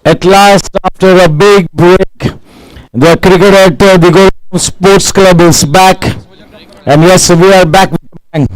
At last, after a big break, the cricket at the Goregaon Sports Club is back. And yes, we are back with a bang.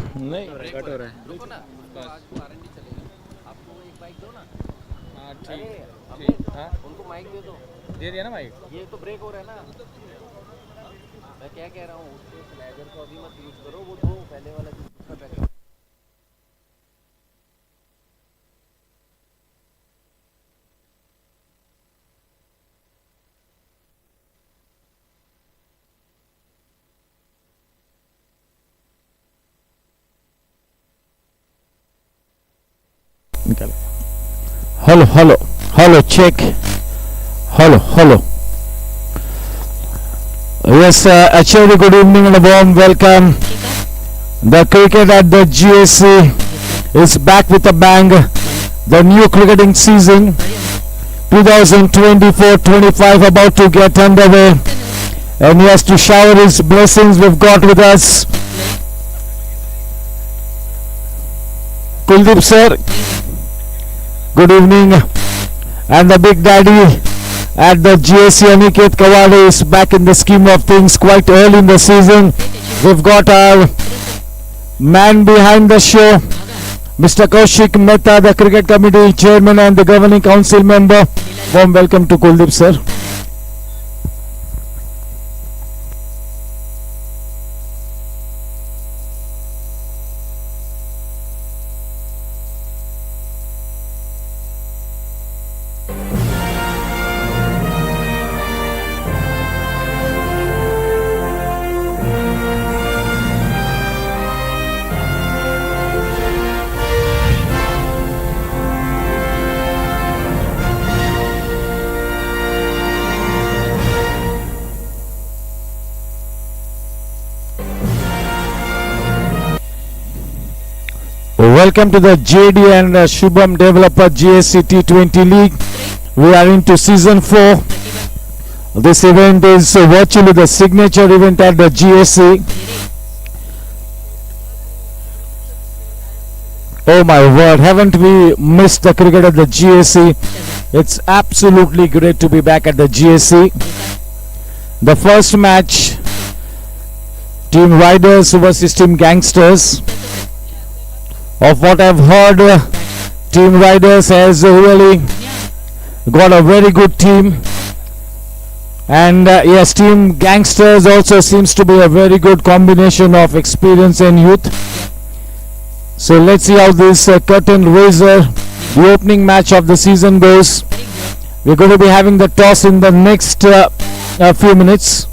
Hello, hello, hello, check. Hello, hello. Yes, a very good evening and a warm welcome. The cricket at the GSC is back with a bang. The new cricketing season 2024-25 about to get underway. And yes, to shower his blessings, we've got with us Kuldeep sir. Good evening. And the big daddy at the GSC Aniket Kawade is back in the scheme of things quite early in the season. We've got our man behind the show, Mr. Kaushik Mehta, the cricket committee chairman and the governing council member. Warm welcome to Kuldeep sir. Welcome to the JD and SHUBHAM Developer GSC T20 League. We are into season 4. This event is virtually the signature event at the GSC. Oh my word, haven't we missed the cricket at the GSC? It's absolutely great to be back at the GSC. The first match, Team Riders versus Team Gangsters. Of what I've heard, Team Riders has really got a very good team. And yes, Team Gangsters also seems to be a very good combination of experience and youth. So let's see how this curtain raiser, the opening match of the season goes. We're going to be having the toss in the next few minutes.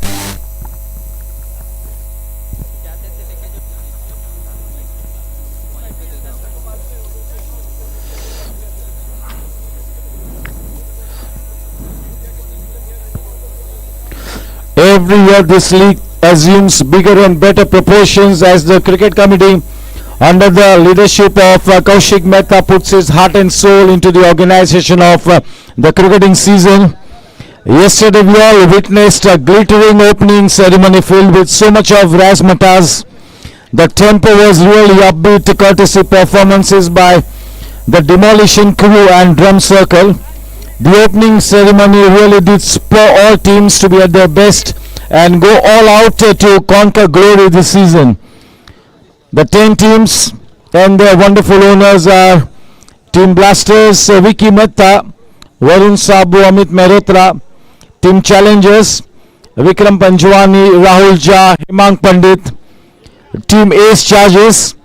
Every year this league assumes bigger and better proportions as the cricket committee under the leadership of Kaushik Mehta puts his heart and soul into the organization of the cricketing season. Yesterday we all witnessed a glittering opening ceremony filled with so much of razzmatazz. The tempo was really upbeat courtesy performances by the Demolition Crew and Drum Circle. The opening ceremony really did spur all teams to be at their best and go all out to conquer glory this season. The 10 teams and their wonderful owners are Team Blasters, Vicky Mehta, Varun Sabu, Amit Mehrotra. Team Challengers, Vikram Panjwani, Rahul Jha, Himang Pandit. Team Ace Charges,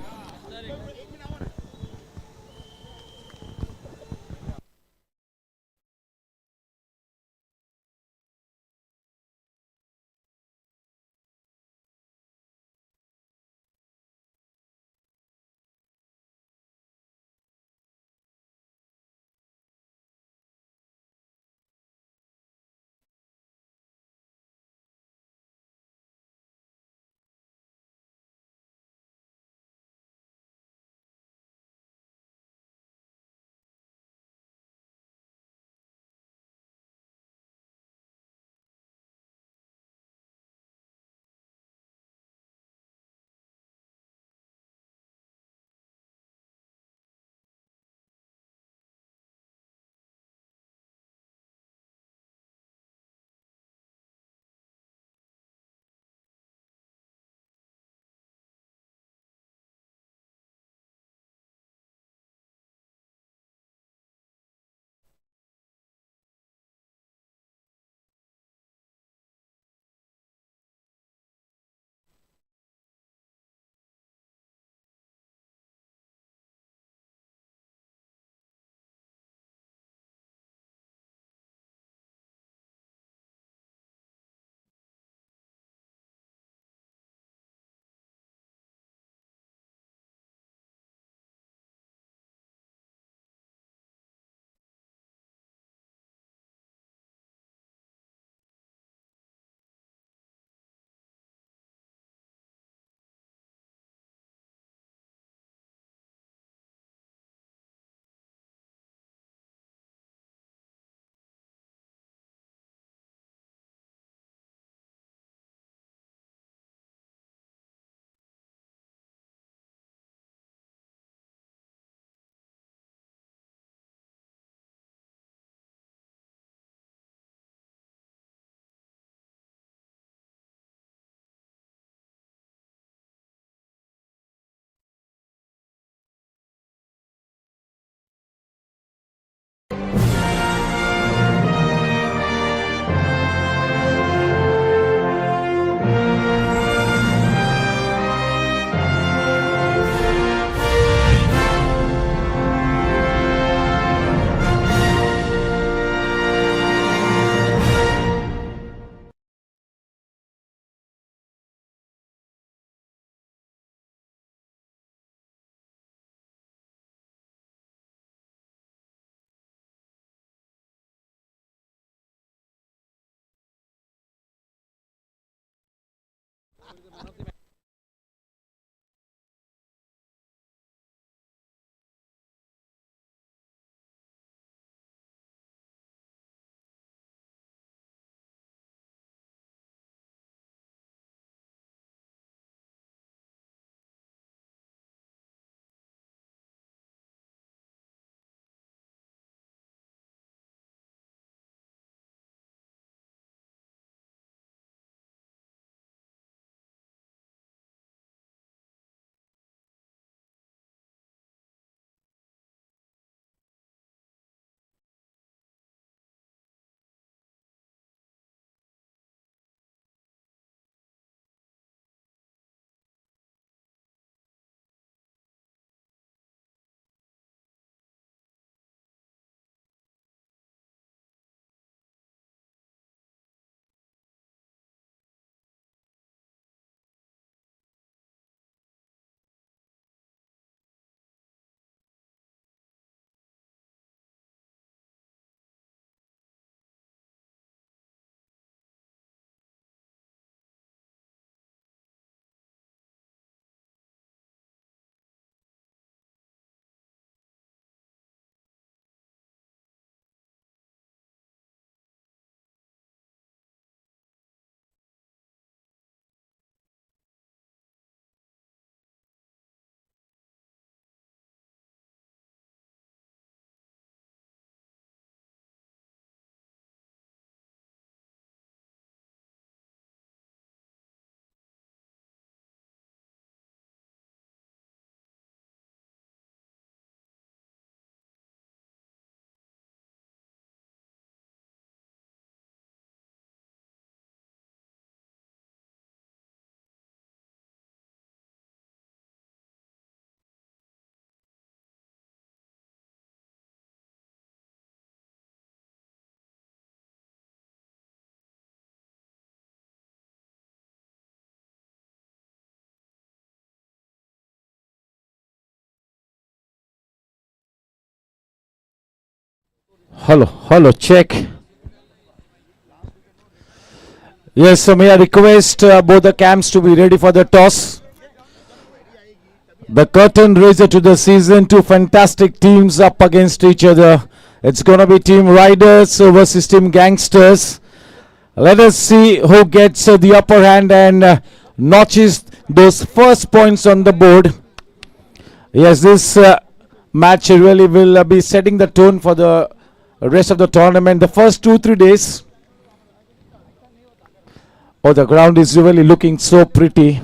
Hello, hello, check. Yes, so may I request both the camps to be ready for the toss. The curtain raiser to the season, two fantastic teams up against each other. It's gonna be Team Riders versus Team Gangsters. Let us see who gets the upper hand and notches those first points on the board. Yes, this match really will be setting the tone for the rest of the tournament. The first 2-3 days. Oh, the ground is really looking so pretty.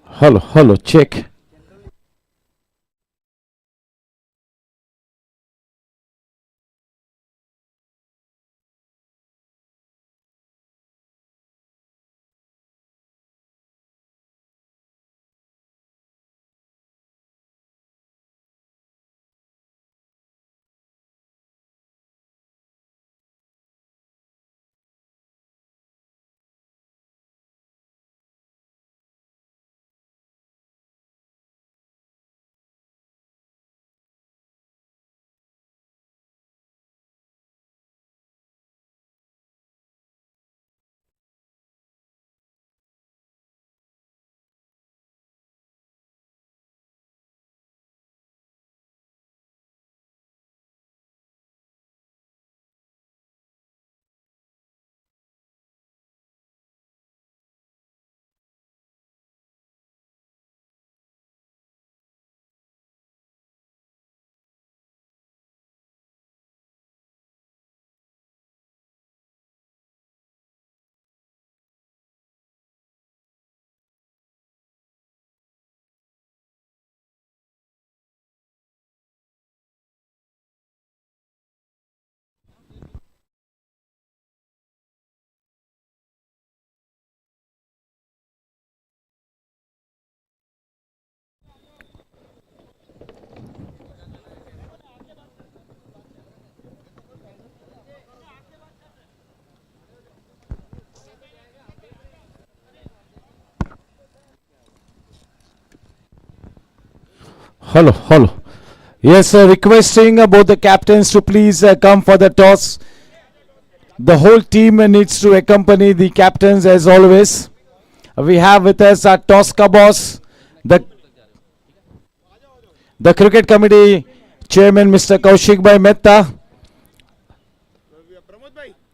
Hello, hello, check. Hello, hello. Yes, requesting both the captains to please come for the toss. The whole team needs to accompany the captains as always. We have with us our toss boss, the cricket committee chairman, Mr. Kaushik Bhai Mehta.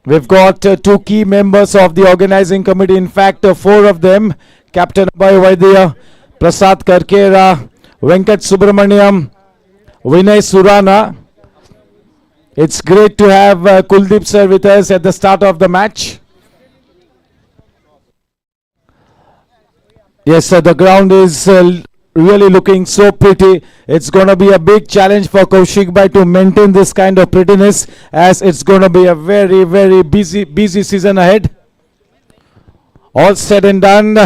We've got two key members of the organizing committee. In fact, four of them: Captain Abhay Vaidya, Prasad Karkera, Venkat Subramaniam, Vinay Surana. It's great to have Kuldeep sir with us at the start of the match. Yes, sir, the ground is really looking so pretty. It's going to be a big challenge for Kaushik Bhai to maintain this kind of prettiness, as it's going to be a very, very busy season ahead. All said and done,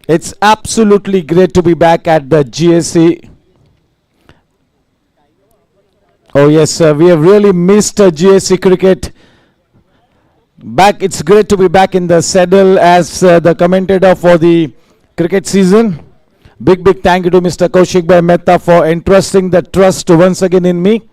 it's absolutely great to be back at the GSC. Oh yes, we have really missed GSC cricket. It's great to be back in the saddle as the commentator for the cricket season. Big thank you to Mr. Kaushik Bhai Mehta for entrusting the trust once again in me.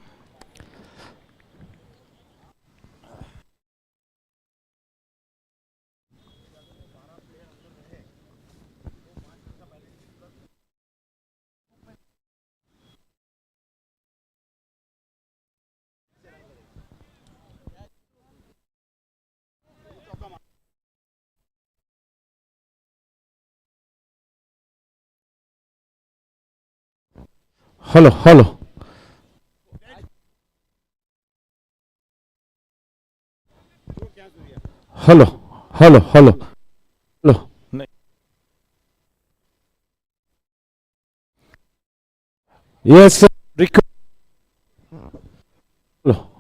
Hello. Hello. Yes, sir. Hello.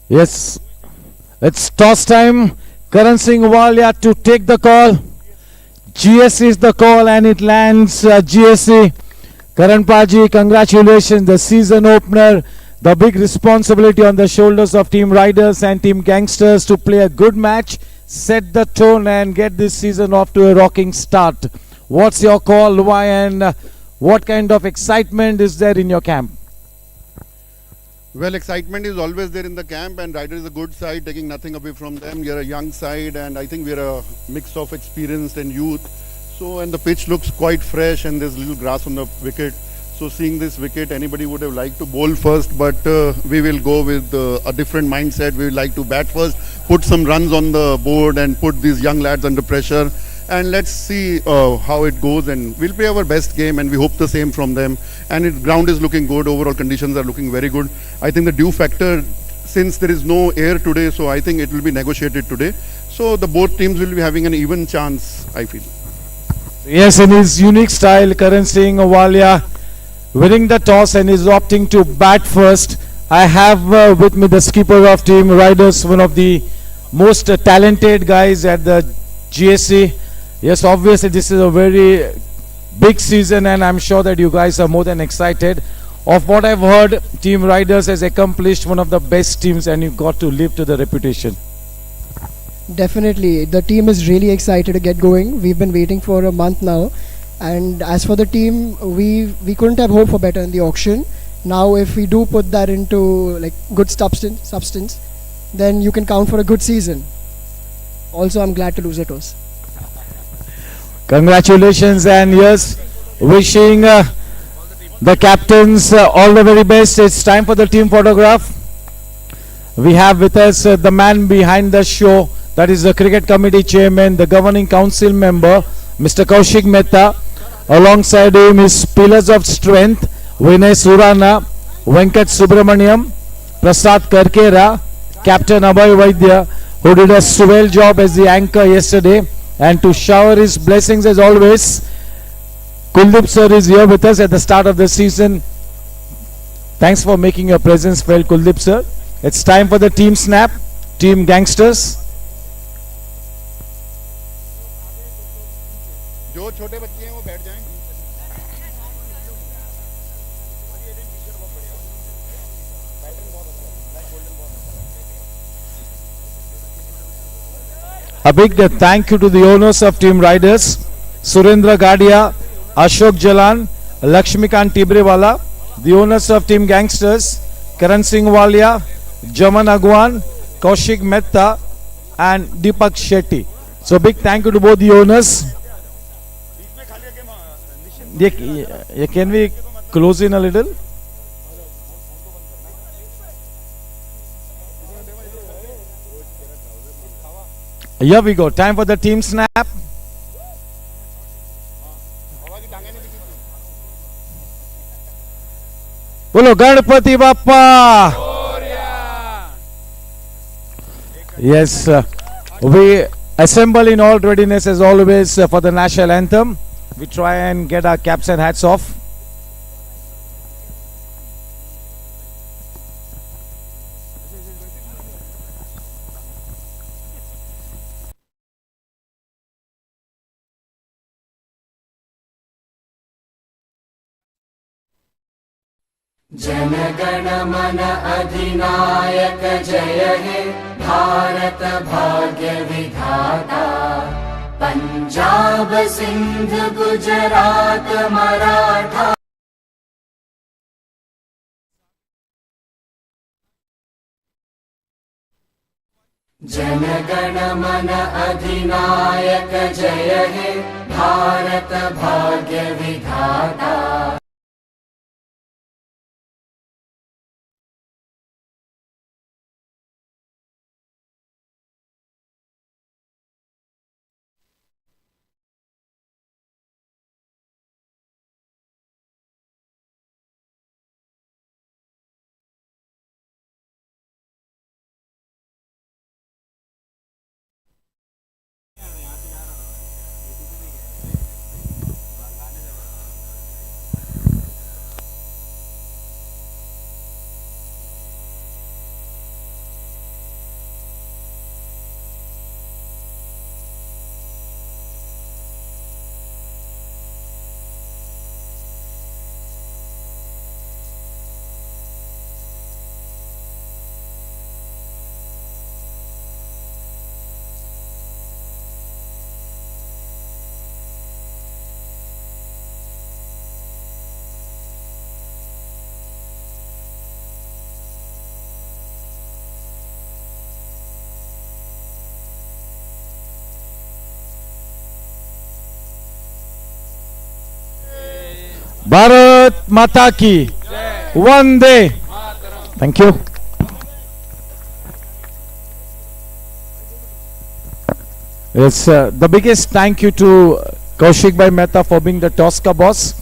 Yes, it's toss time. Karan Singh Walia to take the call. GSC is the call and it lands GSC. Karan Paji, congratulations, the season opener. The big responsibility on the shoulders of Team Riders and Team Gangsters to play a good match, set the tone and get this season off to a rocking start. What's your call, why, and what kind of excitement is there in your camp? Well, excitement is always there in the camp, and Ryder is a good side, taking nothing away from them. We are a young side, and I think we are a mix of experience and youth. So, and the pitch looks quite fresh, and there's little grass on the wicket. So, seeing this wicket, anybody would have liked to bowl first, but we will go with a different mindset. We would like to bat first, put some runs on the board, and put these young lads under pressure. And let's see how it goes, and we'll play our best game, and we hope the same from them. And the ground is looking good, overall conditions are looking very good. I think the dew factor, since there is no air today, so I think it will be negotiated today. So the both teams will be having an even chance, I feel. Yes, in his unique style, Karan Singh Walia winning the toss and is opting to bat first. I have with me the skipper of Team Riders, one of the most talented guys at the GSC. Yes, obviously this is a very big season and I'm sure that you guys are more than excited. Of what I've heard, Team Riders has accomplished one of the best teams and you got to live to the reputation. Definitely, the team is really excited to get going. We've been waiting for a month now, and as for the team, we couldn't have hoped for better in the auction. Now, if we do put that into like good substance, then you can count for a good season. Also, I'm glad to lose the toss. Congratulations, and yes, wishing the captains all the very best. It's time for the team photograph. We have with us the man behind the show, that is the cricket committee chairman, the governing council member, Mr. Kaushik Mehta. Alongside him is pillars of strength, Vinay Surana, Venkat Subramaniam, Prasad Karkera, Captain Abhay Vaidya, who did a swell job as the anchor yesterday. And to shower his blessings as always, Kuldeep sir is here with us at the start of the season. Thanks for making your presence felt, Kuldeep sir. It's time for the team snap, Team Gangsters. जो छोटे बच्चे हैं वो बैठ जाएं. A big thank you to the owners of Team Riders, Surendra Gadia, Ashok Jalan, Lakshmikant Tibrewala, the owners of Team Gangsters, Karan Singh Walia, Jaman Agwan, Kaushik Mehta and Deepak Shetty. So big thank you to both the owners. Can we close in a little? Here we go. Time for the team snap. Bolo Ganpati Bappa. Yes, we assemble in all readiness as always for the national anthem. We try and get our caps and hats off. जनगण मन अधिनायक जय हे भारत भाग्य विधाता पंजाब सिंध गुजरात मराठा जनगण मन अधिनायक जय हे भारत भाग्य विधाता Bharat Mata Ki Vande. Thank you. It's the biggest thank you to Kaushik Bhai Mehta for being the Tosca boss.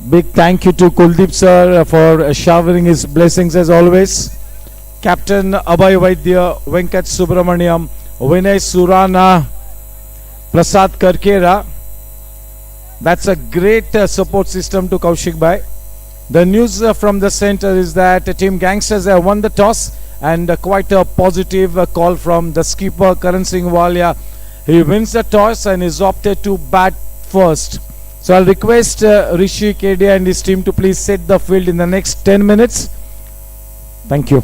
Big thank you to Kuldeep sir for showering his blessings as always. Captain Abhay Vaidya, Venkat Subramaniam, Vinay Surana, Prasad Karkera. That's a great support system to Kaushik Bhai. The news from the center is that Team Gangsters have won the toss and quite a positive call from the skipper Karan Singh Walia. He wins the toss and is opted to bat first. So I'll request Rishi Kedia and his team to please set the field in the next 10 minutes. Thank you.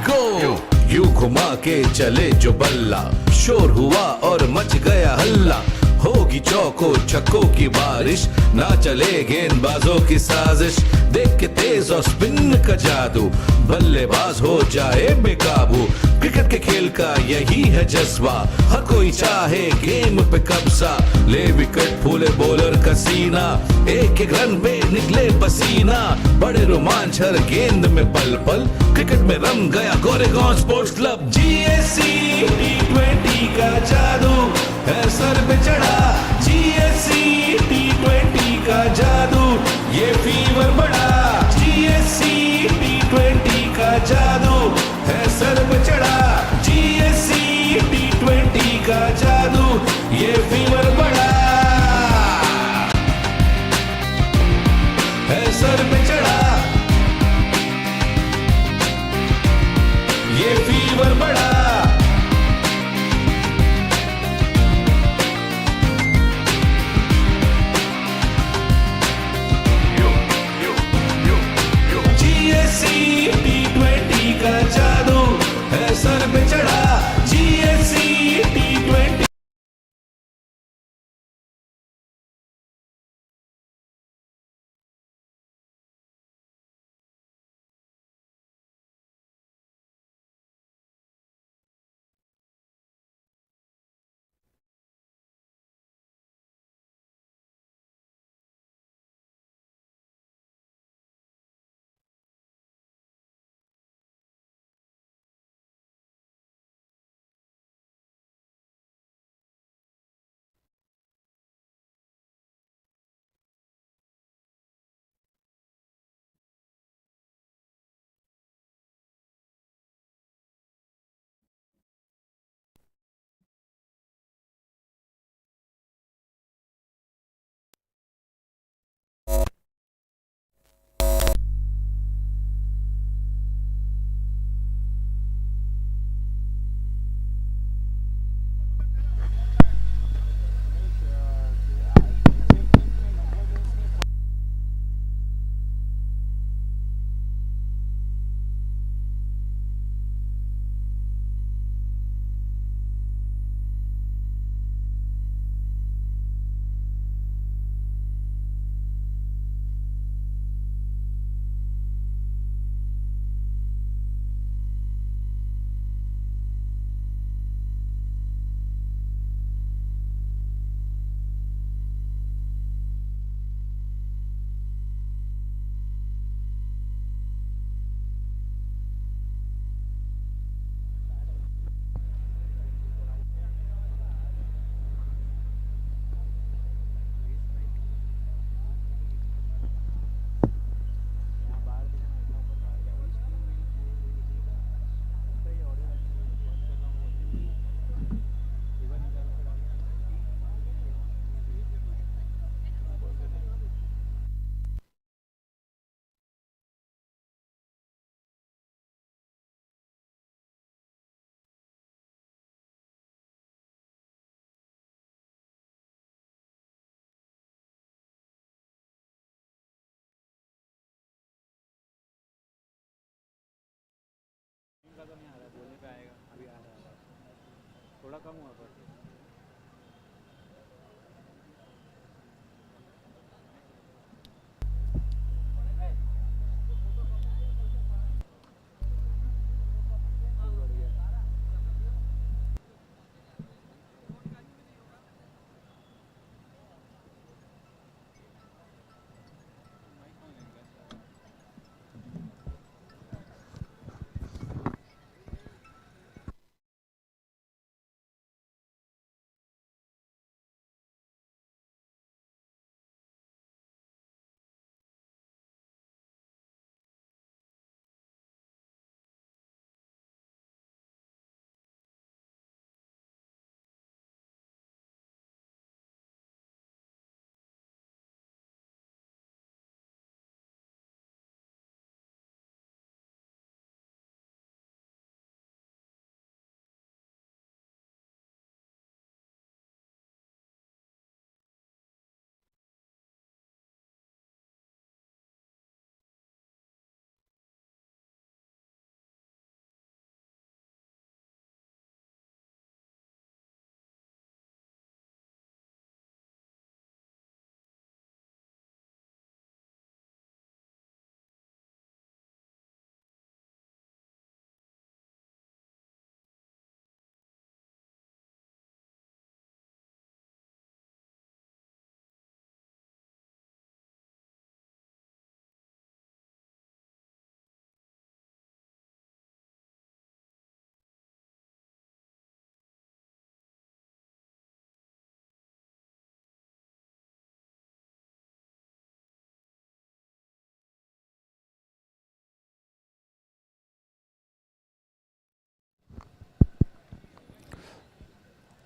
Go. You घुमा के चले जो बल्ला, शोर हुआ और much गया हल्ला। होगी चौको छक्कों की बारिश, ना चले गेंदबाजों की साजिश। देख के तेज और स्पिन का जादू, बल्लेबाज हो जाए बेकाबू। क्रिकेट के खेल का यही है जज्बा, हर कोई चाहे गेम पे कब्जा। ले विकेट फूले बॉलर का सीना, एक एक रन पे निकले पसीना। बड़े रोमांच हर गेंद में पल पल, क्रिकेट में रम गया Goregaon sports club. GSC T20 का जादू है सर पे चढ़ा, GSC T20 का जादू ये फीवर बढ़ा। GSC T20 का जादू है सर पे चढ़ा, GSC T20 का जादू ये फीवर बढ़ा। है सर पे चढ़ा, ये फीवर बढ़ा। GSC T20 का जादू है सर पे चढ़ा, GSC T20। थोड़ा कम हुआ पर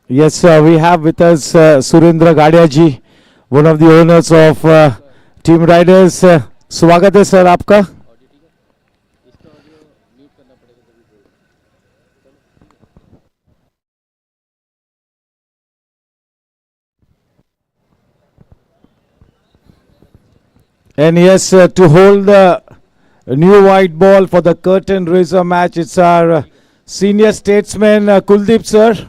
Yes, we have with us Surendra Gadia ji, one of the owners of Team Riders. स्वागत है सर आपका. And yes, to hold the new white ball for the curtain raiser match, it's our senior statesman Kuldeep sir.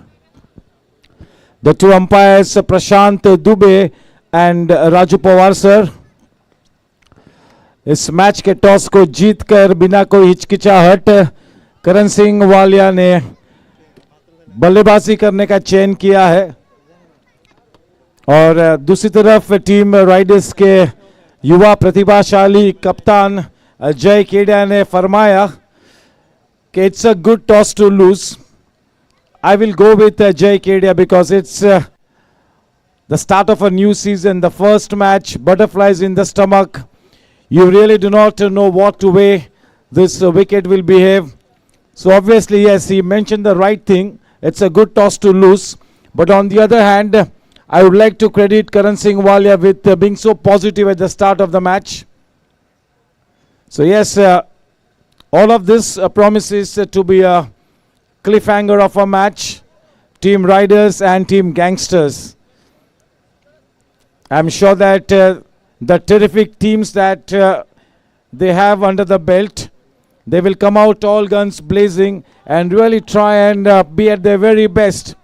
The two umpires Prashant Dubey and Raju Pawar sir. इस match के toss को जीतकर बिना कोई हिचकिचाहट करण सिंह वालिया ने बल्लेबाजी करने का चयन किया है. और दूसरी तरफ टीम राइडर्स के युवा प्रतिभाशाली कप्तान जय केडिया ने फरमाया कि it's a good toss to lose. I will go with Jay Kedia because it's the start of a new season, the first match, butterflies in the stomach. You really do not know what to way this wicket will behave. So obviously, yes, he mentioned the right thing. It's a good toss to lose. But on the other hand, I would like to credit Karan Singh Walia with being so positive at the start of the match. So yes, all of this promises to be a cliffhanger of a match. Team Riders and Team Gangsters. I'm sure that the terrific teams that they have under the belt, they will come out all guns blazing and really try and be at their very best.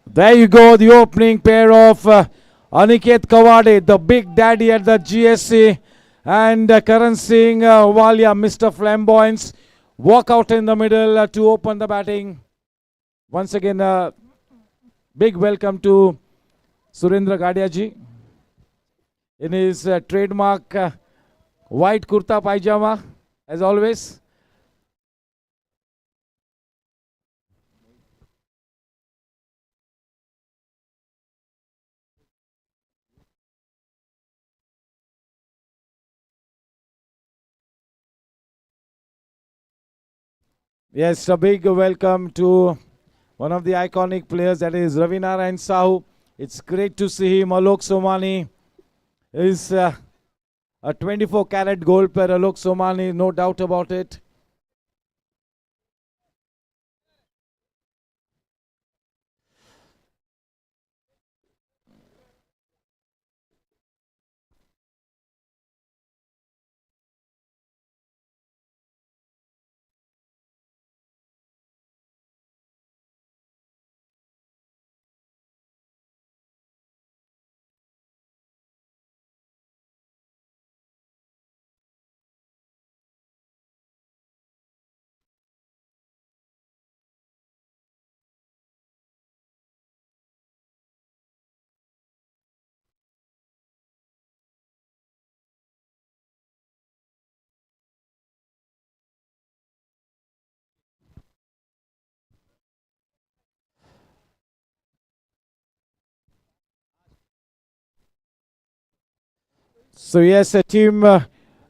There you go, the opening pair of Aniket Kawade, the big daddy at the GSC, and Karan Singh Walia, Mr. Flamboyance, walk out in the middle to open the batting. Once again, big welcome to Surendra Gadia ji in his trademark white kurta pajama, as always. Yes, a big welcome to one of the iconic players, that is Ravi Narayan Sahu. It's great to see him. Alok Somani is a 24-carat gold player. Alok Somani, no doubt about it. So yes, team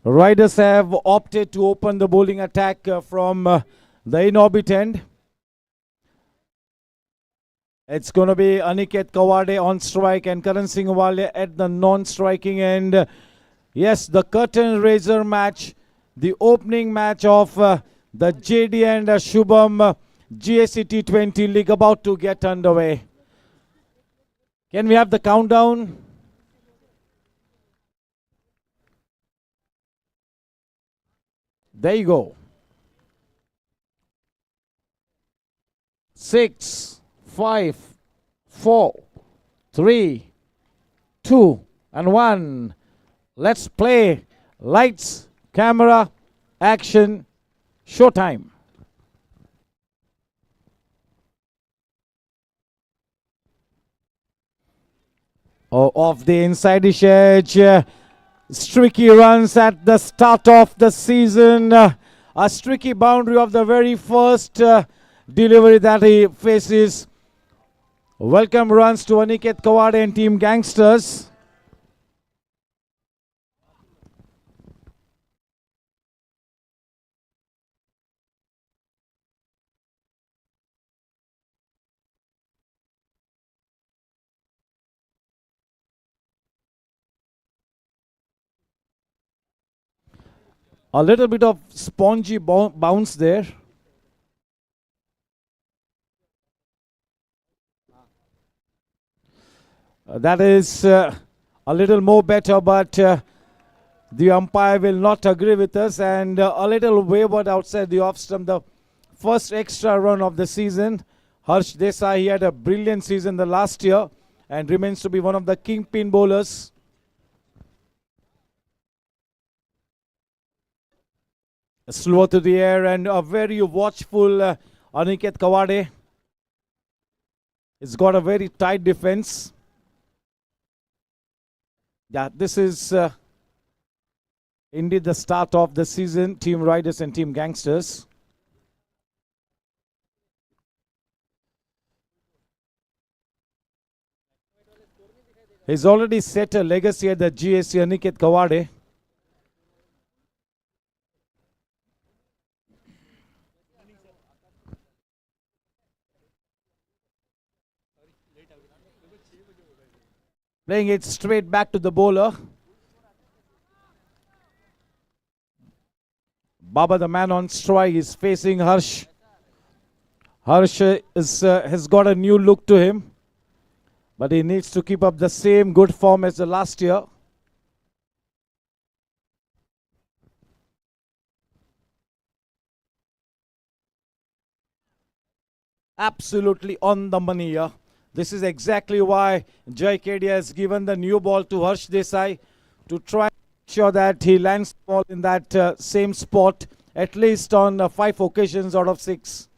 Riders have opted to open the bowling attack from the in-orbit end. It's going to be Aniket Kawade on strike and Karan Singh Walia at the non-striking end. Yes, the curtain raiser match, the opening match of the JD and Shubham GSC T20 league about to get underway. Can we have the countdown? There you go. 6, 5, 4, 3, 2, and 1. Let's play. Lights, camera, action, showtime. Oh, off the inside dish edge. Streaky runs at the start of the season. A streaky boundary of the very first delivery that he faces. Welcome runs to Aniket Kawade and Team Gangsters. A little bit of spongy bounce there. That is a little more better, but the umpire will not agree with us, and a little wayward outside the off stump. The first extra run of the season. Harsh Desai, he had a brilliant season the last year and remains to be one of the kingpin bowlers. Slow to the air and a very watchful Aniket Kawade. It's got a very tight defense. Yeah, this is indeed the start of the season. Team Riders and Team Gangsters. He's already set a legacy at the GSC, Aniket Kawade. Playing it straight back to the bowler. Baba, the man on strike, is facing Harsh. Harsh has got a new look to him, but he needs to keep up the same good form as the last year. Absolutely on the money here. This is exactly why Jai Kedia has given the new ball to Harsh Desai to try and ensure that he lands the ball in that same spot at least on 5 occasions out of 6.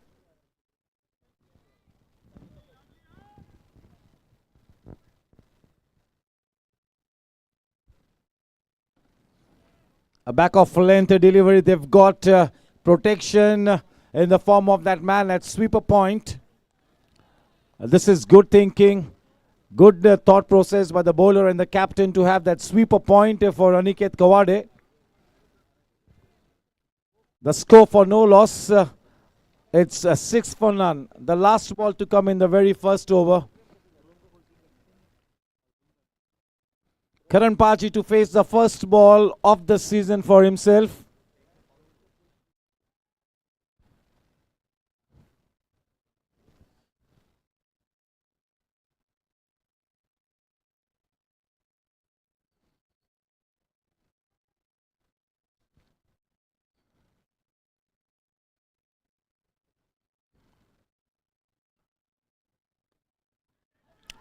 A back of length delivery. They've got protection in the form of that man at sweeper point. This is good thinking, good thought process by the bowler and the captain to have that sweeper point for Aniket Kawade. The score for no loss, it's 6 for none. The last ball to come in the very first over. Karan Paji to face the first ball of the season for himself.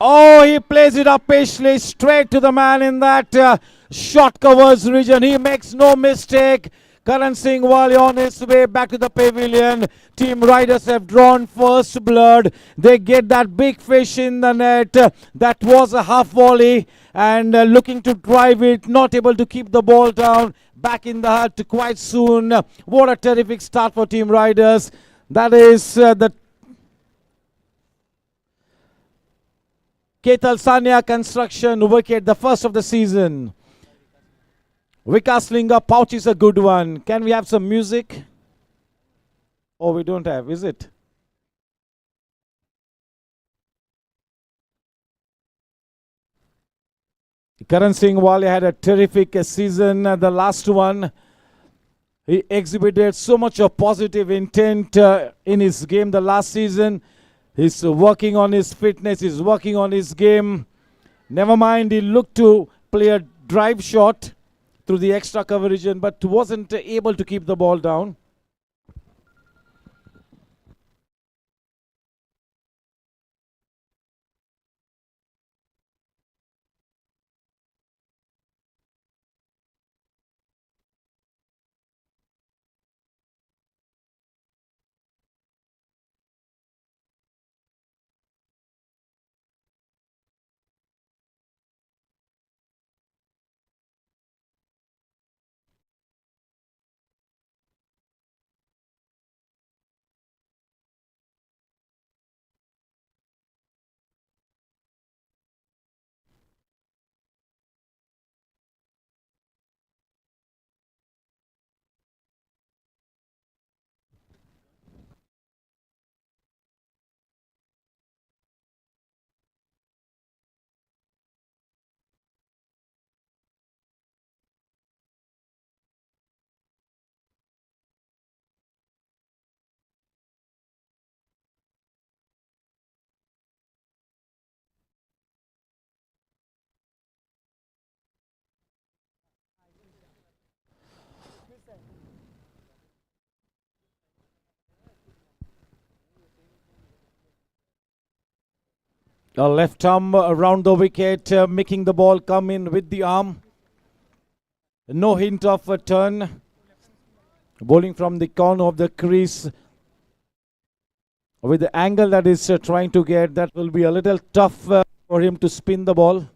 Oh, he plays it up patiently straight to the man in that short covers region. He makes no mistake. Karan Singh Wali on his way back to the pavilion. Team Riders have drawn first blood. They get that big fish in the net. That was a half volley and looking to drive it. Not able to keep the ball down. Back in the hut quite soon. What a terrific start for Team Riders. That is the Ketal Sanya construction wicket, the first of the season. Vikas Linga pouch is a good one. Can we have some music? Oh, we don't have, is it? Karan Singh Wali had a terrific season, the last one. He exhibited so much of positive intent in his game the last season. He's working on his fitness, he's working on his game. Never mind, he looked to play a drive shot through the extra cover region, but wasn't able to keep the ball down. A left arm around the wicket, making the ball come in with the arm. No hint of a turn. Bowling from the corner of the crease with the angle that is trying to get. That will be a little tough for him to spin the ball.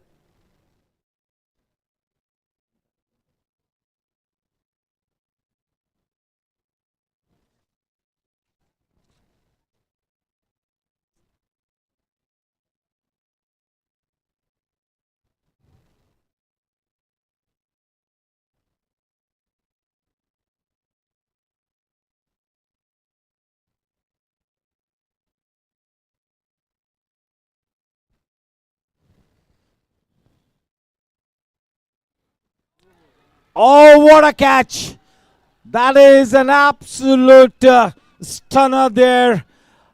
Oh, what a catch! That is an absolute stunner there.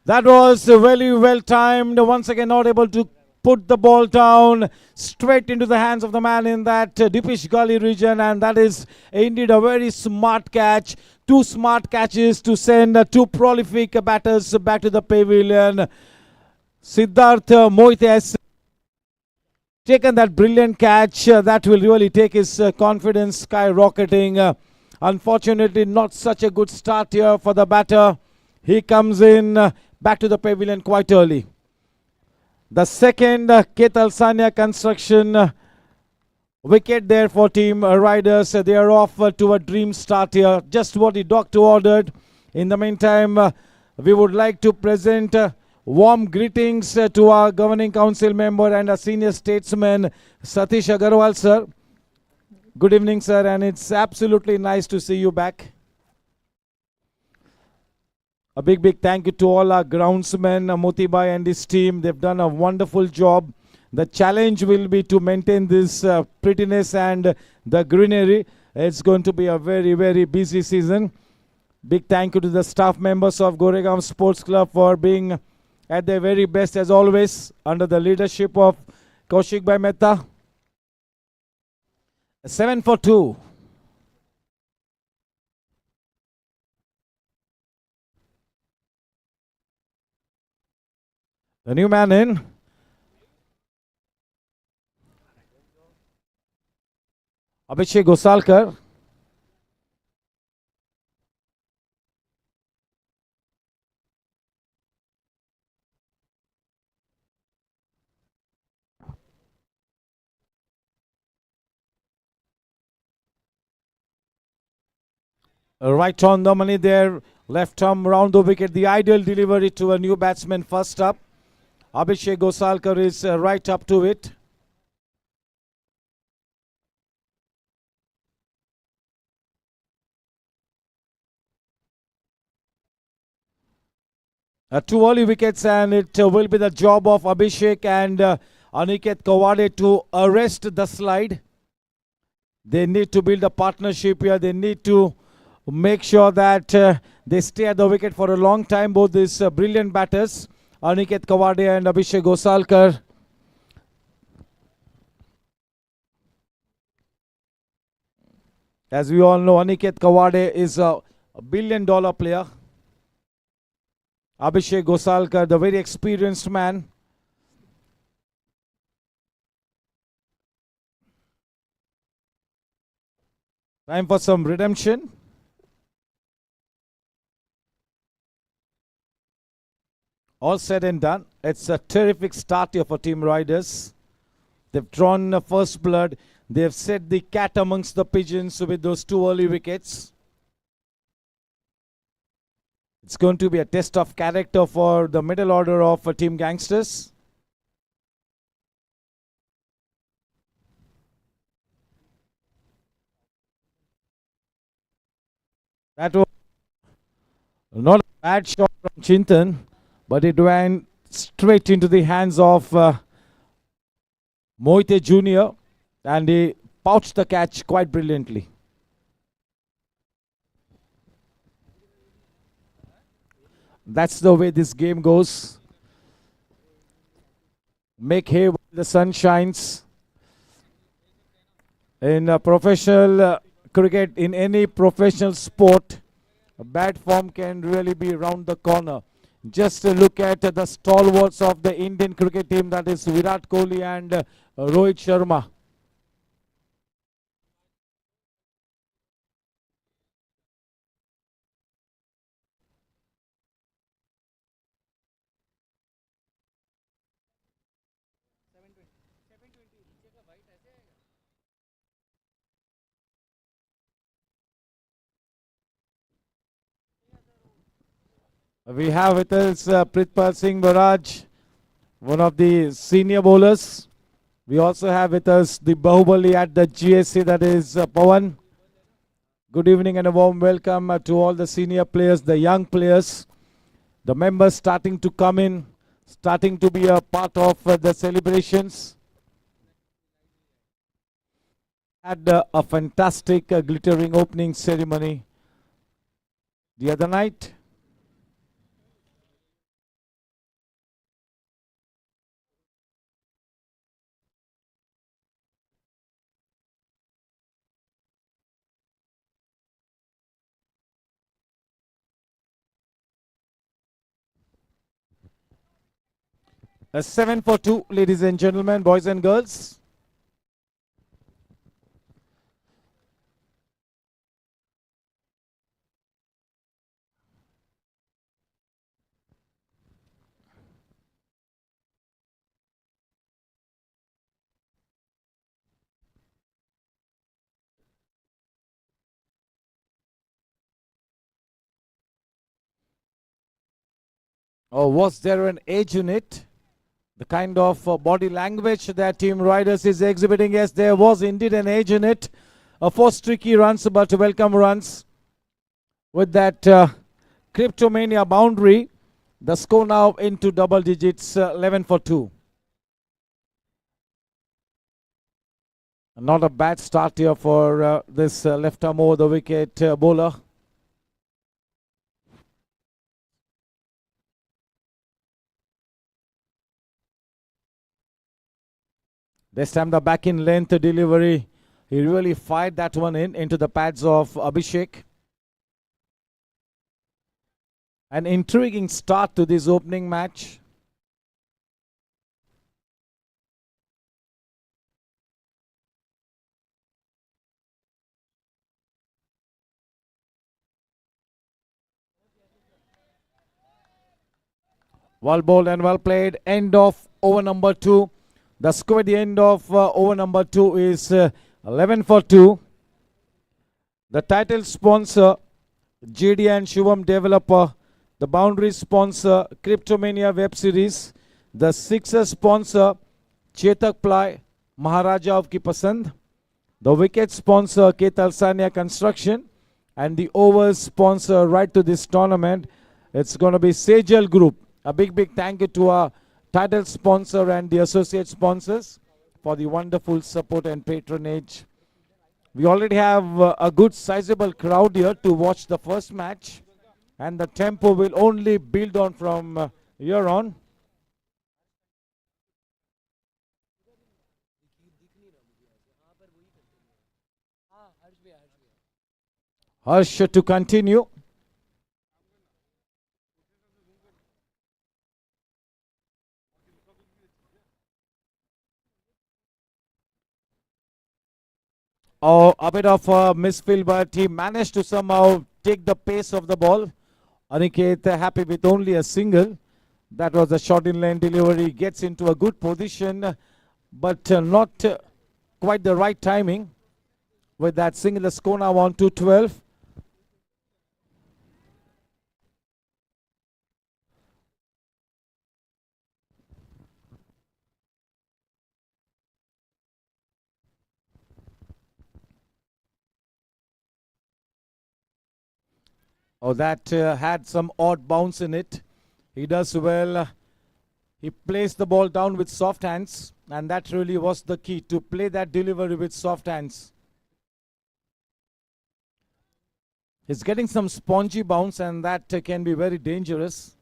That was very well timed. Once again, not able to put the ball down straight into the hands of the man in that deepish gully region, and that is indeed a very smart catch. Two smart catches to send two prolific batters back to the pavilion. Siddharth Moite has taken that brilliant catch. That will really take his confidence skyrocketing. Unfortunately, not such a good start here for the batter. He comes in back to the pavilion quite early. The second Ketal Sanya construction wicket there for Team Riders. They are off to a dream start here. Just what the doctor ordered. In the meantime, we would like to present warm greetings to our governing council member and a senior statesman, Satish Agarwal, sir. Good evening, sir, and it's absolutely nice to see you back. A big thank you to all our groundsmen, Motibai and his team. They've done a wonderful job. The challenge will be to maintain this prettiness and the greenery. It's going to be a very busy season. Big thank you to the staff members of Goregaon Sports Club for being at their very best as always under the leadership of Kaushik Bhai Mehta. 7 for 2. The new man in. Abhishek Gosalkar. Right on the money there. Left arm round the wicket. The ideal delivery to a new batsman first up. Abhishek Gosalkar is right up to it. Two early wickets, and it will be the job of Abhishek and Aniket Kawade to arrest the slide. They need to build a partnership here. They need to make sure that they stay at the wicket for a long time. Both these brilliant batters, Aniket Kawade and Abhishek Gosalkar. As we all know, Aniket Kawade is a billion-dollar player. Abhishek Gosalkar, the very experienced man. Time for some redemption. All said and done, it's a terrific start here for Team Riders. They've drawn first blood. They've set the cat amongst the pigeons with those two early wickets. It's going to be a test of character for the middle order of Team Gangsters. That was not a bad shot from Chintan, but it went straight into the hands of Moite Jr. and he pouched the catch quite brilliantly. That's the way this game goes. Make hay while the sun shines. In professional cricket, in any professional sport, a bad form can really be round the corner. Just look at the stalwarts of the Indian cricket team, that is Virat Kohli and Rohit Sharma. We have with us Pritpal Singh Baraj, one of the senior bowlers. We also have with us the Bahubali at the GSC, that is Pawan. Good evening and a warm welcome to all the senior players, the young players, the members starting to come in, starting to be a part of the celebrations. Had a fantastic glittering opening ceremony the other night. A 7 for 2, ladies and gentlemen, boys and girls. Or was there an age in it? The kind of body language that Team Riders is exhibiting, yes, there was indeed an age in it. 4 streaky runs, but welcome runs. With that Cryptomania boundary, the score now into double digits, 11 for 2. Not a bad start here for this left arm over the wicket bowler. This time the back in length delivery. He really fired that one into the pads of Abhishek. An intriguing start to this opening match. Well bowled and well played. End of over number 2. The score at the end of over number 2 is 11 for 2. The title sponsor, JD and SHUBHAM developer. The boundary sponsor, Cryptomania web series. The sixer sponsor, Chetak Ply, Maharaja of Ki Pasand. The wicket sponsor, Ketal Sania Construction. And the overs sponsor right to this tournament, it's going to be Sejal Group. A big thank you to our title sponsor and the associate sponsors for the wonderful support and patronage. We already have a good sizable crowd here to watch the first match, and the tempo will only build on from here on. Harsh to continue. Oh, a bit of a misfield, but he managed to somehow take the pace of the ball. Aniket happy with only a single. That was a short in lane delivery. Gets into a good position, but not quite the right timing. With that single, the score now on 212. Oh, that had some odd bounce in it. He does well. He placed the ball down with soft hands, and that really was the key, to play that delivery with soft hands. He's getting some spongy bounce, and that can be very dangerous.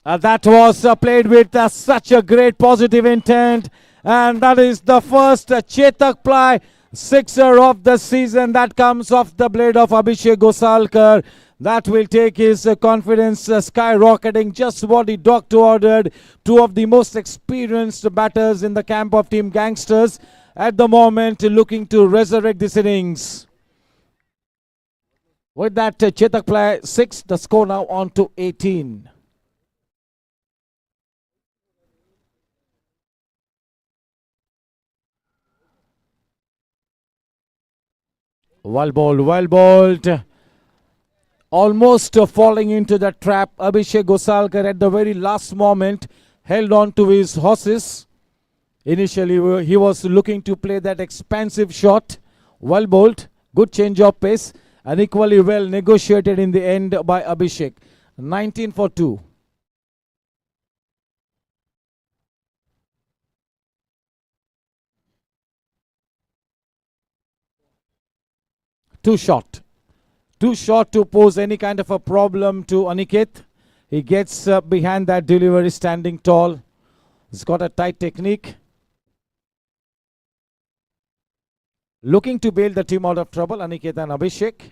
That was played with such a great positive intent, And that is the first Chetak Ply sixer of the season that comes off the blade of Abhishek Gosalkar. That will take his confidence skyrocketing, just what the doctor ordered. Two of the most experienced batters in the camp of Team Gangsters at the moment, looking to resurrect this innings. With that, Chetak Ply 6, the score now on to 18. Well bowled. Almost falling into the trap. Abhishek Gosalkar at the very last moment held on to his horses. Initially, he was looking to play that expansive shot. Well bowled, good change of pace, and equally well negotiated in the end by Abhishek. 19 for 2. Too short to pose any kind of a problem to Aniket. He gets behind that delivery standing tall. He's got a tight technique. Looking to bail the team out of trouble, Aniket and Abhishek.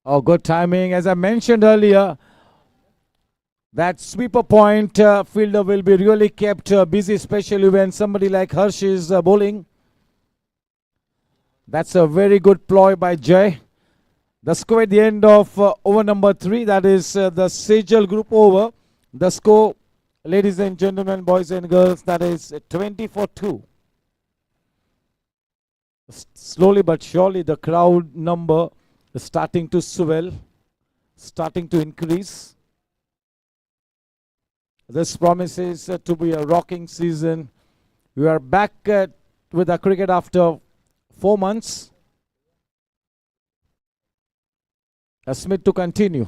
Oh, good timing. As I mentioned earlier, that sweeper point fielder will be really kept busy, especially when somebody like Harsh is bowling. That's a very good ploy by Jay. The score at the end of over number 3, that is the Sejal group over. The score, ladies and gentlemen, boys and girls, that is 20 for 2. Slowly but surely, the crowd number is starting to swell, starting to increase. This promises to be a rocking season. We are back with the cricket after 4 months. Smith to continue.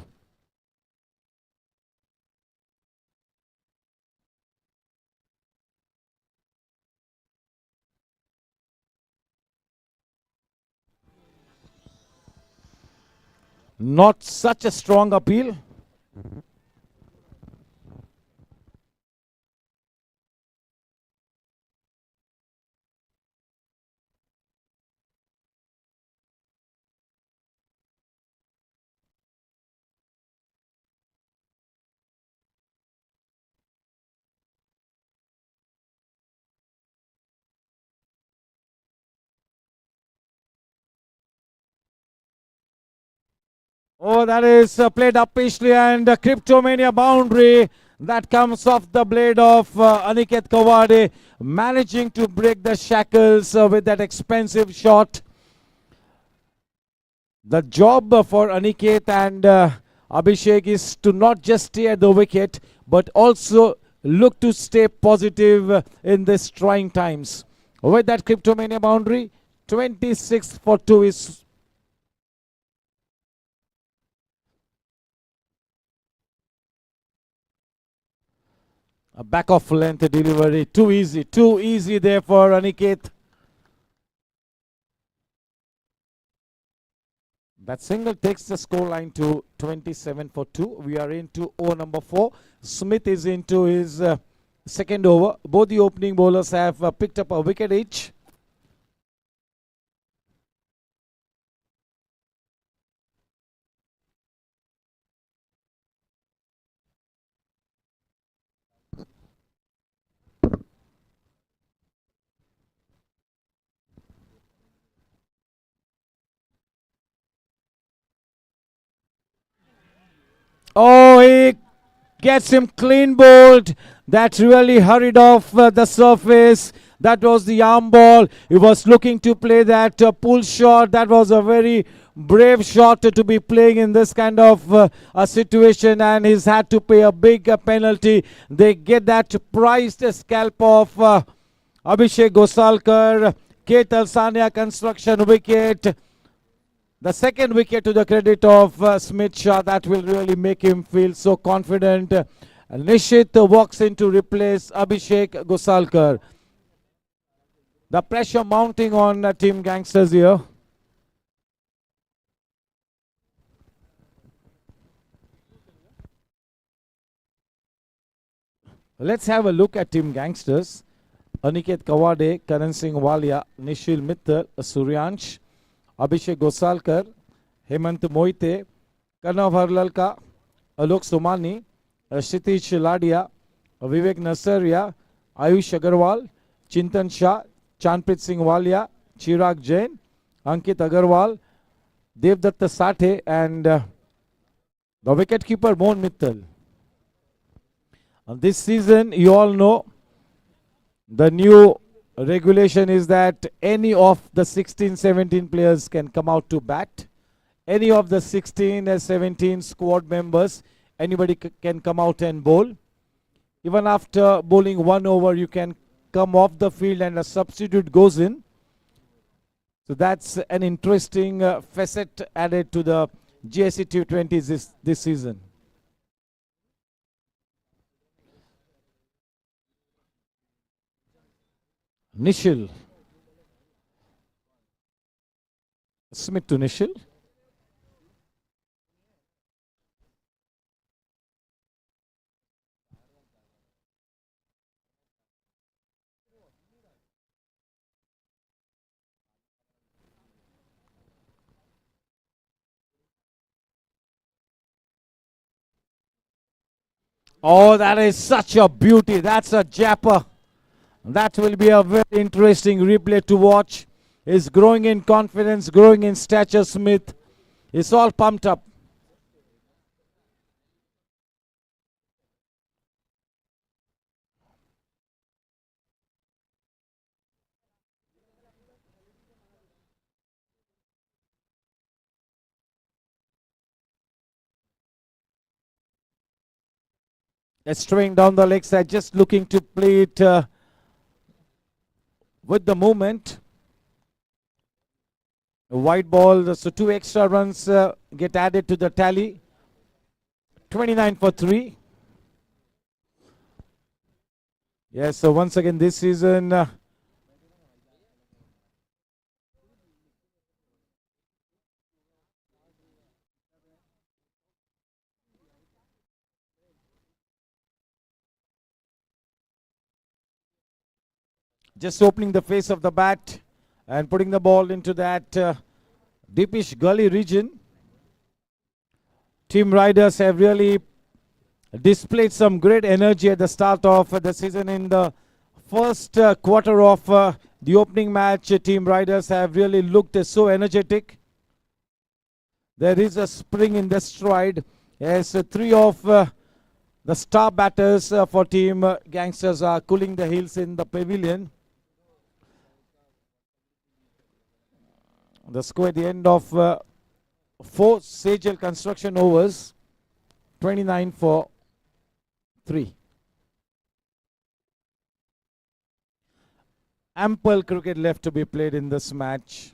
Not such a strong appeal. Oh, that is played up peacefully, and Cryptomania boundary that comes off the blade of Aniket Kawade, managing to break the shackles with that expensive shot. The job for Aniket and Abhishek is to not just stay at the wicket, but also look to stay positive in these trying times. With that Cryptomania boundary, 26 for 2 is a back of length delivery. Too easy there for Aniket. That single takes the scoreline to 27 for 2. We are into over number 4. Smith is into his second over. Both the opening bowlers have picked up a wicket each. Oh, he gets him clean bowled. That really hurried off the surface. That was the arm ball. He was looking to play that pull shot. That was a very brave shot to be playing in this kind of a situation, and he's had to pay a big penalty. They get that prized scalp of Abhishek Gosalkar. Ketal Sania construction wicket. The second wicket to the credit of Smith Shah. That will really make him feel so confident. Nishit walks in to replace Abhishek Gosalkar. The pressure mounting on Team Gangsters here. Let's have a look at Team Gangsters. Aniket Kawade, Karan Singh Walia, Nishil Mittal, Suryansh, Abhishek Gosalkar, Hemant Moite, Karnav Harlalka, Alok Somani, Kshitij Ladia, Vivek Nasaria, Ayush Agarwal, Chintan Shah, Chanprit Singh Walia, Chirag Jain, Ankit Agarwal, Devdatta Sathe, and the wicketkeeper Mohan Mittal. This season, you all know, the new regulation is that any of the 16-17 players can come out to bat. Any of the 16 or 17 squad members, anybody can come out and bowl. Even after bowling 1 over, you can come off the field and a substitute goes in. So that's an interesting facet added to the GSC T20 this season. Nishil. Smith to Nishil. Oh, that is such a beauty. That's a japper. That will be a very interesting replay to watch. He's growing in confidence, growing in stature, Smith. It's all pumped up. Straying down the leg side, just looking to play it with the movement. A white ball, so 2 extra runs get added to the tally. 29 for 3. Yes, so once again this season, just opening the face of the bat and putting the ball into that deepish gully region. Team Riders have really displayed some great energy at the start of the season. In the first quarter of the opening match, Team Riders have really looked so energetic. There is a spring in the stride as 3 of the star batters for Team Gangsters are cooling the heels in the pavilion. The score at the end of 4 Sejal construction overs, 29 for 3. Ample cricket left to be played in this match.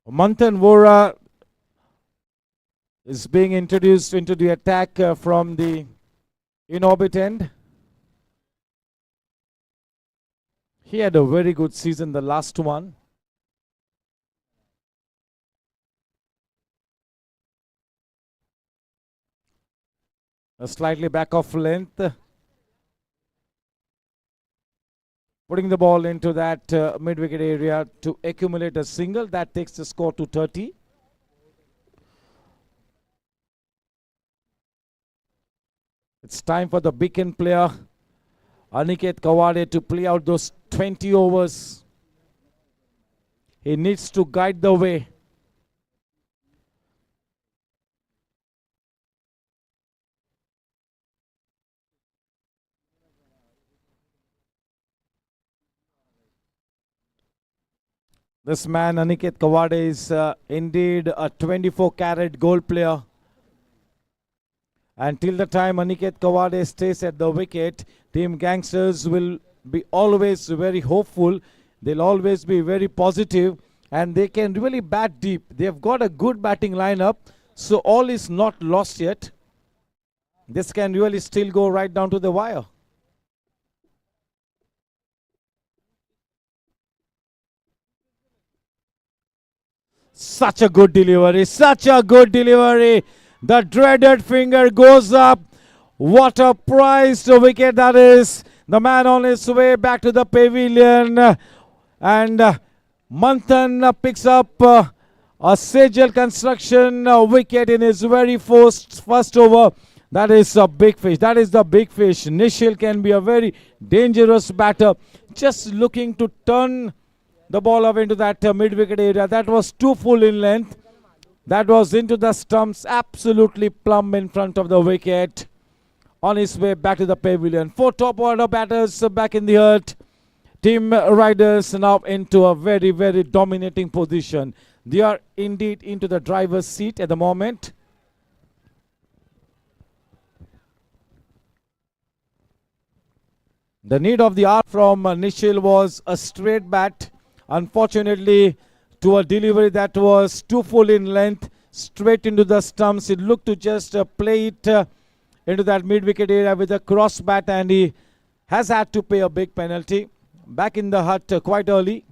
Manthan Vora is being introduced into the attack from the in-orbit end. He had a very good season, the last one. A slightly back off length. Putting the ball into that mid-wicket area to accumulate a single. That takes the score to 30. It's time for the beacon player, Aniket Kawade, to play out those 20 overs. He needs to guide the way. This man, Aniket Kawade, is indeed a 24-carat gold player. And till the time Aniket Kawade stays at the wicket, Team Gangsters will be always very hopeful. They'll always be very positive, and they can really bat deep. They've got a good batting lineup, so all is not lost yet. This can really still go right down to the wire. Such a good delivery, such a good delivery. The dreaded finger goes up. What a prized wicket that is. The man on his way back to the pavilion. And Manthan picks up a Sejal Construction wicket in his very first over. That is a big fish. That is the big fish. Nishil can be a very dangerous batter. Just looking to turn the ball up into that mid-wicket area. That was too full in length. That was into the stumps, absolutely plumb in front of the wicket. On his way back to the pavilion. 4 top order batters back in the earth. Team Riders now into a very, very dominating position. They are indeed into the driver's seat at the moment. The need of the hour from Nishil was a straight bat. Unfortunately, to a delivery that was too full in length, straight into the stumps. It looked to just play it into that mid-wicket area with a cross bat, and he has had to pay a big penalty. Back in the hut quite early.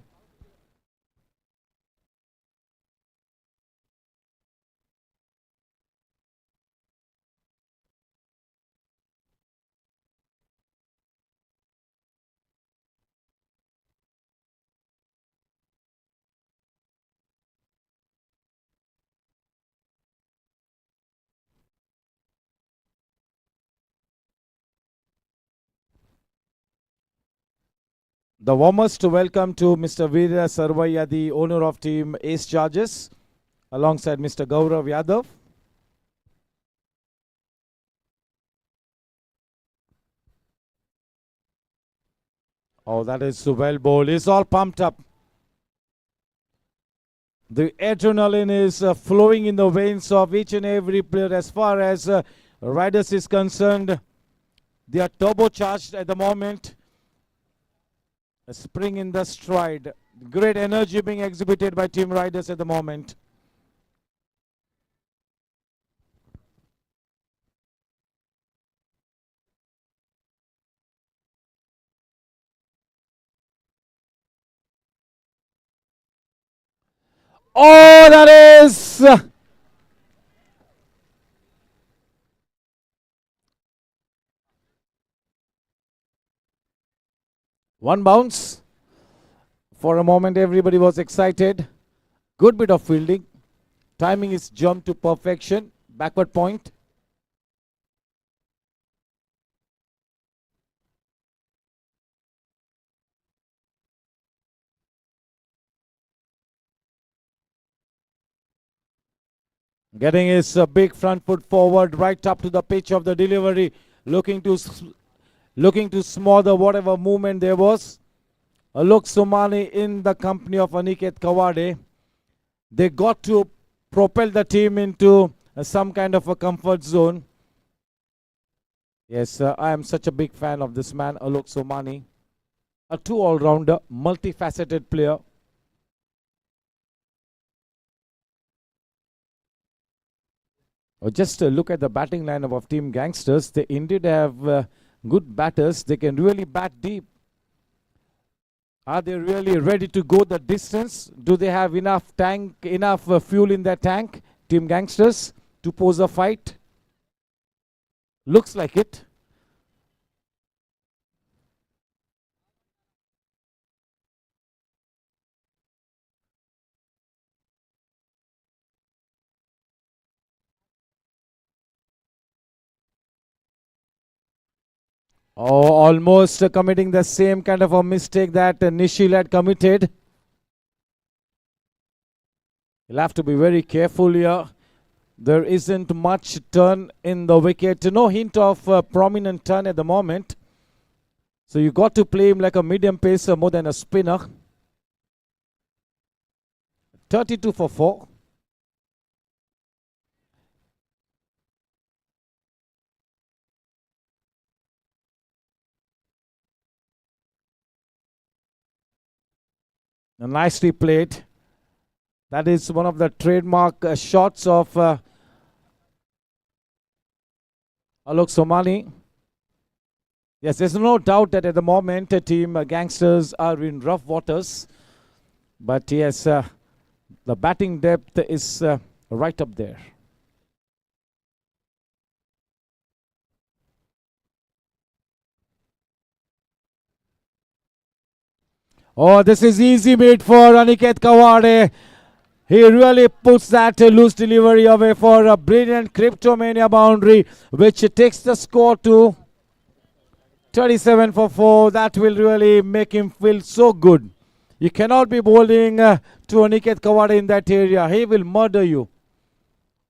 The warmest welcome to Mr. Veera Sarvaiya, the owner of team Ace Charges, alongside Mr. Gaurav Yadav. Oh, that is well bowled. It's all pumped up. The adrenaline is flowing in the veins of each and every player. As far as Riders is concerned, they are turbocharged at the moment. A spring in the stride. Great energy being exhibited by Team Riders at the moment. Oh, that is... one bounce. For a moment, everybody was excited. Good bit of fielding. Timing is jumped to perfection. Backward point. Getting his big front foot forward, right up to the pitch of the delivery. Looking to smother whatever movement there was. Alok Somani in the company of Aniket Kawade. They got to propel the team into some kind of a comfort zone. Yes, I am such a big fan of this man, Alok Somani. A true all-rounder, multifaceted player. Just look at the batting lineup of Team Gangsters. They indeed have good batters. They can really bat deep. Are they really ready to go the distance? Do they have enough fuel in their tank, Team Gangsters, to pose a fight? Looks like it. Oh, almost committing the same kind of a mistake that Nishil had committed. You'll have to be very careful here. There isn't much turn in the wicket. No hint of prominent turn at the moment. So you got to play him like a medium pacer more than a spinner. 32 for 4. Nicely played. That is one of the trademark shots of Alok Somani. Yes, there's no doubt that at the moment team Gangsters are in rough waters. But yes, the batting depth is right up there. Oh, this is easy beat for Aniket Kawade. He really puts that loose delivery away for a brilliant Cryptomania boundary, which takes the score to 37 for 4. That will really make him feel so good. You cannot be bowling to Aniket Kawade in that area. He will murder you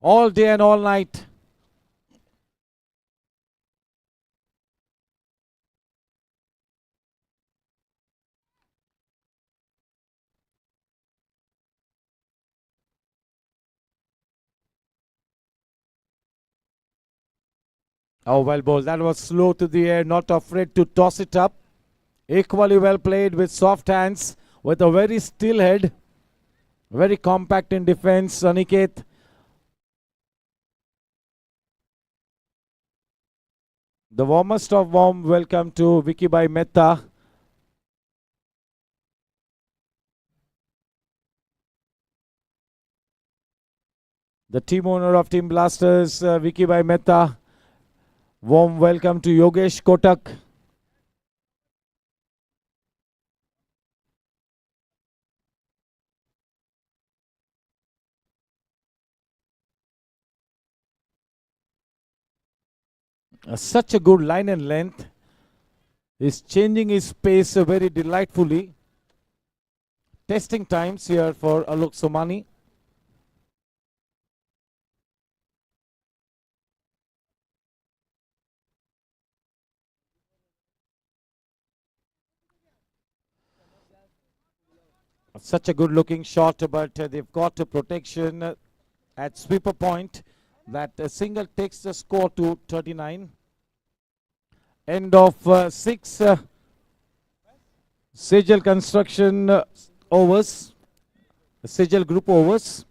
all day and all night. Oh, well bowled. That was slow to the air, not afraid to toss it up. Equally well played with soft hands, with a very still head. Very compact in defense, Aniket. The warmest of warm welcome to Vicky Bhai Mehta. The team owner of Team Blasters, Vicky Bhai Mehta. Warm welcome to Yogesh Kotak. Such a good line and length. He's changing his pace very delightfully. Testing times here for Alok Somani. Such a good looking shot, but they've got a protection at sweeper point. That single takes the score to 39. End of 6 Sejal construction overs, Sejal group overs.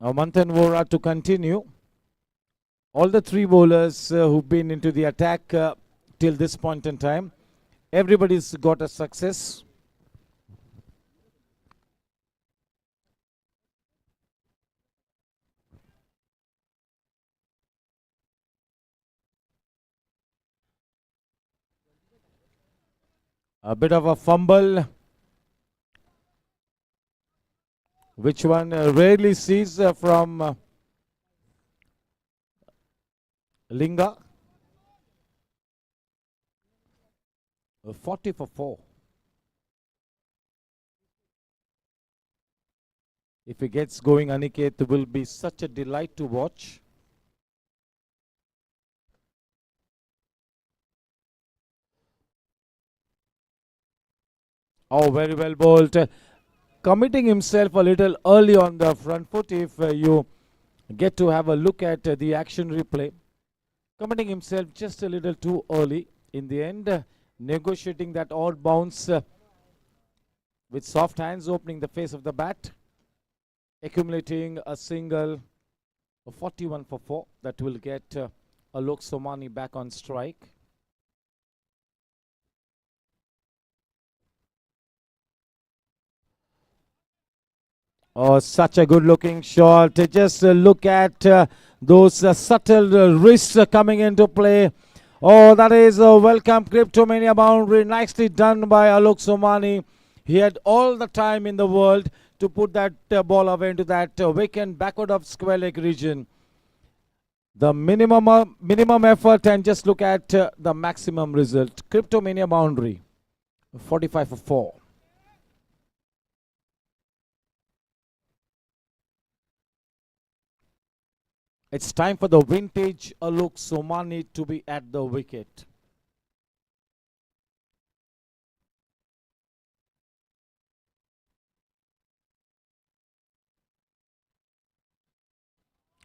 Now Manthan Vora to continue. All the three bowlers who've been into the attack till this point in time, everybody's got a success. A bit of a fumble, which one rarely sees from Linga. 40 for 4. If he gets going, Aniket will be such a delight to watch. Oh, very well bowled. Committing himself a little early on the front foot. If you get to have a look at the action replay, committing himself just a little too early. In the end, negotiating that odd bounce with soft hands, opening the face of the bat, accumulating a single, 41 for 4. That will get Alok Somani back on strike. Oh, such a good looking shot. Just look at those subtle wrists coming into play. Oh, that is a welcome Cryptomania boundary. Nicely done by Alok Somani. He had all the time in the world to put that ball away into that vacant backward of square leg region. The minimum effort, and just look at the maximum result. Cryptomania boundary, 45 for 4. It's time for the vintage Alok Somani to be at the wicket.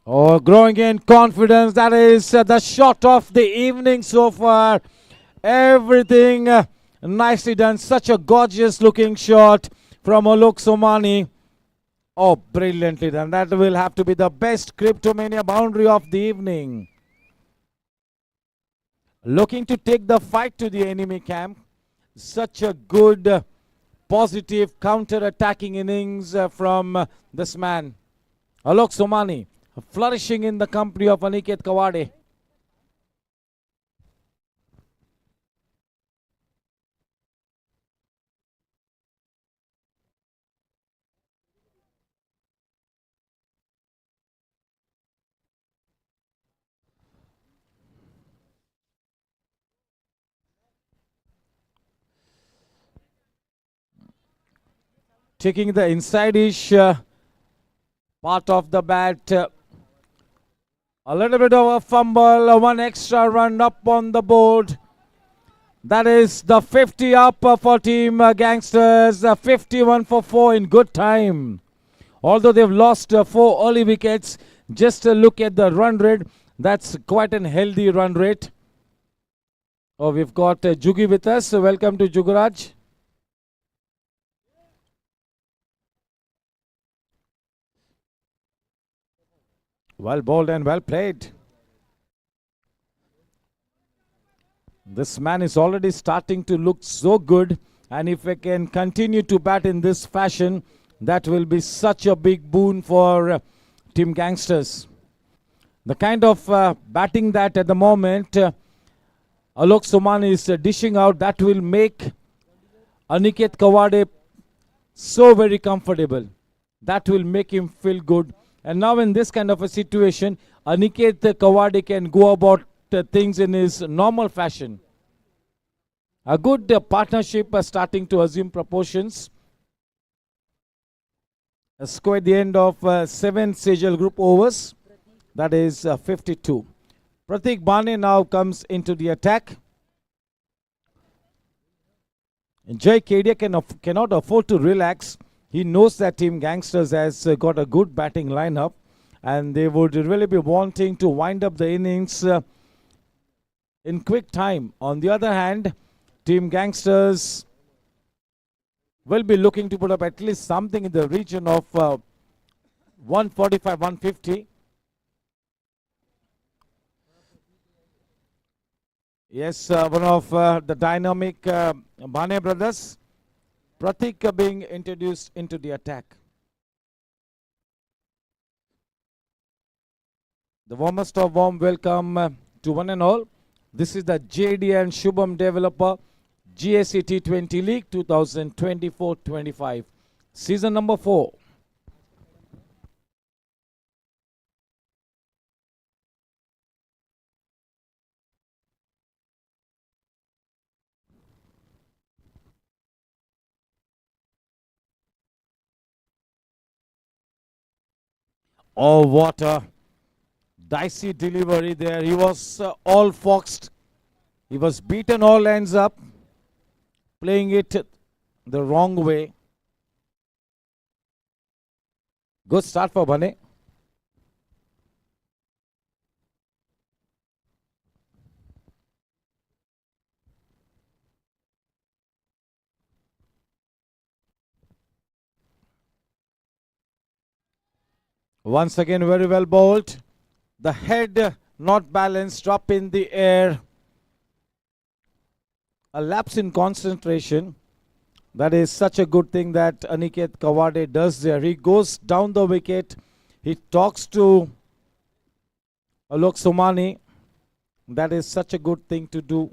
Oh, growing in confidence. That is the shot of the evening so far. Everything nicely done. Such a gorgeous looking shot from Alok Somani. Oh, brilliantly done. That will have to be the best Cryptomania boundary of the evening. Looking to take the fight to the enemy camp. Such a good, positive counter-attacking innings from this man. Alok Somani, flourishing in the company of Aniket Kawade. Taking the inside-ish part of the bat. A little bit of a fumble, one extra run up on the board. That is the 50 up for team Gangsters, 51 for 4 in good time. Although they've lost 4 early wickets, just look at the run rate. That's quite an healthy run rate. Oh, we've got Jugi with us. Welcome to Jugaraj. Well bowled and well played. This man is already starting to look so good, and if I can continue to bat in this fashion, that will be such a big boon for Team Gangsters. The kind of batting that at the moment Alok Somani is dishing out, that will make Aniket Kawade so very comfortable. That will make him feel good. And now in this kind of a situation, Aniket Kawade can go about things in his normal fashion. A good partnership starting to assume proportions. A score at the end of 7 Sejal group overs. That is 52. Pratik Bane now comes into the attack. Jai Kedia cannot afford to relax. He knows that Team Gangsters has got a good batting lineup, and they would really be wanting to wind up the innings in quick time. On the other hand, Team Gangsters will be looking to put up at least something in the region of 145, 150. Yes, one of the dynamic Bane brothers. Pratik being introduced into the attack. The warmest of warm welcome to one and all. This is the JD and Shubham developer GSC T20 League 2024-25. Season number 4. Oh, what a dicey delivery there. He was all foxed. He was beaten all ends up, playing it the wrong way. Good start for Bane. Once again, very well bowled. The head not balanced, up in the air. A lapse in concentration. That is such a good thing that Aniket Kawade does there. He goes down the wicket. He talks to Alok Somani. That is such a good thing to do.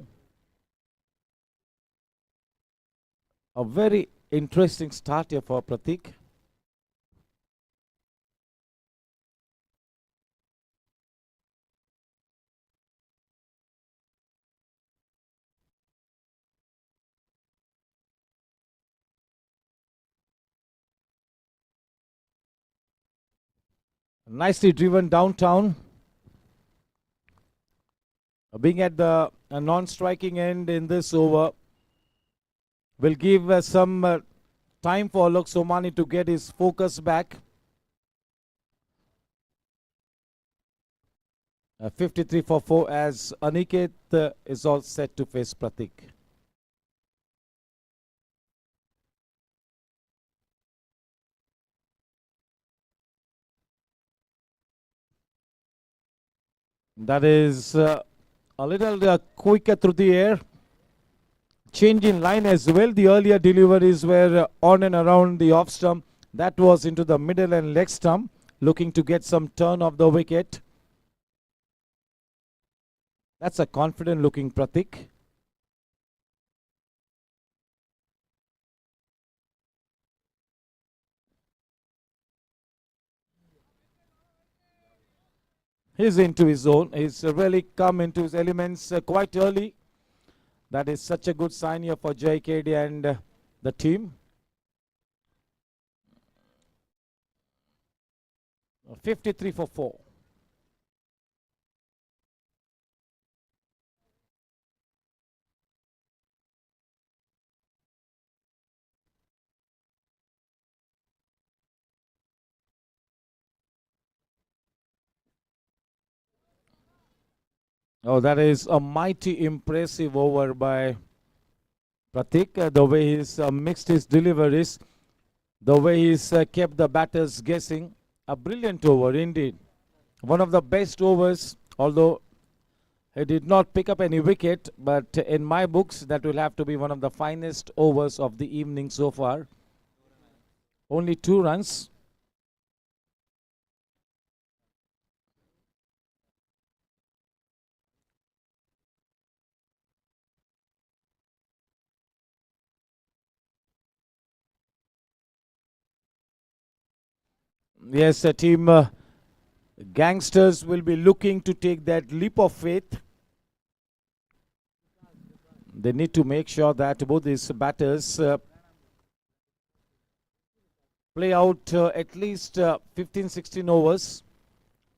A very interesting start here for Pratik. Nicely driven downtown. Being at the non-striking end in this over will give some time for Alok Somani to get his focus back. 53 for 4 as Aniket is all set to face Pratik. That is a little quicker through the air. Change in line as well. The earlier deliveries were on and around the off stump. That was into the middle and leg stump, looking to get some turn of the wicket. That's a confident looking Pratik. He's into his zone. He's really come into his elements quite early. That is such a good sign here for JKD and the team. 53 for 4. Oh, that is a mighty impressive over by Pratik. The way he's mixed his deliveries, the way he's kept the batters guessing. A brilliant over indeed. One of the best overs, although he did not pick up any wicket, but in my books, that will have to be one of the finest overs of the evening so far. Only 2 runs. Yes, team Gangsters will be looking to take that leap of faith. They need to make sure that both these batters play out at least 15-16 overs.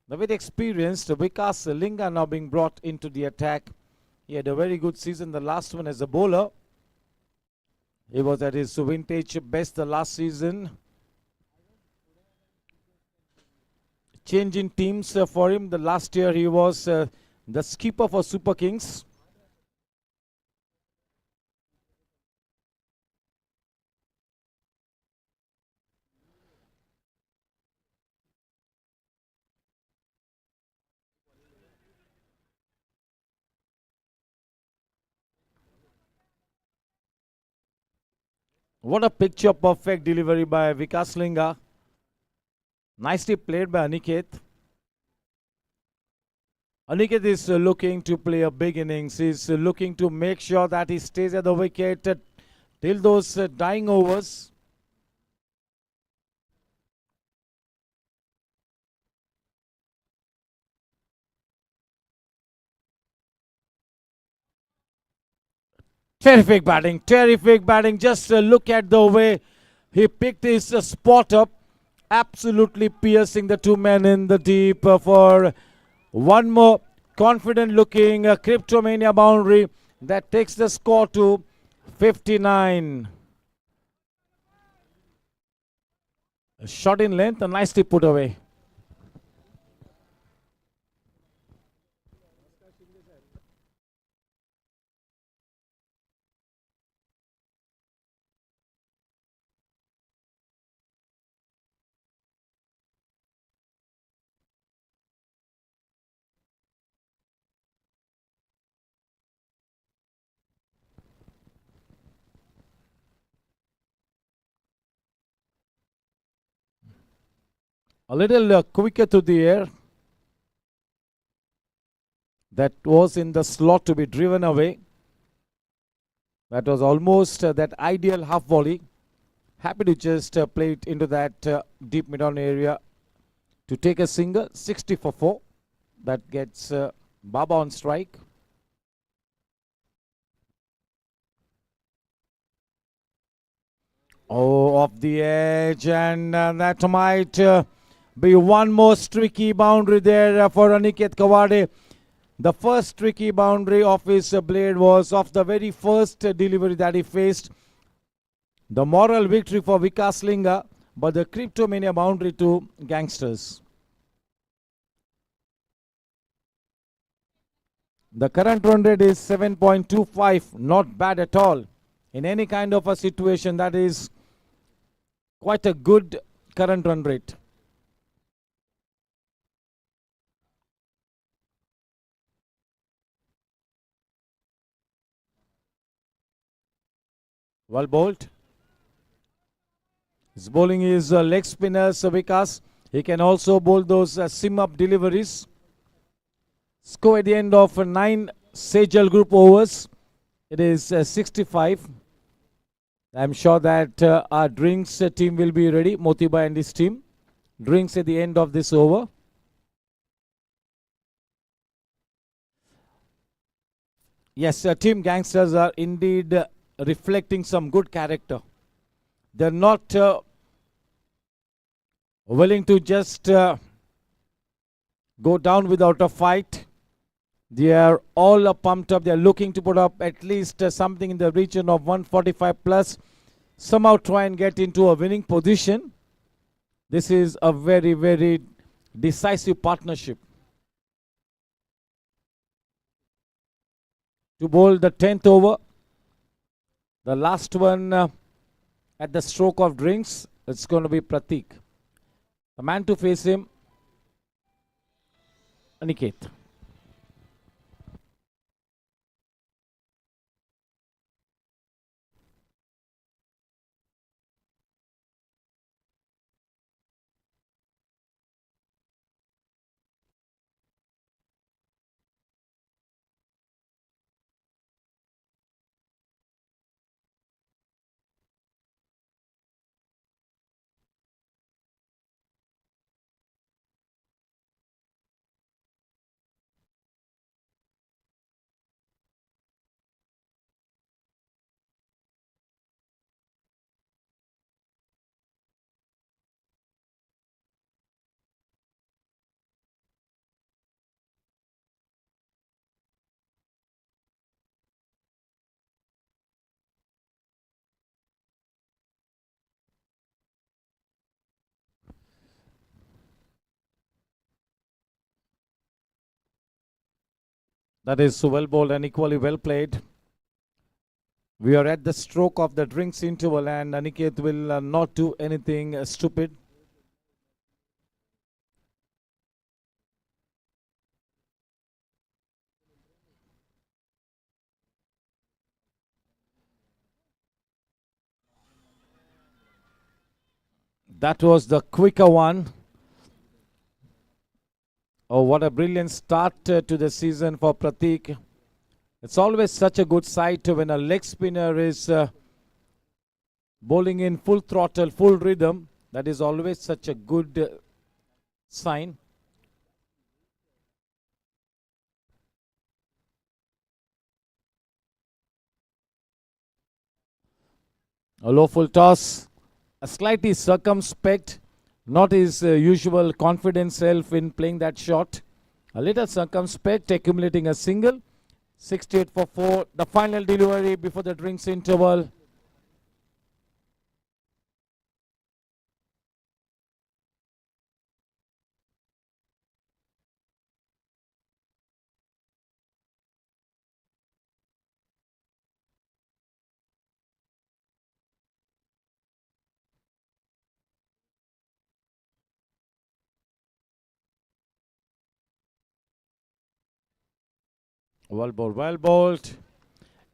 The very experienced Vikas Linga now being brought into the attack. He had a very good season, the last one as a bowler. He was at his vintage best the last season. Change in teams for him. The last year he was the skipper for Super Kings. What a picture perfect delivery by Vikas Linga. Nicely played by Aniket. Aniket is looking to play a big innings. He's looking to make sure that he stays at the wicket till those dying overs. Terrific batting, terrific batting. Just look at the way he picked his spot up. Absolutely piercing the 2 men in the deep for one more confident looking Cryptomania boundary that takes the score to 59. A shot in length and nicely put away. A little quicker to the air. that was in the slot to be driven away. That was almost that ideal half volley. Happy to just play it into that deep mid-on area to take a single. 60 for 4. That gets Baba on strike. Oh, off the edge, and that might be one more streaky boundary there for Aniket Kawade. The first tricky boundary of his blade was off the very first delivery that he faced. The moral victory for Vikas Linga, but the Cryptomania boundary to Gangsters. The current run rate is 7.25, not bad at all. In any kind of a situation, that is quite a good current run rate. Well bowled. His bowling is leg spinners, Vikas. He can also bowl those sim-up deliveries. Score at the end of 9 Sejal group overs. It is 65. I'm sure that our drinks team will be ready. Motiba and his team. Drinks at the end of this over. Yes, Team Gangsters are indeed reflecting some good character. They're not willing to just go down without a fight. They are all pumped up. They are looking to put up at least something in the region of 145 plus. Somehow try and get into a winning position. This is a very, very decisive partnership. To bowl the 10th over. The last one at the stroke of drinks, it's going to be Pratik. The man to face him, Aniket. That is well bowled and equally well played. We are at the stroke of the drinks interval and Aniket will not do anything stupid. That was the quicker one. Oh, what a brilliant start to the season for Pratik. It's always such a good sight when a leg spinner is bowling in full throttle, full rhythm. That is always such a good sign. A low full toss, a slightly circumspect, not his usual confident self in playing that shot. A little circumspect, accumulating a single. 68 for 4. The final delivery before the drinks interval. Well bowled, well bowled.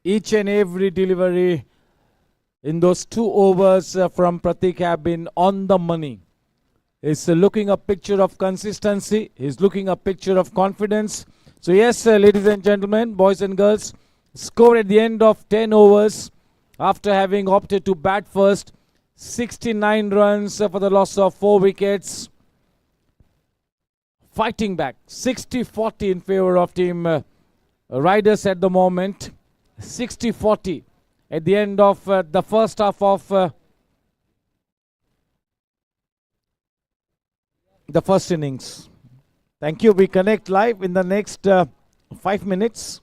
Each and every delivery in those 2 overs from Pratik have been on the money. He's looking a picture of consistency. He's looking a picture of confidence. So yes, ladies and gentlemen, boys and girls, score at the end of 10 overs after having opted to bat first. 69 runs for the loss of 4 wickets. Fighting back, 60-40 in favor of team Riders at the moment. 60-40 at the end of the first half of the first innings. Thank you. We connect live in the next 5 minutes.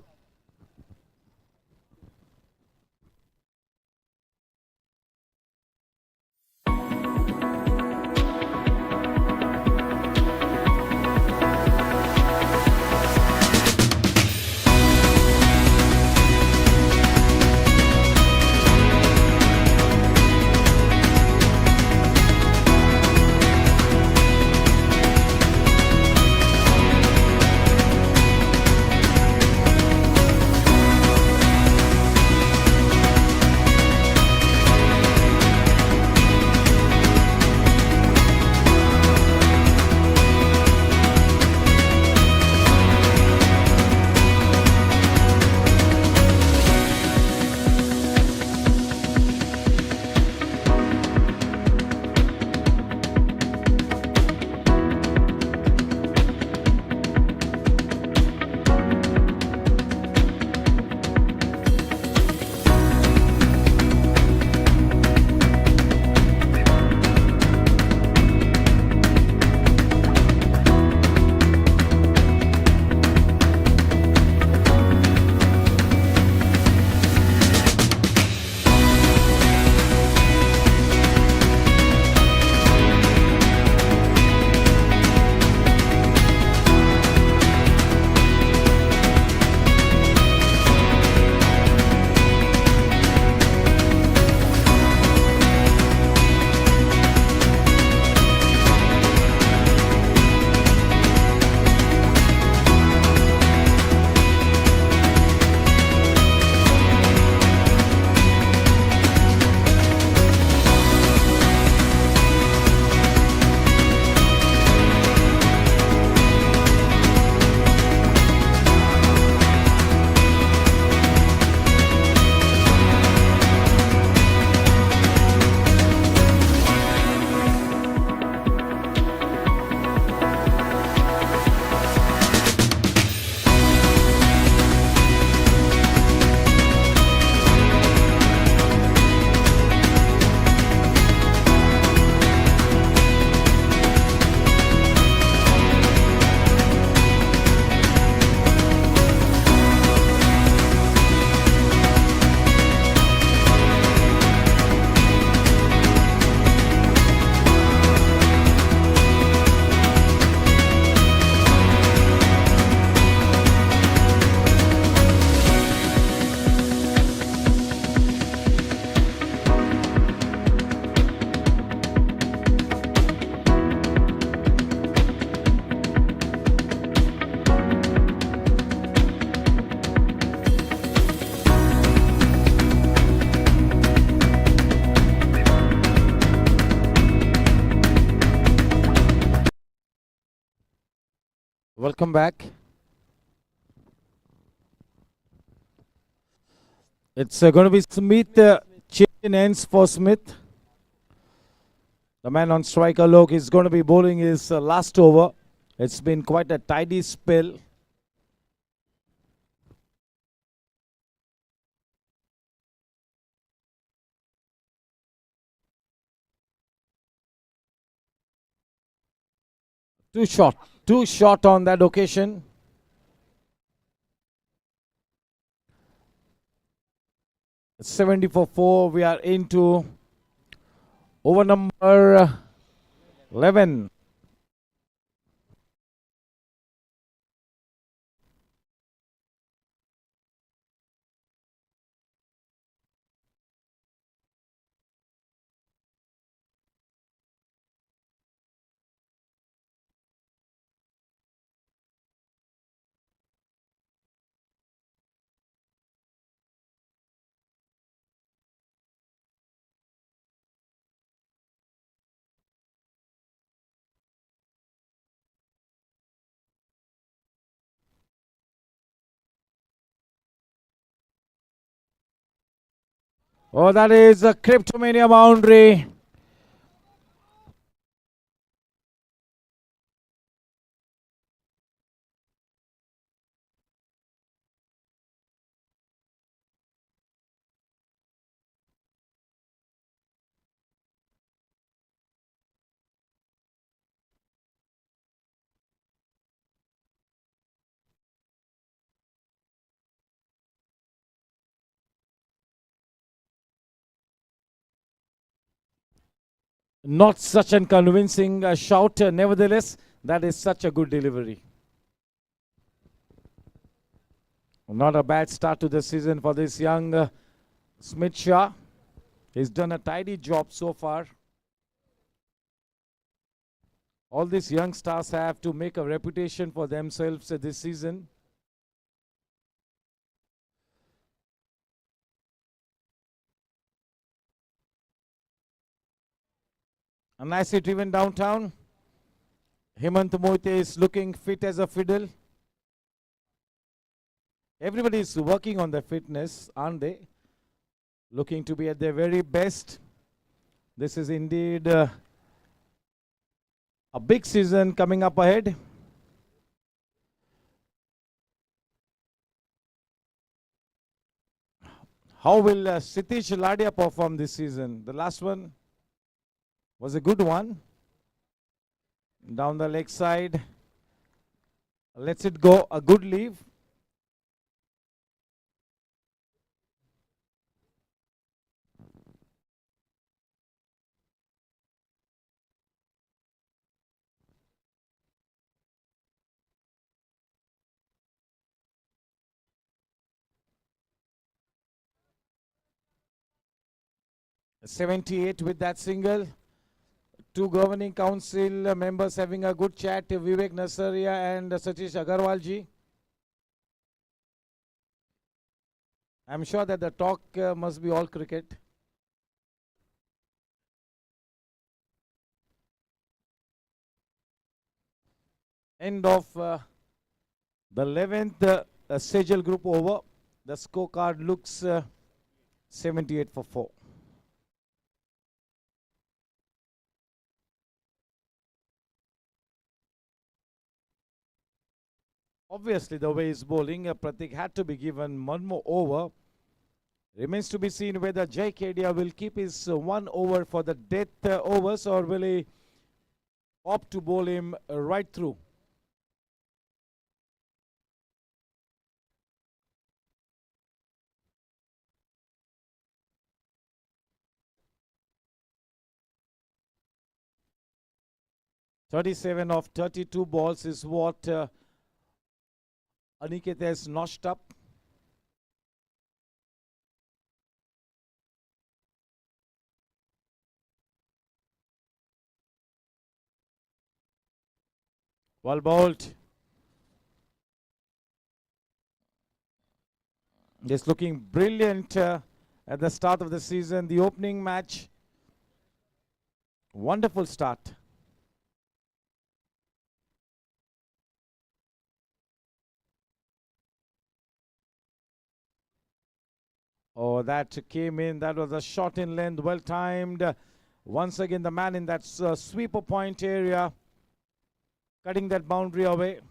Welcome back. It's going to be Smith. Change ends for Smith. The man on striker, Lok, is going to be bowling his last over. It's been quite a tidy spell. Too short on that occasion. It's 70 for 4. We are into over number 11. Oh, that is a Cryptomania boundary. Not such an convincing shout. Nevertheless, that is such a good delivery. Not a bad start to the season for this young Smith Shah. He's done a tidy job so far. All these young stars have to make a reputation for themselves this season. A nicely driven downtown. Hemant Moite is looking fit as a fiddle. Everybody is working on their fitness, aren't they? Looking to be at their very best. This is indeed a big season coming up ahead. How will Sitish Ladia perform this season? The last one was a good one. Down the leg side. Lets it go. A good leave. A 78 with that single. Two governing council members having a good chat. Vivek Nasaria and Satish Agarwal ji. I'm sure that the talk must be all cricket. End of the 11th Sejal group over. The scorecard looks 78 for 4. Obviously, the way he's bowling, Pratik had to be given one more over. Remains to be seen whether Jai Kedia will keep his 1 over for the death overs, or will he opt to bowl him right through. "37 of 32 balls is what Aniket has notched up. Well bowled. Just looking brilliant at the start of the season. The opening match. Wonderful start. Oh, that came in. That was a shot in length. Well timed. Once again, the man in that sweeper point area, cutting that boundary away.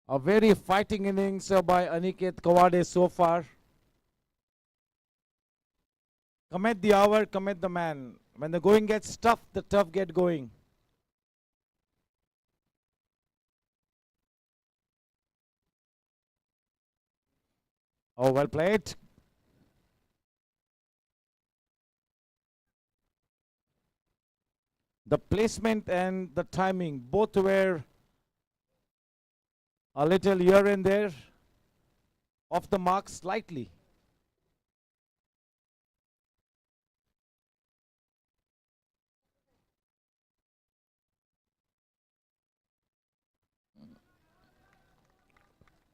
A very fighting innings by Aniket Kawade so far. Commit the hour, commit the man. When the going gets tough, the tough get going. Oh, well played. The placement and the timing, both were a little here and there, off the mark slightly.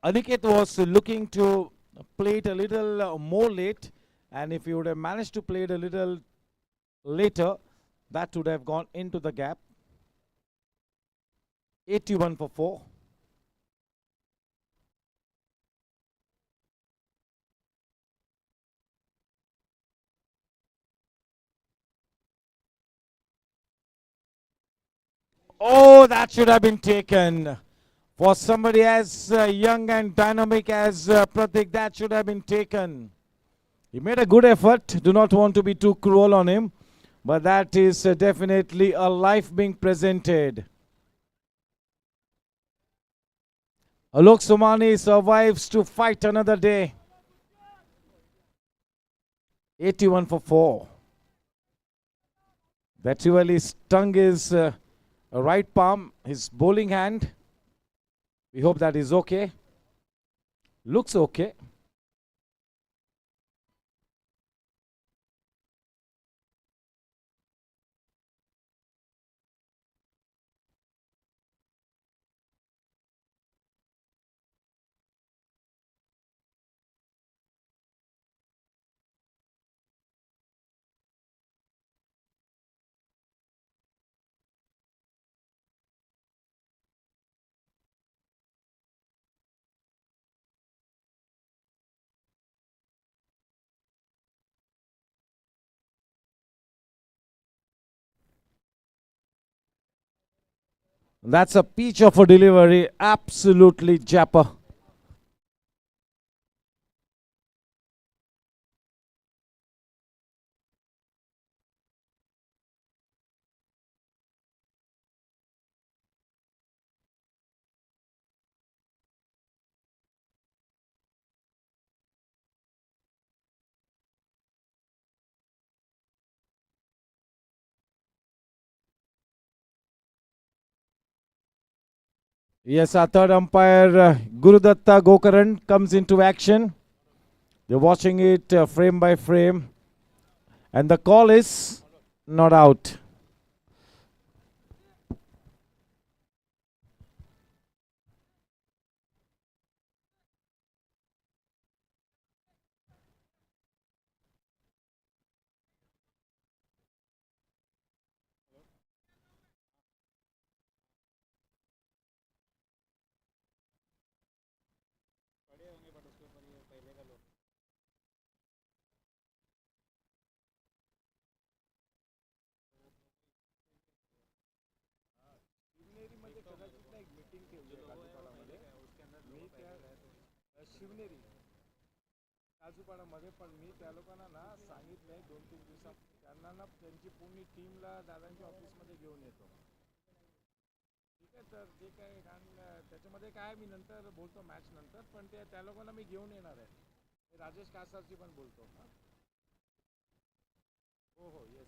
Aniket was looking to play it a little more late, and if he would have managed to play it a little later, that would have gone into the gap. 81 for 4. Oh, that should have been taken. For somebody as young and dynamic as Pratik, that should have been taken. He made a good effort. Do not want to be too cruel on him. But that is definitely a life being presented. Alok Somani survives to fight another day. 81 for 4. That really stung his right palm, his bowling hand. We hope that is okay. Looks okay. That's a peach of a delivery. Absolutely japper. Yes, our third umpire, Gurudatta Gokaran, comes into action. They're watching it frame by frame. And the call is not out. Shivneri काजूपाडामध्ये पण मी त्या लोकांना ना सांगितलंय 2-3 दिवसा त्यांना ना त्यांची पूर्ण टीमला दादांच्या ऑफिसमध्ये घेऊन येतो. ठीक आहे, तर जे काय त्याच्यामध्ये काय मी नंतर बोलतो मॅच नंतर, पण ते त्या लोकांना मी घेऊन येणार आहे. राजेश कासारची पण बोलतो. हो हो yes.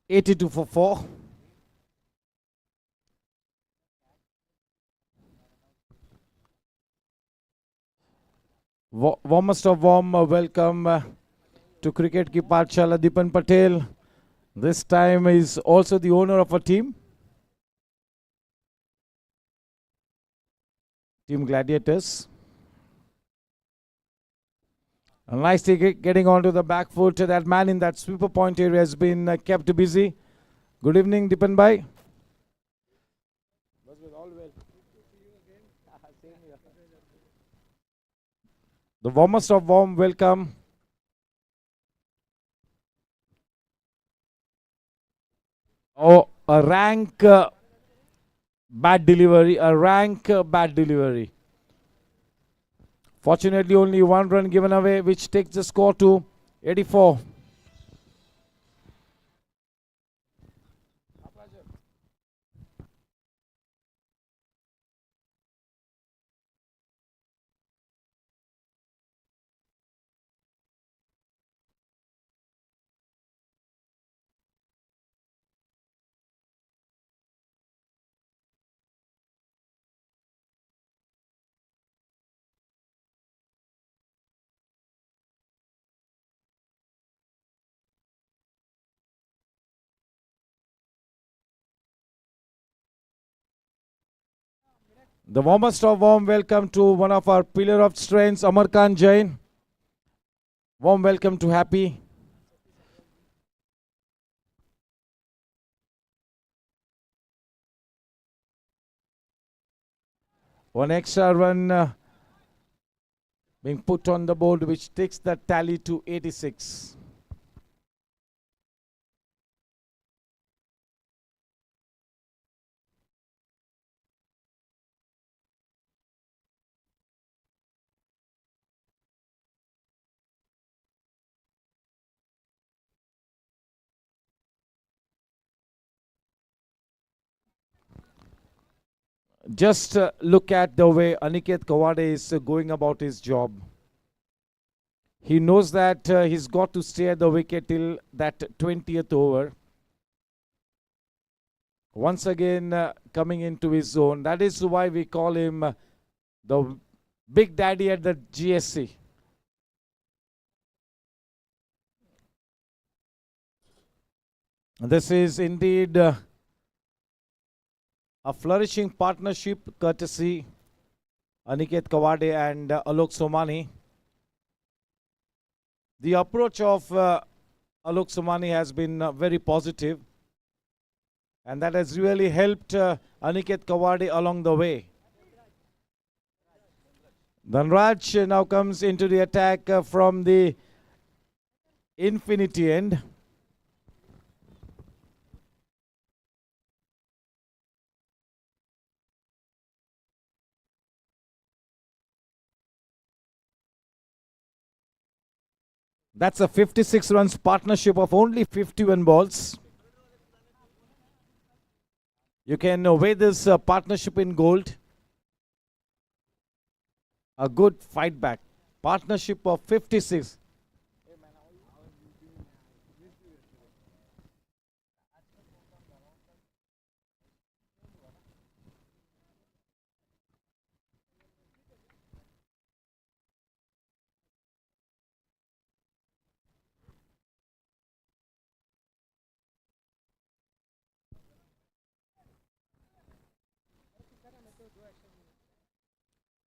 82 for 4. Warmest of warm welcome to Cricket Ki Pathshala Dipan Patel. This time is also the owner of a team. Team Gladiators. And nicely getting onto the back foot. That man in that sweeper point area has been kept busy. Good evening, Dipan Bhai. The warmest of warm welcome. Oh, a rank bad delivery. A rank bad delivery. Fortunately, only one run given away, which takes the score to 84. The warmest of warm welcome to one of our pillar of strengths, Amar Khan Jain. Warm welcome to Happy. One extra run being put on the board, which takes the tally to 86. Just look at the way Aniket Kawade is going about his job. He knows that he's got to stay at the wicket till that 20th over. Once again coming into his zone. That is why we call him the big daddy at the GSC. This is indeed a flourishing partnership courtesy Aniket Kawade and Alok Somani. The approach of Alok Somani has been very positive, and that has really helped Aniket Kawade along the way. Dhanraj now comes into the attack from the infinity end. That's a 56 runs partnership of only 51 balls. You can weigh this partnership in gold. A good fight back. Partnership of 56.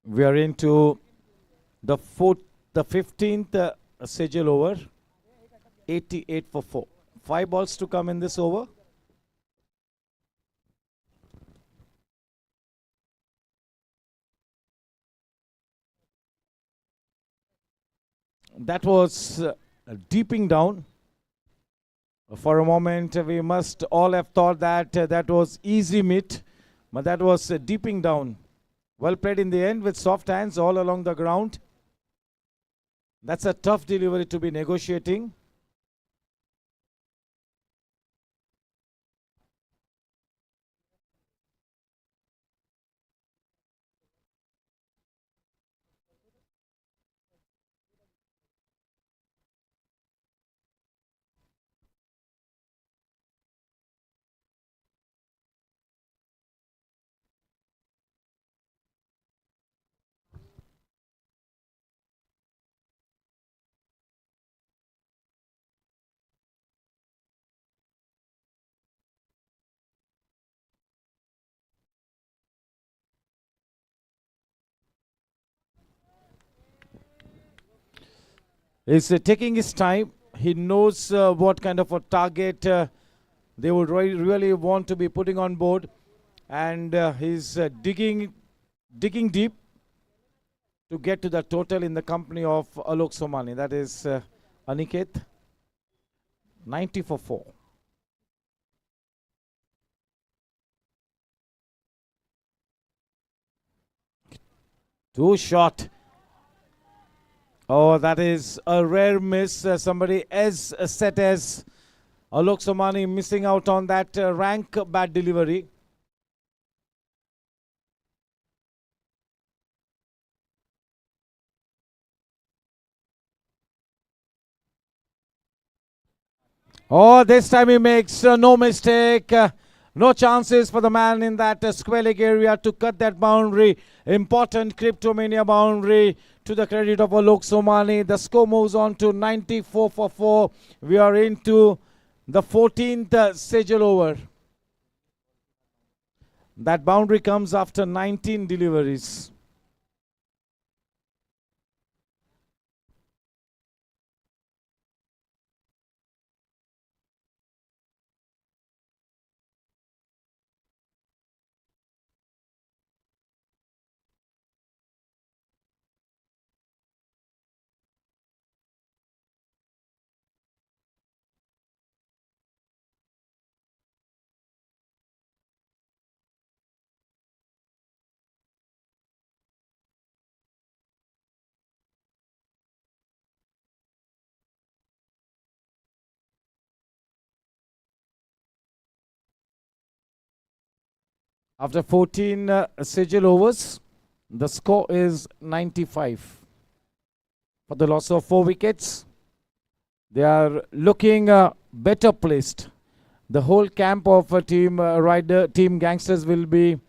We are into the 15th schedule over. 88 for 4. 5 balls to come in this over. That was deeping down. For a moment, we must all have thought that that was easy mitt, but that was deeping down. Well played in the end with soft hands all along the ground. That's a tough delivery to be negotiating. He's taking his time. He knows what kind of a target they would really want to be putting on board. And he's digging deep to get to the total in the company of Alok Somani. That is Aniket. 90 for 4. Too short. Oh, that is a rare miss. Somebody as set as Alok Somani missing out on that rank bad delivery. Oh, this time he makes no mistake. No chances for the man in that square leg area to cut that boundary. Important Cryptomania boundary to the credit of Alok Somani. The score moves on to 94 for 4. We are into the 14th schedule over. That boundary comes after 19 deliveries. After 14 sigil overs, the score is 95. For the loss of 4 wickets, they are looking better placed. The whole camp of Team Gangsters will be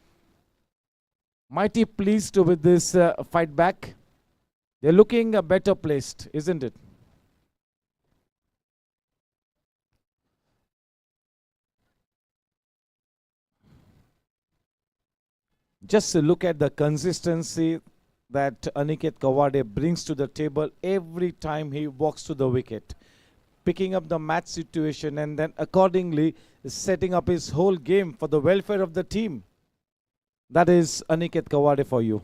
mighty pleased with this fight back. They're looking better placed, isn't it? Just look at the consistency that Aniket Kawade brings to the table every time he walks to the wicket, picking up the match situation and then accordingly setting up his whole game for the welfare of the team. That is Aniket Kawade for you.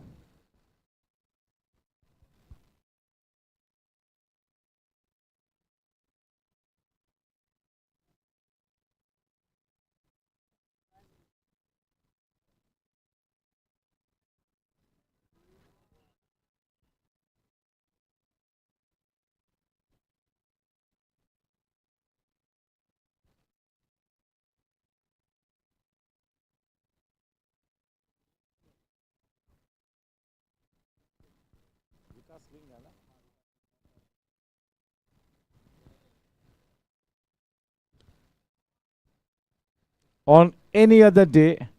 On any other day,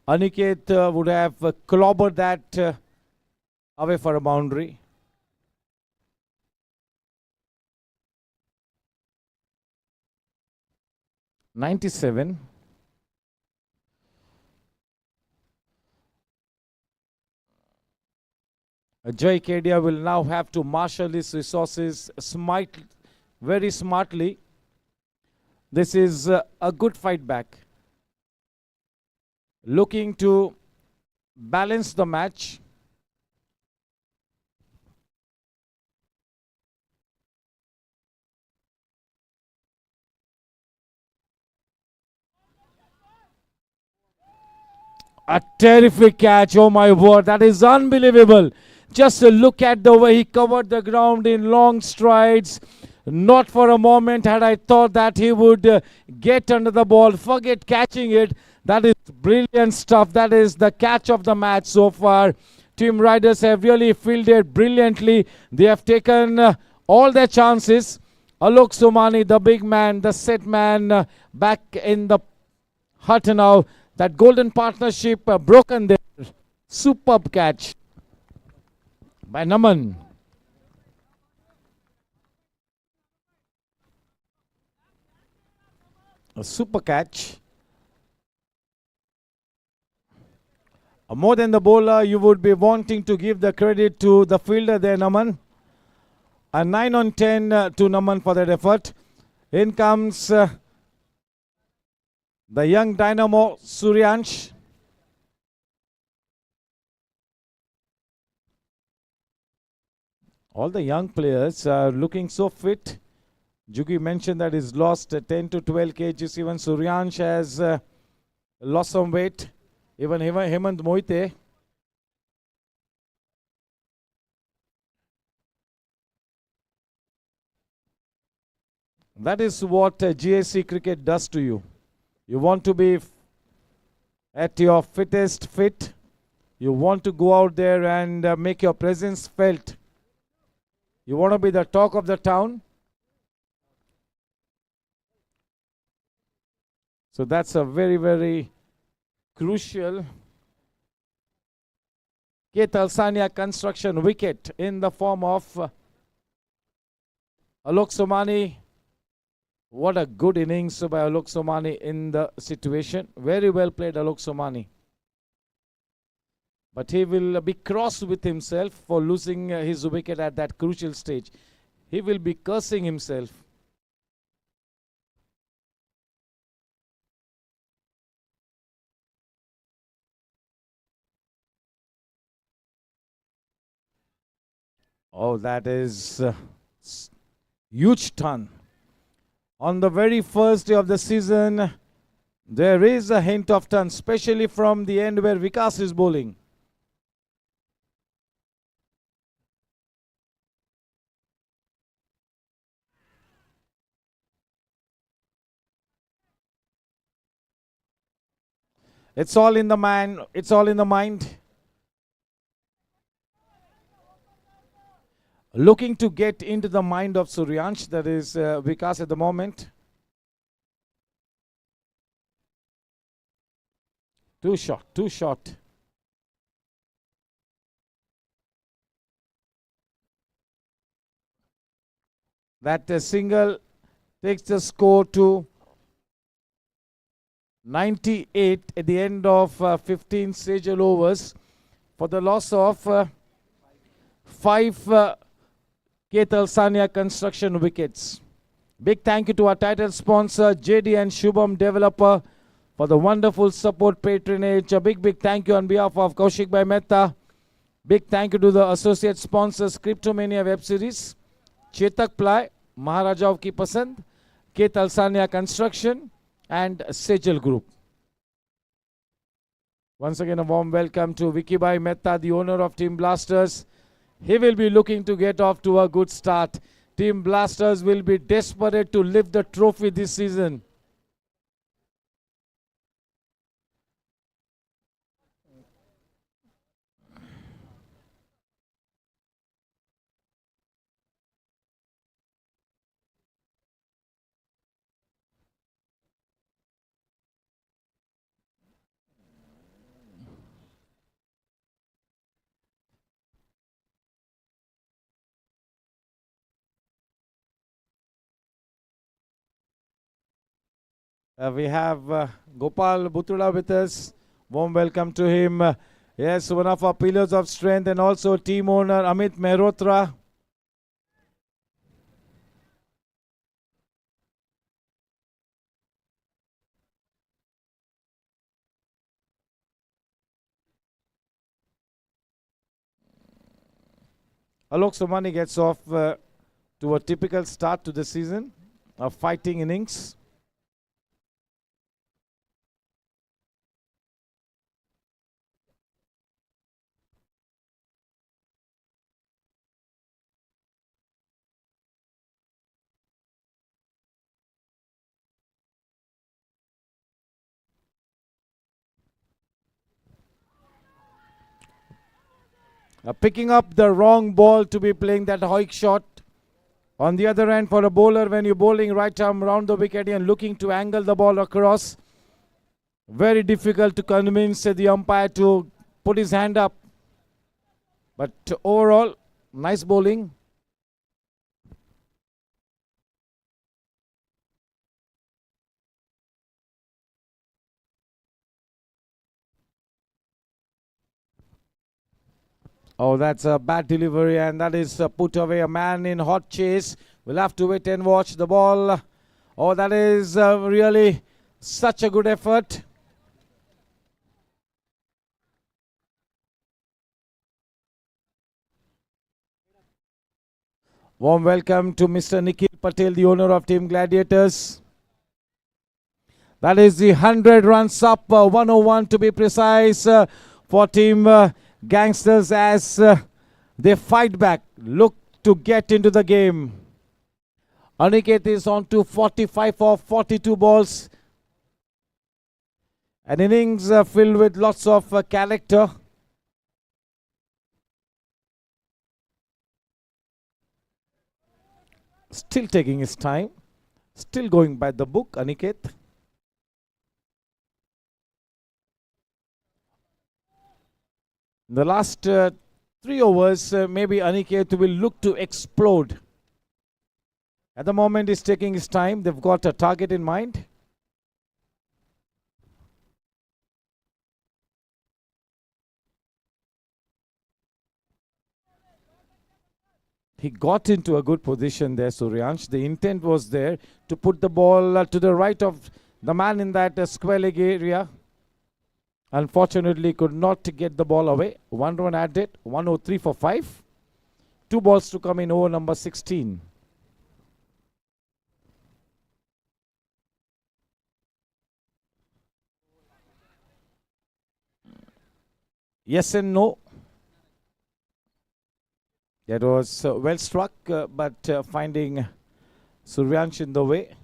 Aniket would have clobbered that away for a boundary. "97. Jay Kedia will now have to marshal his resources very smartly. This is a good fight back. Looking to balance the match. A terrific catch, oh my word, that is unbelievable. Just look at the way he covered the ground in long strides. Not for a moment had I thought that he would get under the ball, forget catching it. That is brilliant stuff. That is the catch of the match so far. Team Riders have really fielded brilliantly. They have taken all their chances. Alok Somani, the big man, the set man, back in the hut now. That golden partnership broken there. Superb catch by Naman. A super catch. More than the bowler, you would be wanting to give the credit to the fielder there, Naman. A 9 on 10 to Naman for that effort. In comes the young dynamo, Suryansh. All the young players are looking so fit. Jugi mentioned that he's lost 10 to 12 kgs. Even Suryansh has lost some weight. Even Hemant Moite. That is what GSC cricket does to you. You want to be at your fittest fit. You want to go out there and make your presence felt. You want to be the talk of the town. So that's a very, very crucial K. Talsania construction wicket in the form of Alok Somani. What a good innings by Alok Somani in the situation. Very well played, Alok Somani. But he will be cross with himself for losing his wicket at that crucial stage. He will be cursing himself. Oh, that is huge ton. On the very first day of the season, there is a hint of ton, especially from the end where Vikas is bowling. It's all in the mind. It's all in the mind. Looking to get into the mind of Suryansh, that is Vikas at the moment. Too short. That single takes the score to 98 at the end of 15 Sejal overs for the loss of 5 Ketal Sania construction wickets. Big thank you to our title sponsor JD and Shubham Developer for the wonderful support patronage. A big thank you on behalf of Kaushik Bhai Mehta. Big thank you to the associate sponsors Cryptomania Web Series, Chetak Ply, Maharaja of Ki Pasand, Ketal Sania Construction and Sejal Group. Once again a warm welcome to Vicky Bhai Mehta, the owner of Team Blasters. He will be looking to get off to a good start. Team Blasters will be desperate to lift the trophy this season. We have Gopal Butula with us. Warm welcome to him. Yes, one of our pillars of strength and also team owner Amit Mehrotra. Alok Somani gets off to a typical start to the season, a fighting innings. Picking up the wrong ball to be playing that Hoik shot. On the other end, for a bowler, when you're bowling right arm round the wicket and looking to angle the ball across, very difficult to convince the umpire to put his hand up. But overall, nice bowling. Oh, that's a bad delivery, and that is put away. A man in hot chase. We'll have to wait and watch the ball. Oh, that is really such a good effort. Warm welcome to Mr. Nikhil Patel, the owner of Team Gladiators. That is the 100 runs up, 101 to be precise, for Team Gangsters as they fight back, look to get into the game. Aniket is on to 45 of 42 balls. An innings filled with lots of character. Still taking his time. Still going by the book, Aniket. In the last 3 overs, maybe Aniket will look to explode. At the moment, he's taking his time. They've got a target in mind. He got into a good position there, Suryansh. The intent was there to put the ball to the right of the man in that square leg area. Unfortunately, could not get the ball away. 1 run added, 103 for 5. 2 balls to come in over number 16. Yes and no. That was well struck, but finding Suryansh in the way.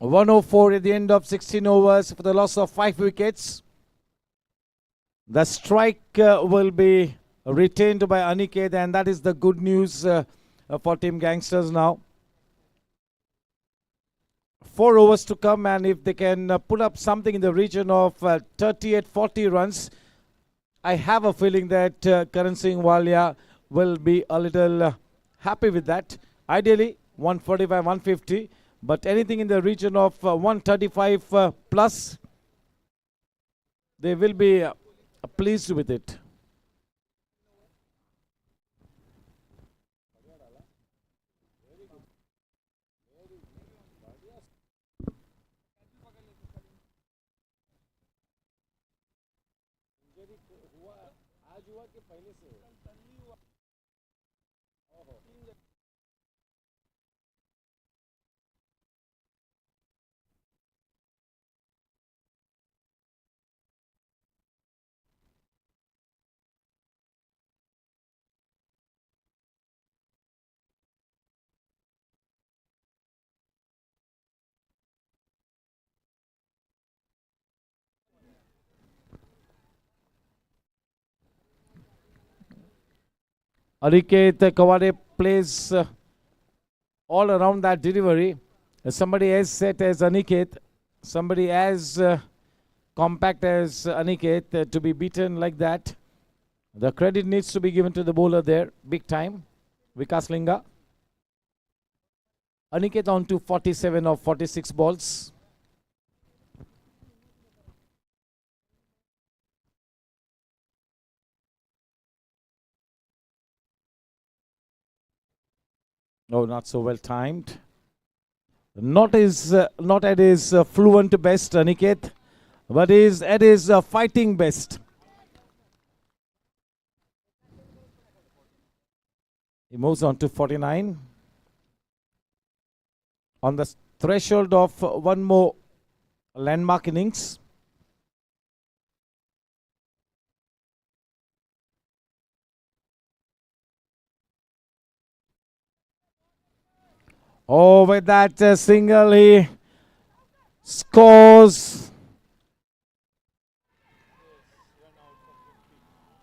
A 104 at the end of 16 overs for the loss of 5 wickets. The strike will be retained by Aniket, and that is the good news for Team Gangsters now. 4 overs to come, and if they can put up something in the region of 38-40 runs, I have a feeling that Karan Singh Walia will be a little happy with that. Ideally, 145, 150, but anything in the region of 135 plus, they will be pleased with it. Aniket Kawade plays all around that delivery. Somebody as set as Aniket, somebody as compact as Aniket to be beaten like that. The credit needs to be given to the bowler there, big time. Vikas Linga. Aniket on to 47 of 46 balls. Oh, not so well timed. Not at his fluent best, Aniket, but is at his fighting best. He moves on to 49. On the threshold of one more landmark innings. Oh, with that single, he scores.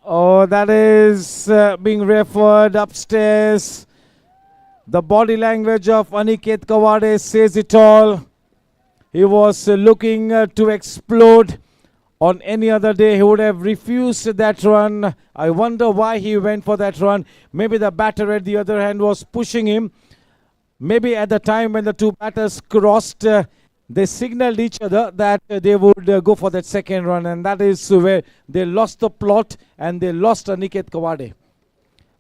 Oh, that is being referred upstairs. The body language of Aniket Kawade says it all. He was looking to explode. On any other day, he would have refused that run. I wonder why he went for that run. Maybe the batter at the other hand was pushing him. Maybe at the time when the two batters crossed, they signaled each other that they would go for that second run, and that is where they lost the plot and they lost Aniket Kawade.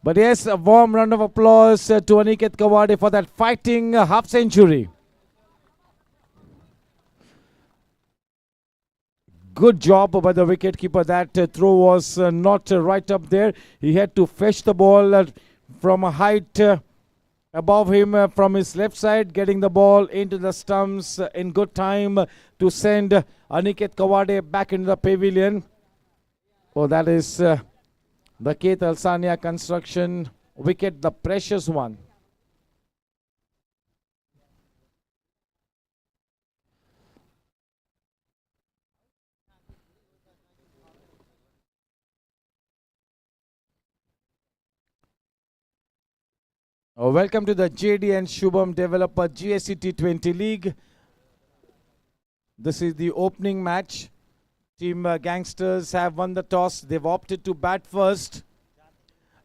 But yes, a warm round of applause to Aniket Kawade for that fighting half century. Good job by the wicketkeeper. That throw was not right up there. He had to fetch the ball from a height above him from his left side, getting the ball into the stumps in good time to send Aniket Kawade back into the pavilion. Oh, that is the Keith Alsania construction wicket, the precious one. Welcome to the JD and Shubham Developer GSC T20 League. This is the opening match. Team Gangsters have won the toss. They've opted to bat first.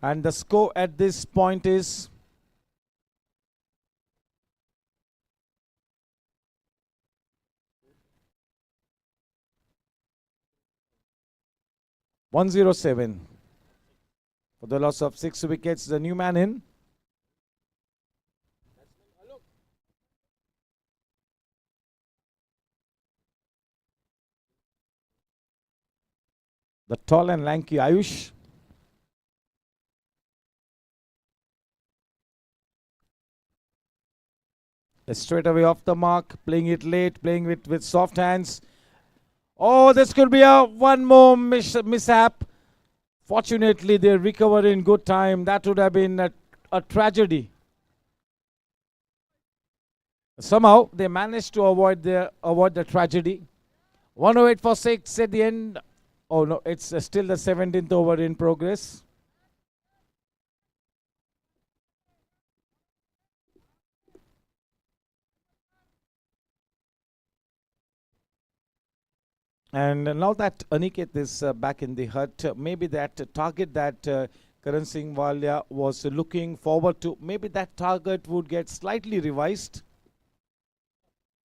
And the score at this point is 107. For the loss of 6 wickets, the new man in. The tall and lanky Ayush. Straight away off the mark, playing it late, playing it with soft hands. Oh, this could be a one more mishap. Fortunately, they recover in good time. That would have been a tragedy. Somehow, they managed to avoid the tragedy. 108 for 6 at the end. Oh no, it's still the 17th over in progress. And now that Aniket is back in the hut, maybe that target that Karan Singh Walia was looking forward to, maybe that target would get slightly revised.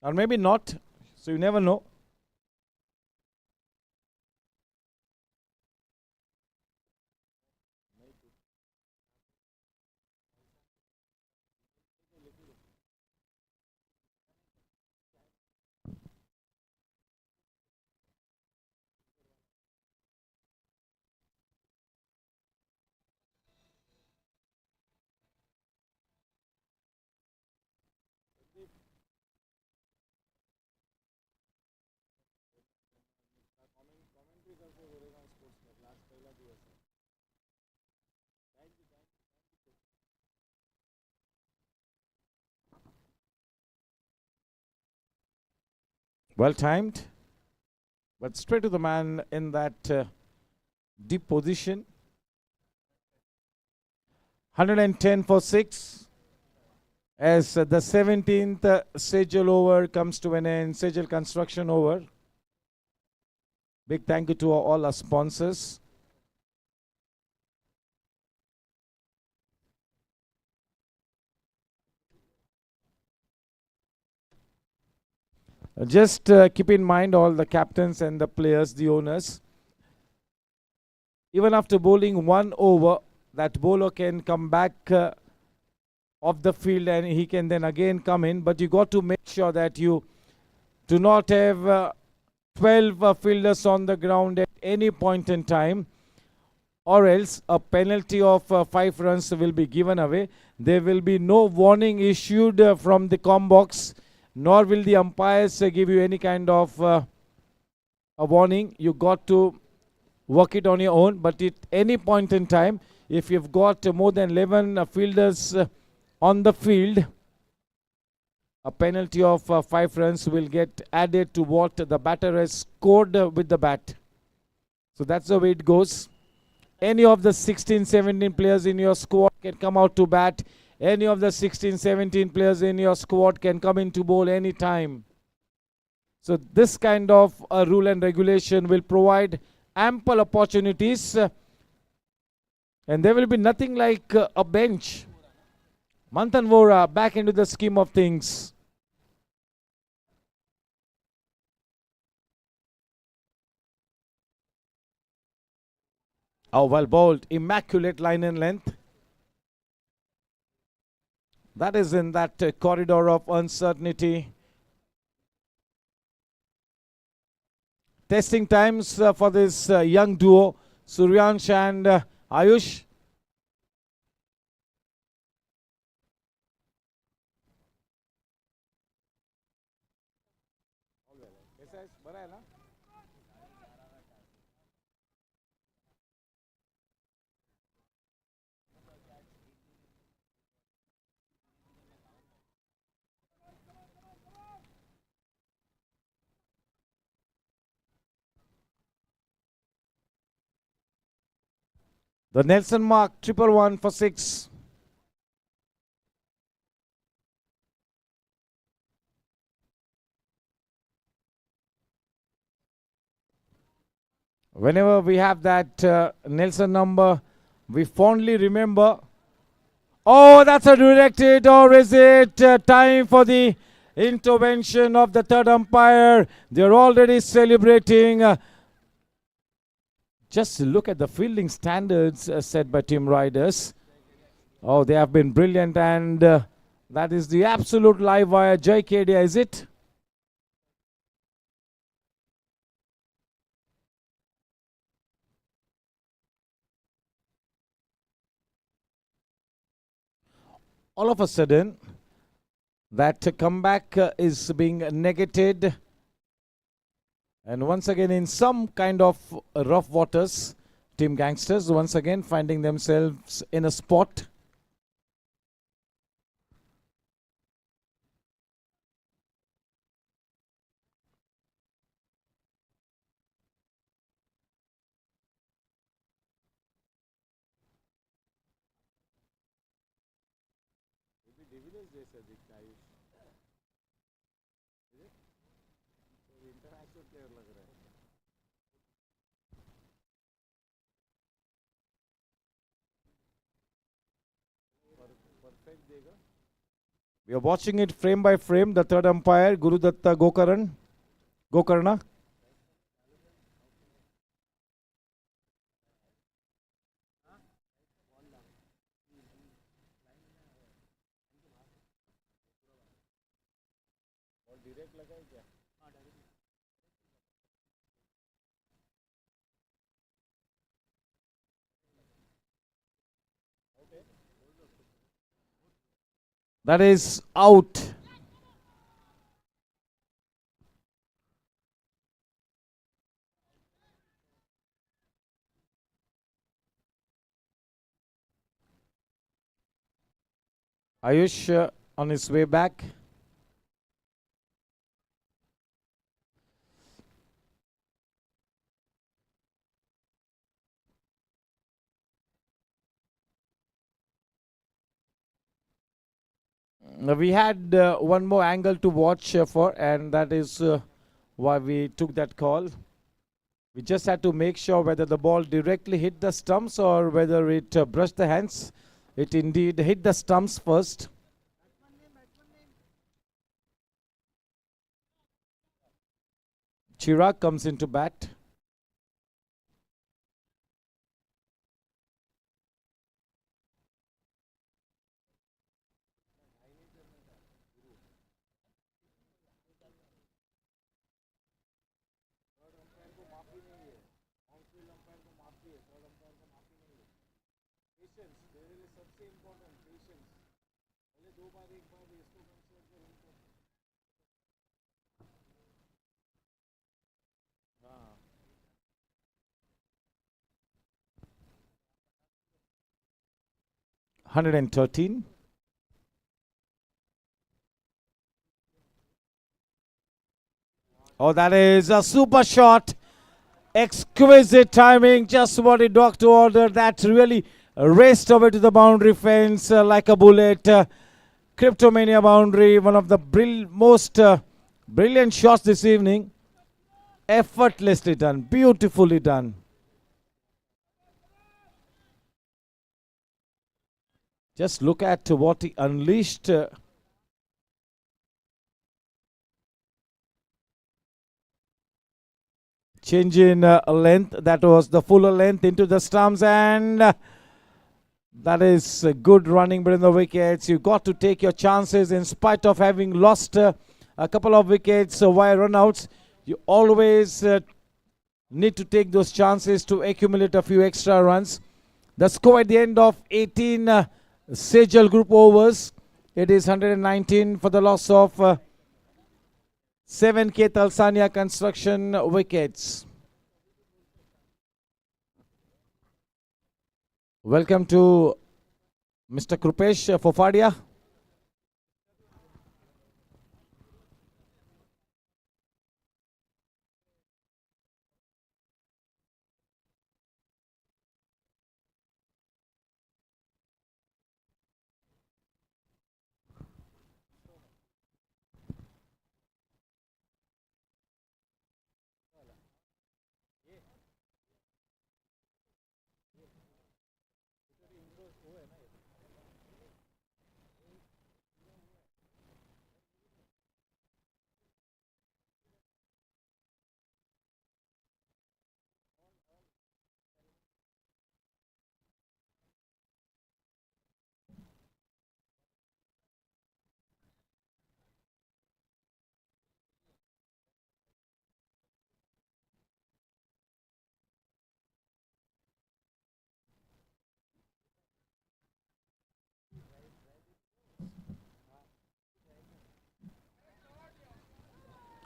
Or maybe not. So you never know. Well timed, but straight to the man in that deep position. 110 for 6 as the 17th Sejal over comes to an end, Sejal construction over. Big thank you to all our sponsors. Just keep in mind all the captains and the players, the owners. Even after bowling 1 over, that bowler can come back off the field and he can then again come in. But you got to make sure that you do not have 12 fielders on the ground at any point in time, or else a penalty of 5 runs will be given away. There will be no warning issued from the comm box, nor will the umpires give you any kind of a warning. You got to work it on your own, but at any point in time, if you've got more than 11 fielders on the field, a penalty of 5 runs will get added to what the batter has scored with the bat. So that's the way it goes. Any of the 16, 17 players in your squad can come out to bat. Any of the 16, 17 players in your squad can come in to bowl any time. So this kind of rule and regulation will provide ample opportunities. And there will be nothing like a bench. Manthan Vora back into the scheme of things. Oh, well bowled. Immaculate line and length. That is in that corridor of uncertainty. Testing times for this young duo, Suryansh and Ayush. The Nelson mark, 111 for 6. Whenever we have that Nelson number, we fondly remember. Oh, that's a directed, or is it time for the intervention of the third umpire? They're already celebrating. Just look at the fielding standards set by Team Riders. Oh, they have been brilliant, and that is the absolute live wire. Jai Kedia, is it? All of a sudden, that comeback is being negated. And once again, in some kind of rough waters, Team Gangsters once again finding themselves in a spot. We are watching it frame by frame. The third umpire, Guru Datta Gokarna. That is out. Ayush on his way back. We had one more angle to watch for, and that is why we took that call. We just had to make sure whether the ball directly hit the stumps or whether it brushed the hands. It indeed hit the stumps first. Chirag comes into bat. Hundred and 13. Oh, that is a super shot. Exquisite timing. Just what it Doctor ordered. That really raced over to the boundary fence like a bullet. Cryptomania boundary. One of the most brilliant shots this evening. Effortlessly done. Beautifully done. Just look at what he unleashed. Change in length. That was the fuller length into the stumps, and that is good running between the wickets. You got to take your chances in spite of having lost a couple of wickets via runouts. You always need to take those chances to accumulate a few extra runs. The score at the end of 18 Sejal group overs, it is 119 for the loss of 7K Talsania Construction wickets. Welcome to Mr. Krupesh Fofadia.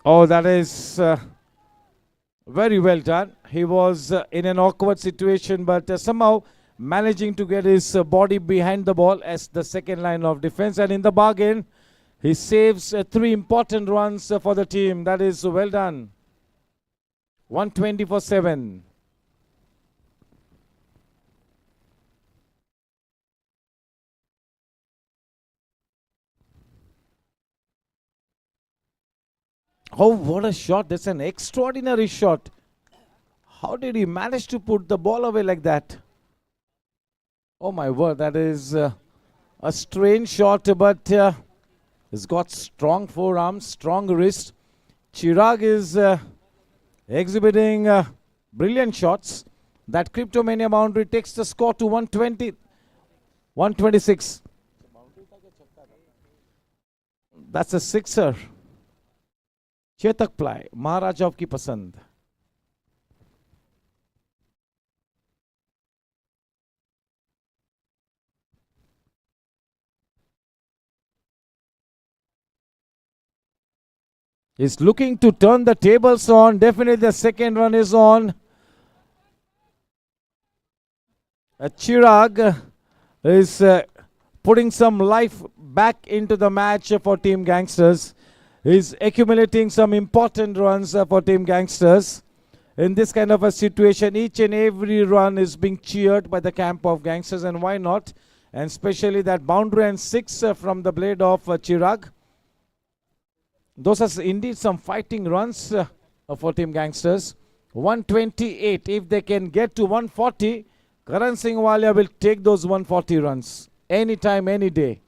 Oh, that is very well done. He was in an awkward situation, but somehow managing to get his body behind the ball as the second line of defense. And in the bargain, he saves 3 important runs for the team. That is well done. 120 for 7. Oh, what a shot. That's an extraordinary shot. How did he manage to put the ball away like that? Oh my word, that is a strange shot, but he's got strong forearms, strong wrist. Chirag is exhibiting brilliant shots. That Cryptomania boundary takes the score to 120, 126. That's a sixer. Chetak Ply, Maharaja of ki pasand. Is looking to turn the tables on. Definitely the second run is on. Chirag is putting some life back into the match for Team Gangsters. He's accumulating some important runs for Team Gangsters. In this kind of a situation, each and every run is being cheered by the camp of Gangsters, and why not? And especially that boundary and 6 from the blade of Chirag. Those are indeed some fighting runs for Team Gangsters. 128. If they can get to 140, Karan Singh Walia will take those 140 runs. Anytime, any day.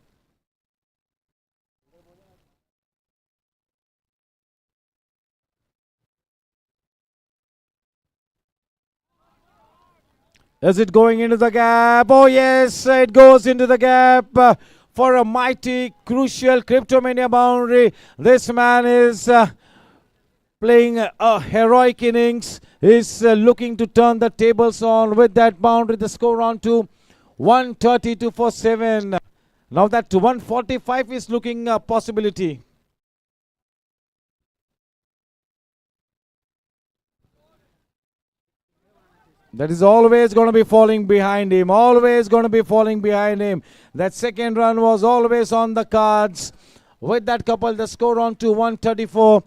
Is it going into the gap? Oh yes, it goes into the gap. For a mighty, crucial Cryptomania boundary. This man is playing a heroic innings. He's looking to turn the tables on with that boundary. The score on to 132 for 7. Now that 145 is looking a possibility. That is always going to be falling behind him. Always going to be falling behind him. That second run was always on the cards. With that couple, the score on to 134.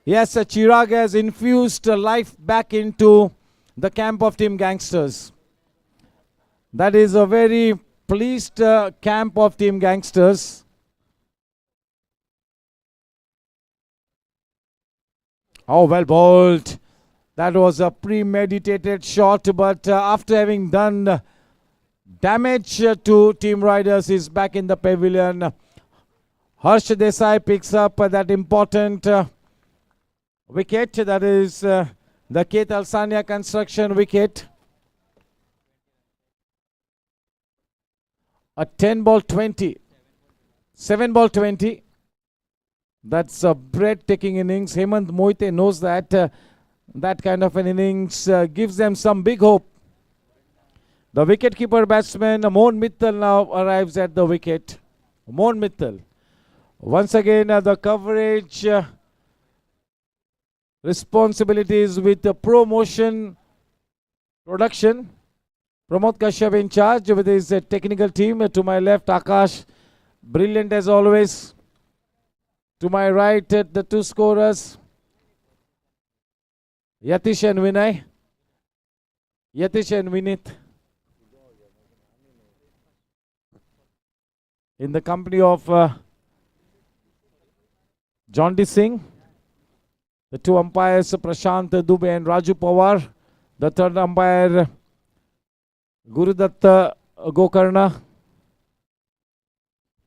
Yes, Chirag has infused life back into the camp of Team Gangsters. That is a very pleased camp of Team Gangsters. Oh, well bowled. That was a premeditated shot, but after having done damage to Team Riders, he's back in the pavilion. Harsh Desai picks up that important wicket. That is the Ketal Sania construction wicket. A 10 ball 20. 7 ball 20. That's a breathtaking innings. Hemant Moite knows that. That kind of an innings gives them some big hope. The wicket-keeper batsman Mohan Mittal now arrives at the wicket. Mohan Mittal. Once again, the coverage responsibilities with the promotion production. Pramod Kashyap in charge with his technical team. To my left, Akash, brilliant as always. To my right, the 2 scorers. Yatish and Vinay. Yatish and Vinit. In the company of John D. Singh. The 2 umpires, Prashant Dubey and Raju Pawar. The 3rd umpire, Gurudatta Gokarna.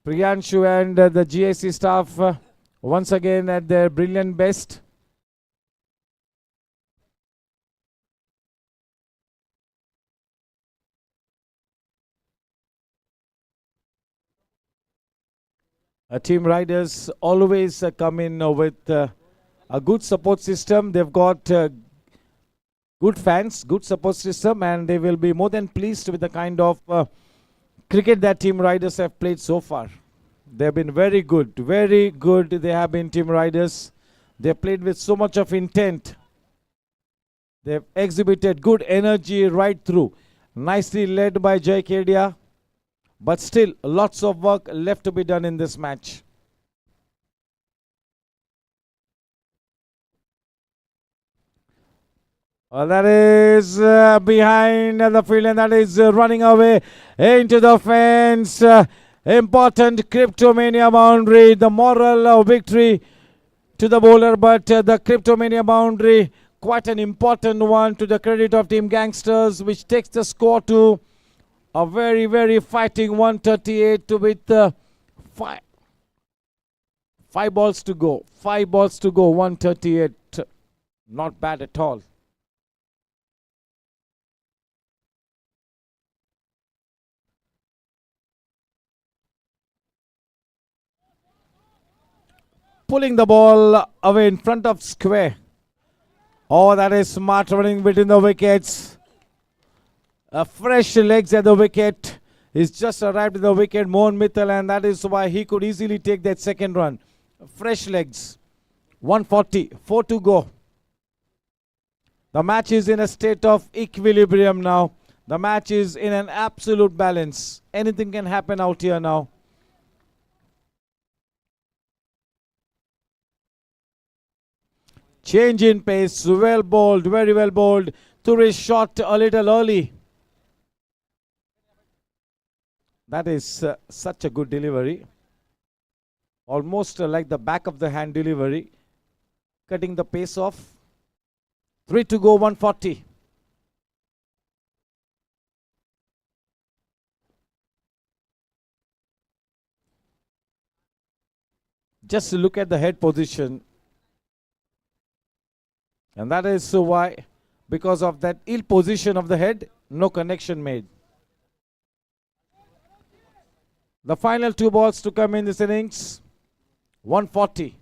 Priyanshu and the GSC staff once again at their brilliant best. Team Riders always come in with a good support system. They've got good fans, good support system, and they will be more than pleased with the kind of cricket that Team Riders have played so far. They have been very good, very good. They have been Team Riders. They played with so much of intent. They've exhibited good energy right through. Nicely led by Jai Kedia. But still, lots of work left to be done in this match. That is behind the field, and that is running away into the fence. Important Cryptomania boundary, the moral victory to the bowler, but the Cryptomania boundary, quite an important one to the credit of Team Gangsters, which takes the score to a very, very fighting 138 with five balls to go. 5 balls to go, 138. Not bad at all. Pulling the ball away in front of square. Oh, that is smart running between the wickets. Fresh legs at the wicket. He's just arrived at the wicket, Mohan Mittal, and that is why he could easily take that second run. Fresh legs. 140, 4 to go. The match is in a state of equilibrium now. The match is in an absolute balance. Anything can happen out here now. Change in pace, well bowled, very well bowled. Turish shot a little early. That is such a good delivery. Almost like the back of the hand delivery. Cutting the pace off. 3 to go, 140. Just look at the head position. And that is why, because of that ill position of the head, no connection made. The final 2 balls to come in this innings. 140.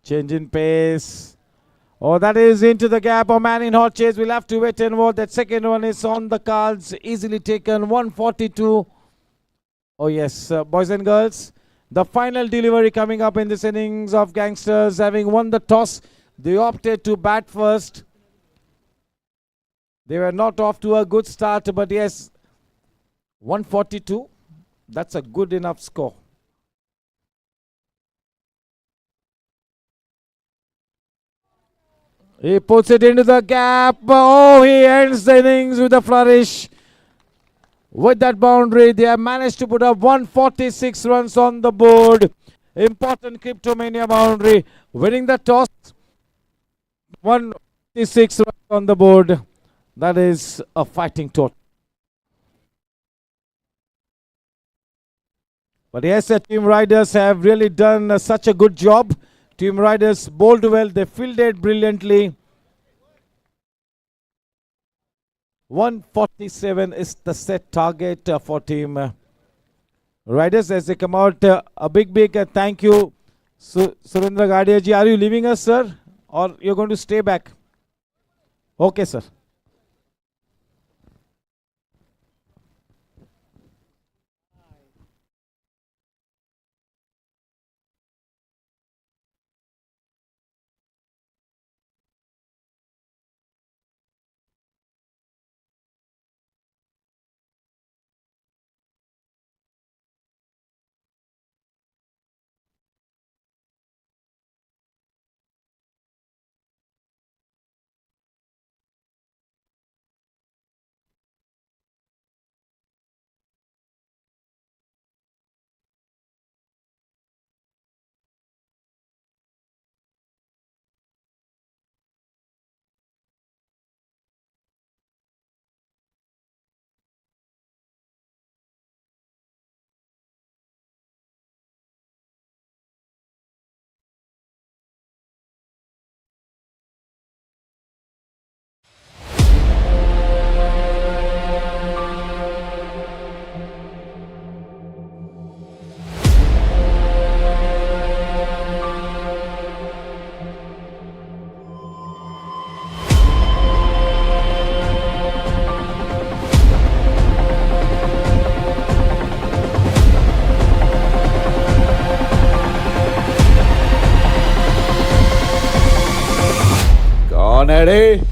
Change in pace. Oh, that is into the gap. A man in hot chase. We'll have to wait and watch. That second one is on the cards. Easily taken. 142. Oh yes, boys and girls, the final delivery coming up in this innings of Gangsters. Having won the toss, they opted to bat first. They were not off to a good start, but yes, 142, that's a good enough score. He puts it into the gap. Oh, he ends the innings with a flourish. With that boundary, they have managed to put up 146 runs on the board. Important Cryptomania boundary. Winning the toss. 146 runs on the board. That is a fighting total. But yes, the Team Riders have really done such a good job. Team Riders bowled well. They fielded brilliantly. 147 is the set target for Team Riders as they come out. A big thank you, Surendra Gadia ji. Are you leaving us, sir? Or you're going to stay back? Okay, sir. Ready?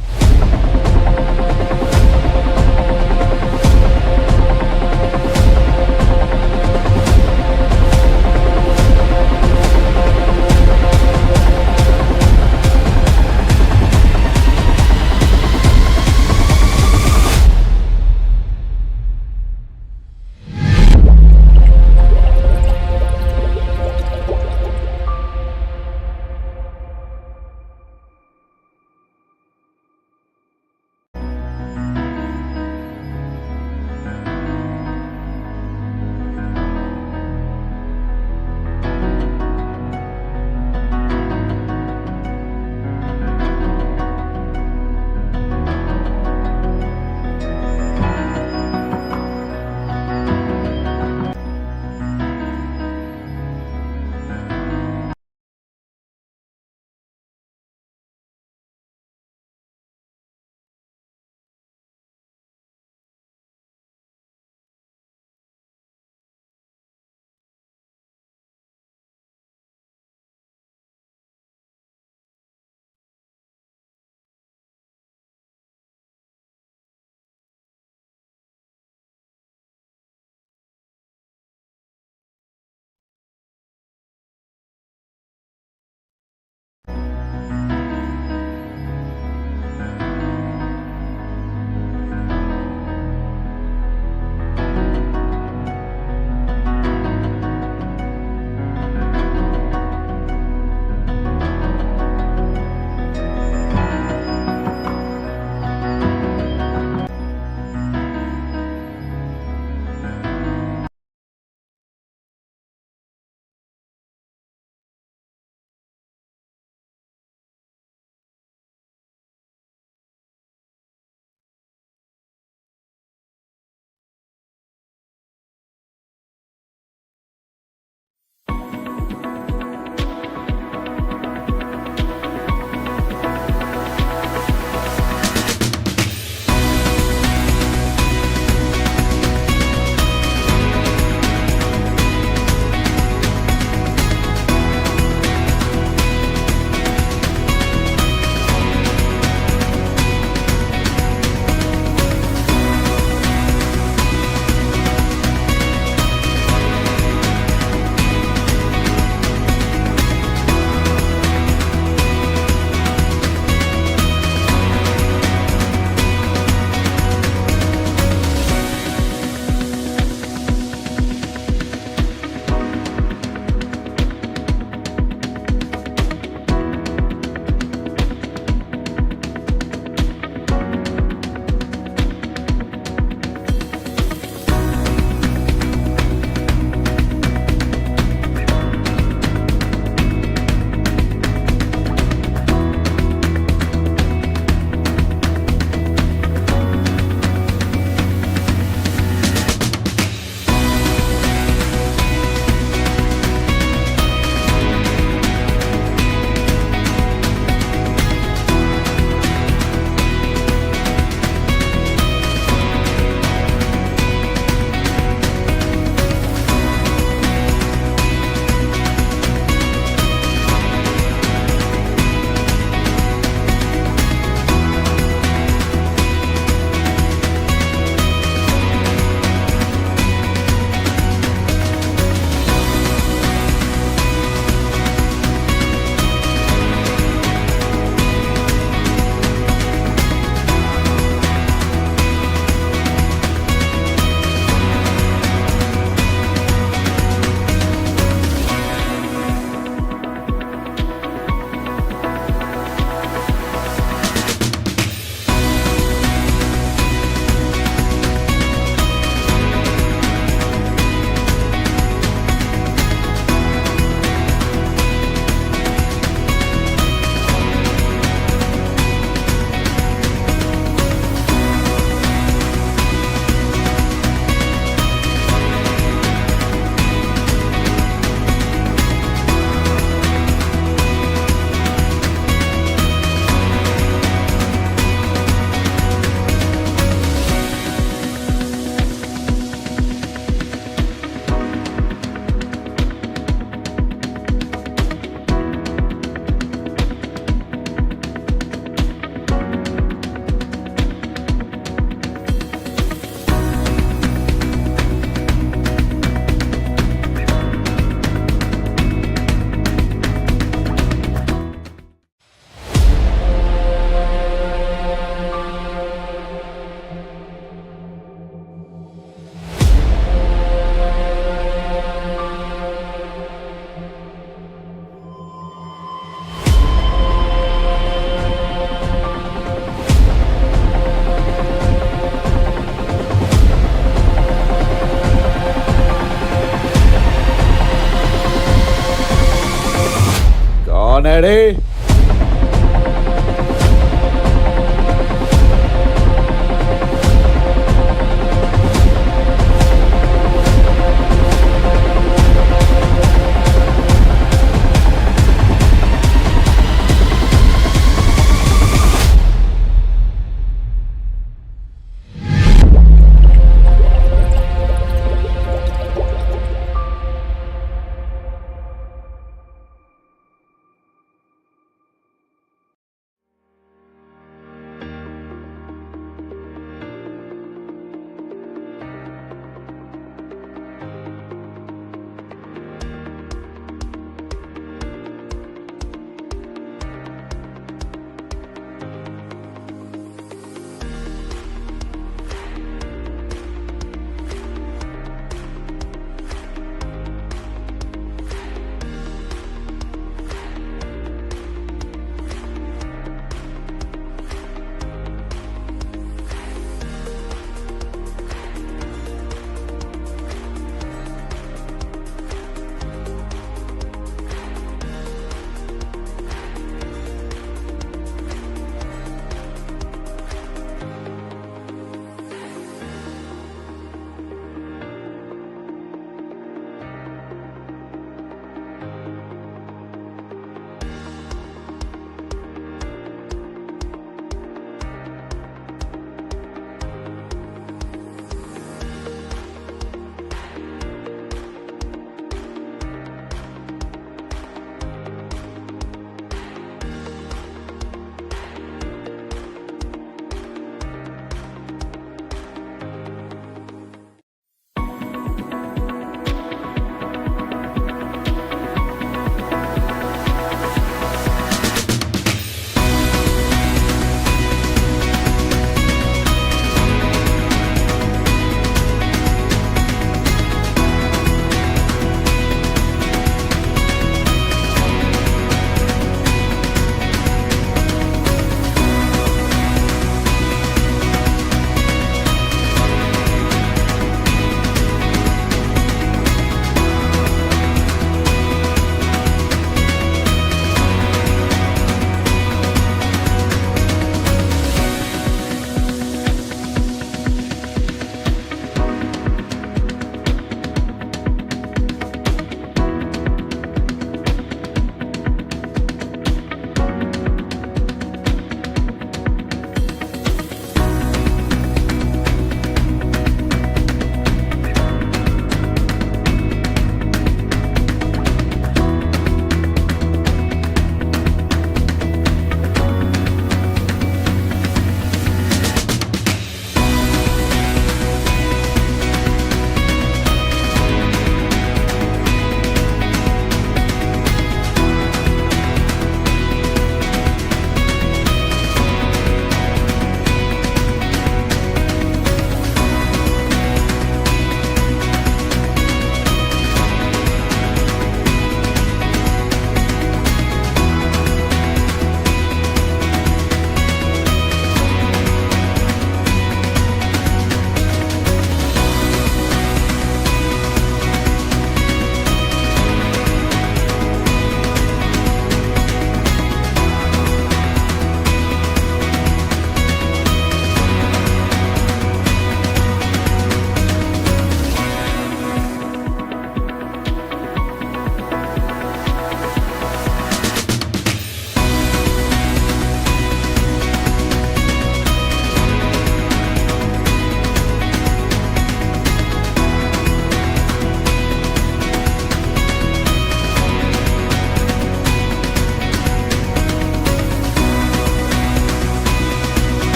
Ready?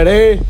Ready?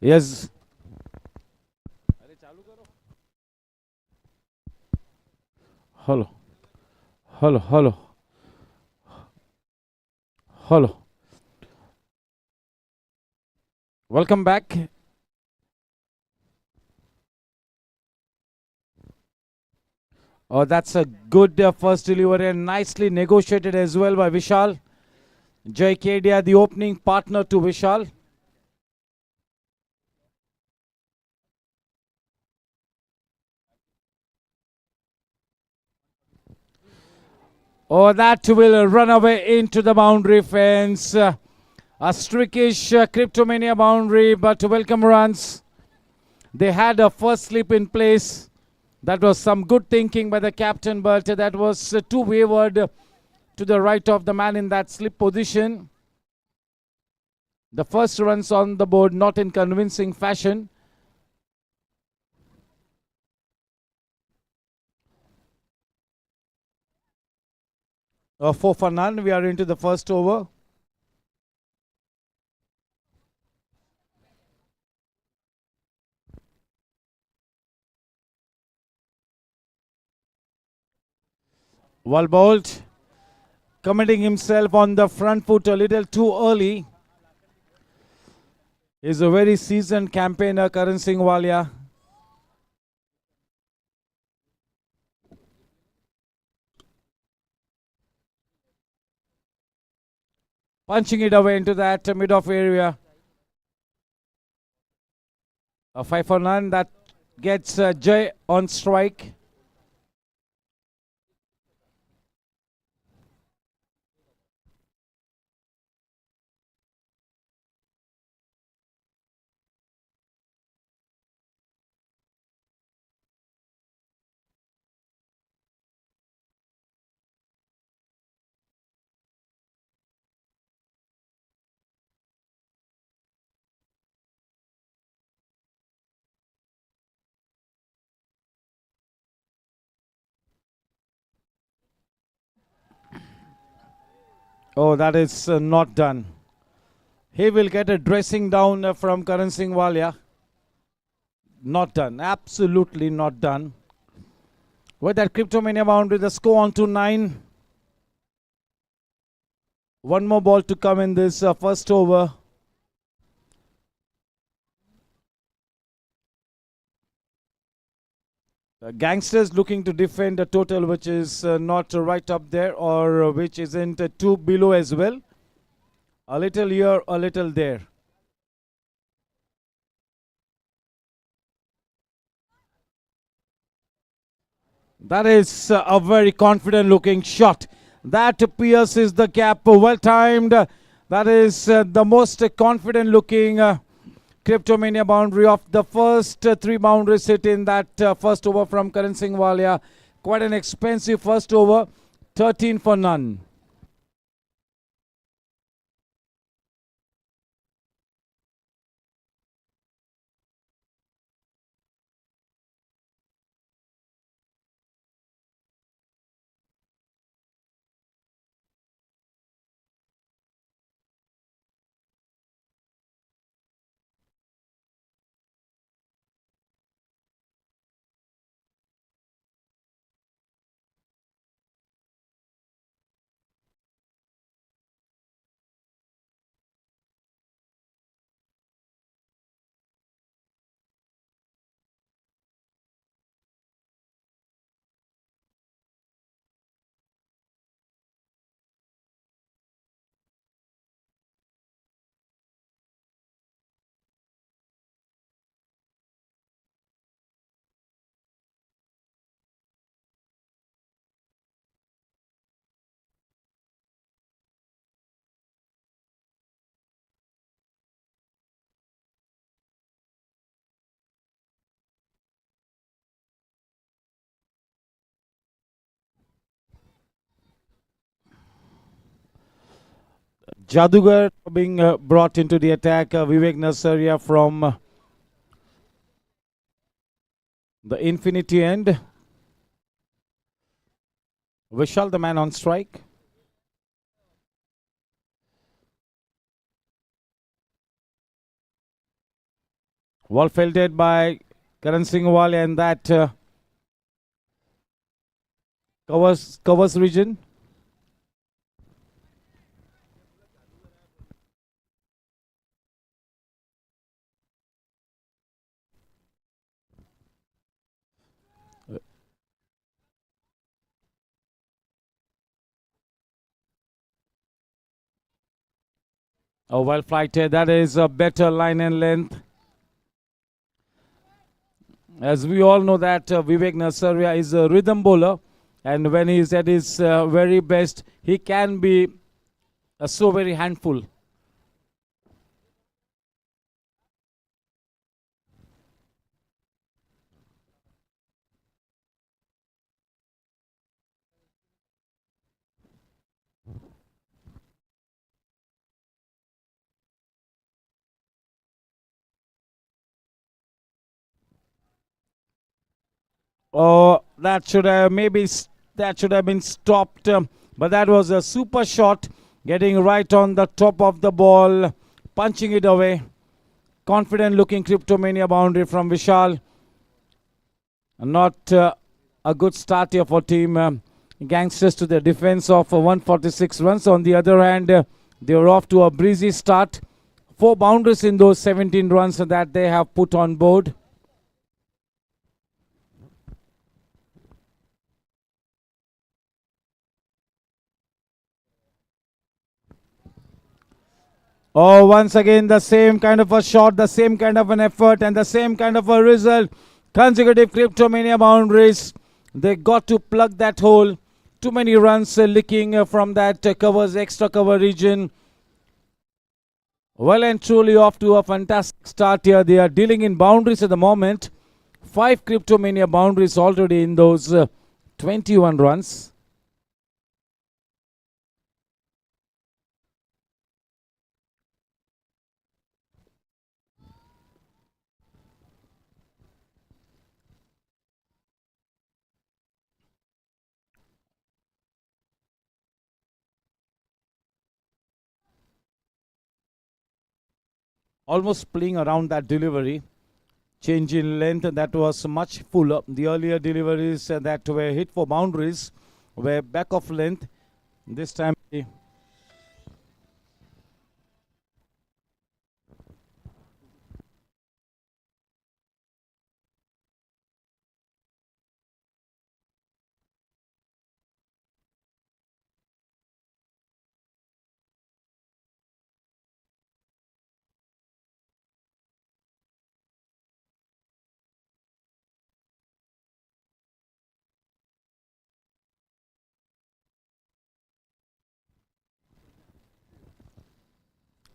Yes. Hello. Hello. Hello. Hello. Welcome back. Oh, that's a good first delivery and nicely negotiated as well by Vishal. Jay Kedia, the opening partner to Vishal. Oh, that will run away into the boundary fence. A streakish Cryptomania boundary, but welcome runs. They had a first slip in place. That was some good thinking by the captain, but that was too wayward to the right of the man in that slip position. The first runs on the board, not in convincing fashion. Four for none. We are into the first over. Well bowled. Committing himself on the front foot a little too early. He's a very seasoned campaigner, Karan Singh Walia. Punching it away into that mid-off area. A 5 for none. That gets Jay on strike. Oh, that is not done. He will get a dressing down from Karan Singh Walia. Not done. Absolutely not done. With that Cryptomania boundary, the score on to 9. One more ball to come in this first over. Gangsters looking to defend a total which is not right up there, or which isn't too below as well. A little here, a little there. That is a very confident looking shot. That pierces the gap. Well timed. That is the most confident looking Cryptomania boundary of the first 3 boundaries hit in that first over from Karan Singh Walia. Quite an expensive first over. 13 for none. Jadugar being brought into the attack. Vivek Nasaria from the infinity end. Vishal, the man on strike. Well fielded by Karan Singhwal, and that covers region. Oh, well flighted. That is a better line and length. As we all know that Vivek Nasaria is a rhythm bowler, and when he's at his very best, he can be so very handful. Oh, that should have that should have been stopped, but that was a super shot, getting right on the top of the ball, punching it away. Confident looking Cryptomania boundary from Vishal. Not a good start here for team Gangsters to the defense of 146 runs. On the other hand, they were off to a breezy start. 4 boundaries in those 17 runs that they have put on board. Oh, once again, the same kind of a shot, the same kind of an effort, and the same kind of a result. Consecutive Cryptomania boundaries. They got to plug that hole. Too many runs leaking from that extra cover region. Well and truly off to a fantastic start here. They are dealing in boundaries at the moment. 5 Cryptomania boundaries already in those 21 runs. Almost playing around that delivery. Change in length, that was much fuller. The earlier deliveries that were hit for boundaries were back of length. This time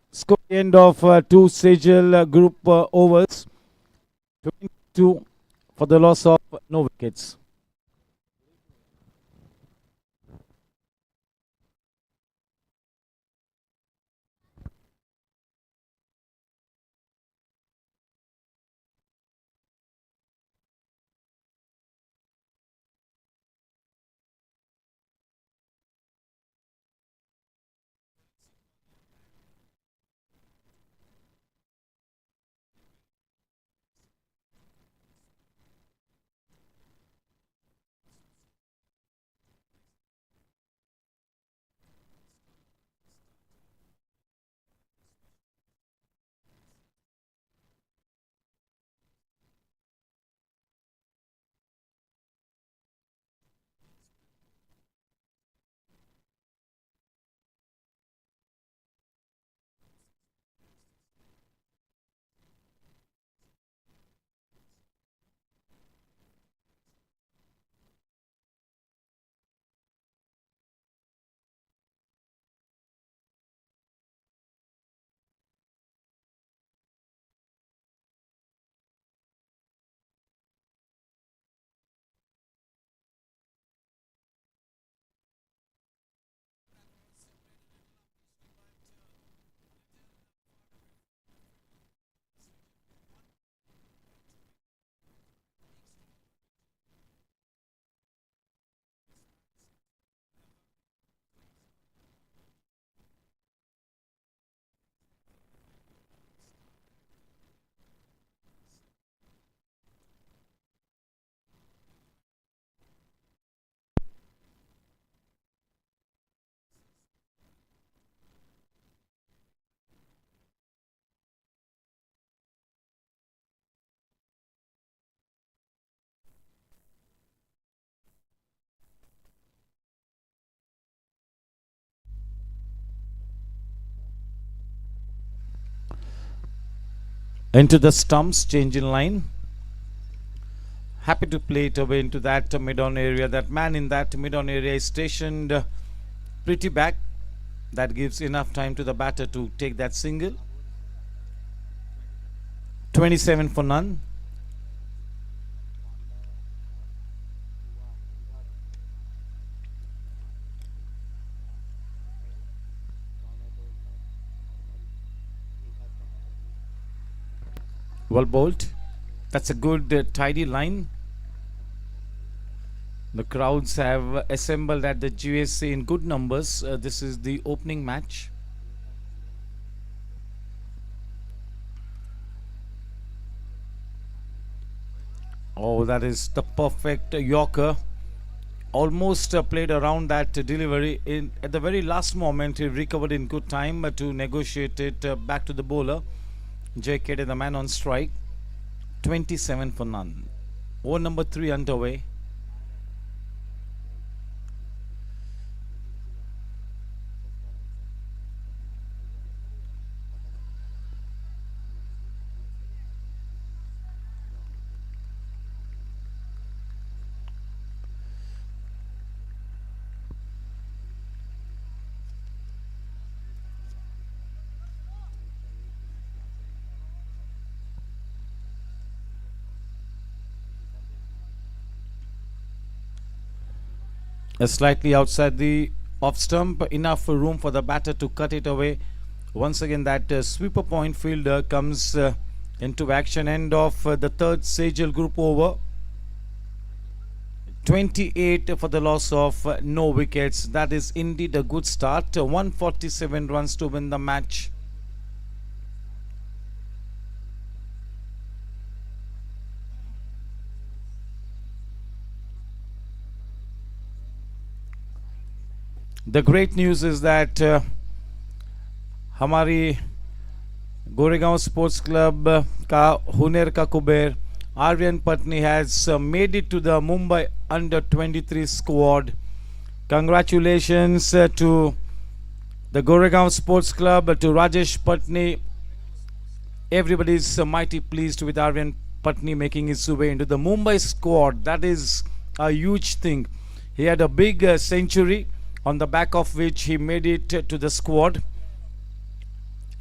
score end of 2 Sejal group overs. 22 for the loss of no wickets. into the stumps, change in line. Happy to play it away into that mid-on area. That man in that mid-on area is stationed pretty back. That gives enough time to the batter to take that single. 27 for none. Well bowled. That's a good tidy line. The crowds have assembled at the GSC in good numbers. This is the opening match. Oh, that is the perfect Yorker. Almost played around that delivery. At the very last moment, he recovered in good time to negotiate it back to the bowler. JK, the man on strike. 27 for none. Over number 3 underway. Slightly outside the off stump, enough room for the batter to cut it away. Once again, that sweeper point fielder comes into action. End of the third Sejal group over. 28 for the loss of no wickets. That is indeed a good start. 147 runs to win the match. The great news is that हमारी Goregaon Sports Club का हुनर का Kuber Aryan Patni has made it to the Mumbai under-23 squad. Congratulations to the Goregaon Sports Club, to Rajesh Patni. Everybody is mighty pleased with Aryan Patni making his way into the Mumbai squad. That is a huge thing. He had a big century, on the back of which he made it to the squad.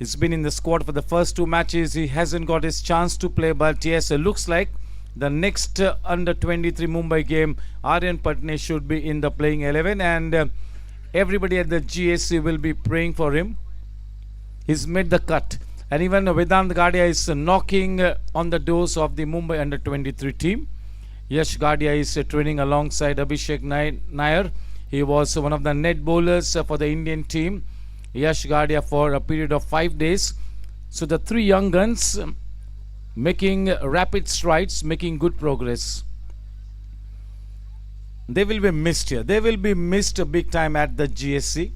He's been in the squad for the first 2 matches. He hasn't got his chance to play, but yes, it looks like the next under-23 Mumbai game, Aryan Patni should be in the playing 11, and everybody at the GSC will be praying for him. He's made the cut, and even Vedant Gadia is knocking on the doors of the Mumbai under-23 team. Yash Gadia is training alongside Abhishek Nair. He was one of the net bowlers for the Indian team. Yash Gadia for a period of 5 days. So the 3 young guns making rapid strides, making good progress. They will be missed here. They will be missed big time at the GSC.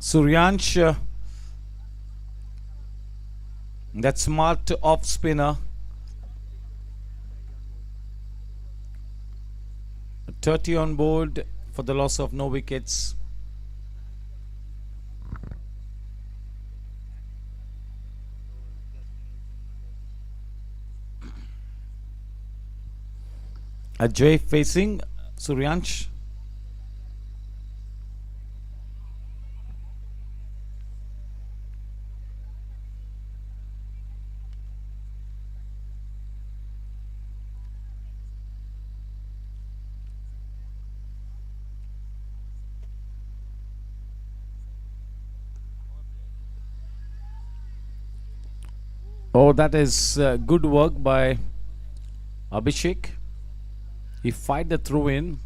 Suryansh, that smart off spinner. 30 on board for the loss of no wickets. Ajay facing Suryansh. Oh, that is good work by Abhishek. He fired the throw in.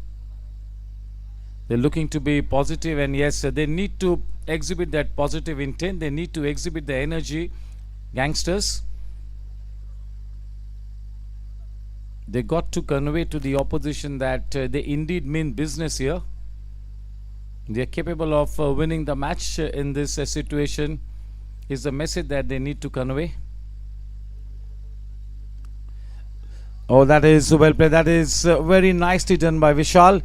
They're looking to be positive, and yes, they need to exhibit that positive intent. They need to exhibit the energy. Gangsters, they got to convey to the opposition that they indeed mean business here. They are capable of winning the match in this situation is the message that they need to convey. Oh, that is well played. That is very nicely done by Vishal.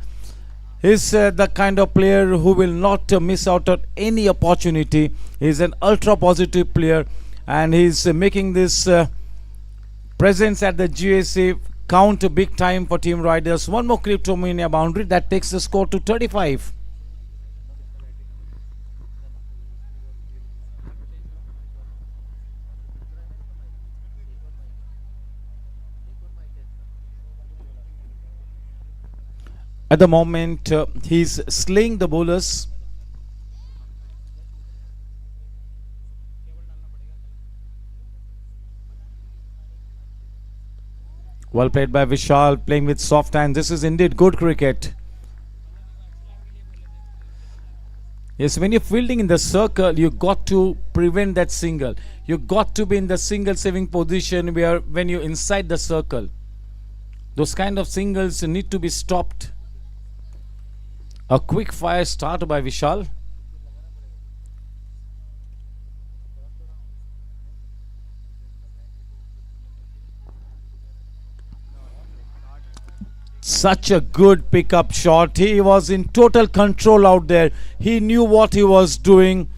He's the kind of player who will not miss out on any opportunity. He's an ultra positive player, and he's making this presence at the GSC count big time for Team Riders. One more Cryptomania boundary that takes the score to 35. At the moment, he's slaying the bowlers. Well played by Vishal, playing with soft hands. This is indeed good cricket. Yes, when you're fielding in the circle, you got to prevent that single. You got to be in the single saving position where when you're inside the circle. Those kind of singles need to be stopped. A quick fire start by Vishal. Such a good pickup shot. He was in total control out there. He knew what he was doing.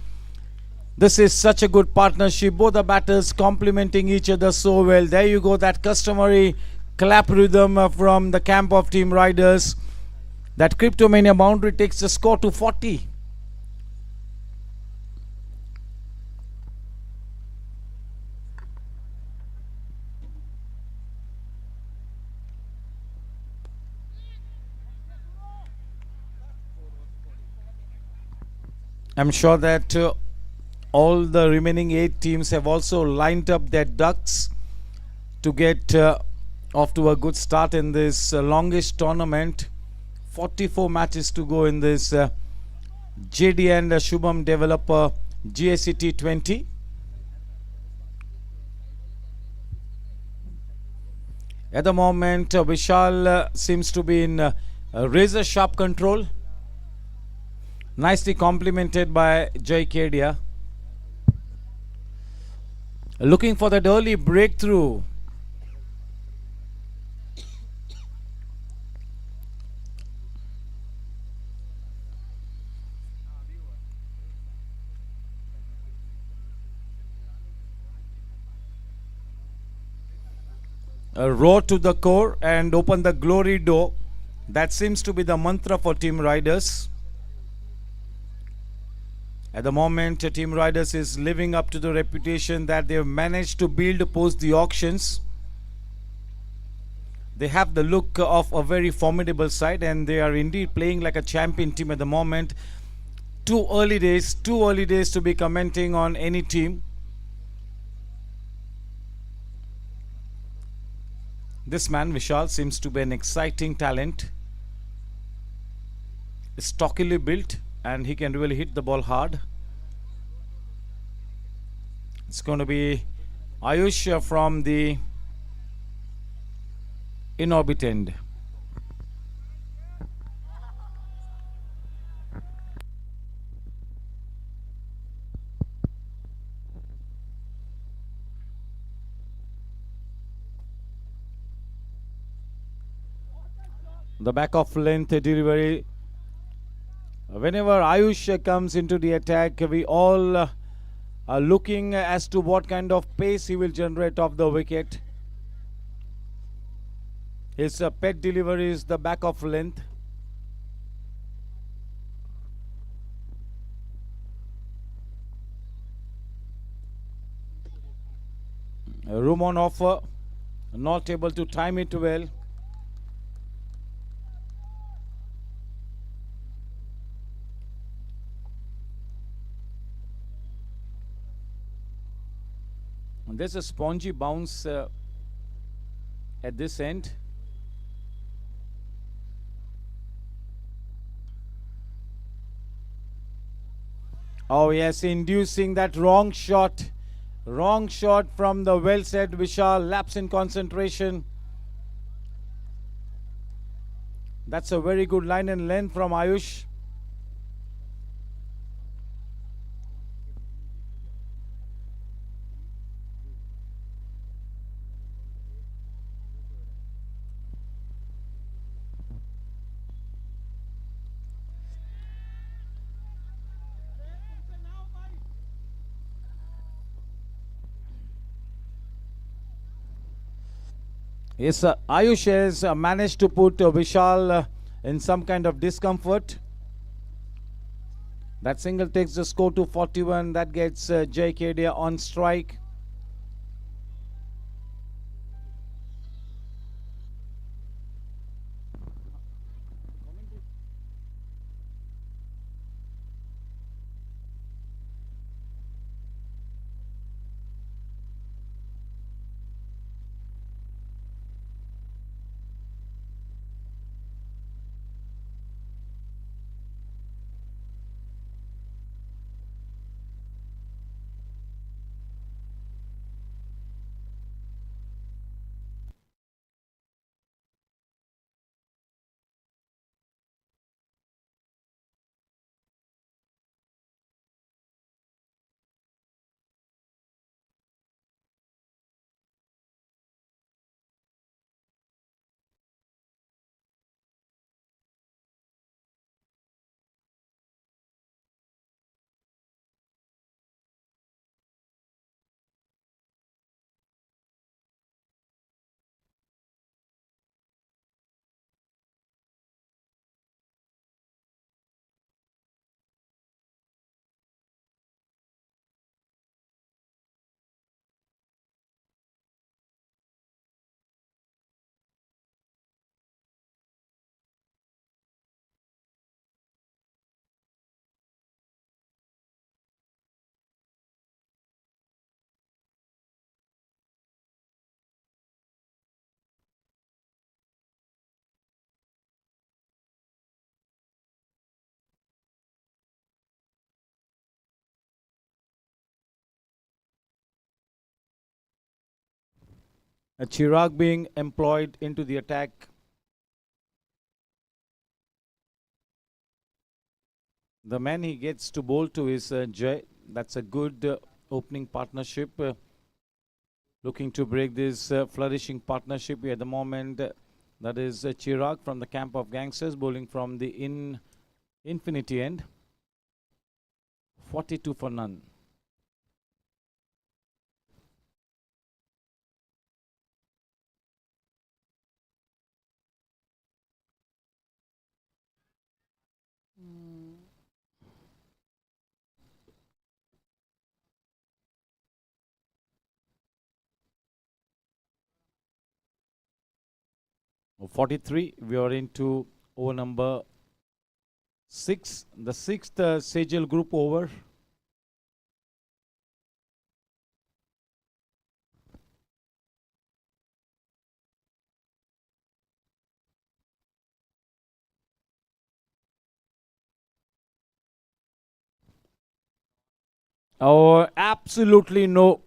This is such a good partnership. Both the batters complementing each other so well. There you go. That customary clap rhythm from the camp of Team Riders. That Cryptomania boundary takes the score to 40. I'm sure that all the remaining 8 teams have also lined up their ducks to get off to a good start in this longest tournament. 44 matches to go in this JD and Shubham developer GSC T20. At the moment, Vishal seems to be in razor sharp control. Nicely complemented by Jai Kedia. Looking for that early breakthrough. Roar to the core and open the glory door. That seems to be the mantra for Team Riders. At the moment, Team Riders is living up to the reputation that they have managed to build post the auctions. They have the look of a very formidable side, and they are indeed playing like a champion team at the moment. Too early days to be commenting on any team. This man Vishal seems to be an exciting talent. Stockily built, and he can really hit the ball hard. It's going to be Ayush from the in-orbit end. The back of length delivery. Whenever Ayush comes into the attack, we all are looking as to what kind of pace he will generate off the wicket. His pet delivery is the back of length. Room on offer, not able to time it well. There's a spongy bounce at this end. Oh yes, inducing that wrong shot. Wrong shot from the well said Vishal. Lapse in concentration. That's a very good line and length from Ayush. Yes, Ayush has managed to put Vishal in some kind of discomfort. That single takes the score to 41. That gets Jay Kedia on strike. Chirag being employed into the attack. The man he gets to bowl to is Jay. That's a good opening partnership. Looking to break this flourishing partnership at the moment. That is Chirag from the camp of Gangsters, bowling from the infinity end. 42 for none. Oh, 43. We are into over number 6. The 6th Sejal group over. Oh, absolutely no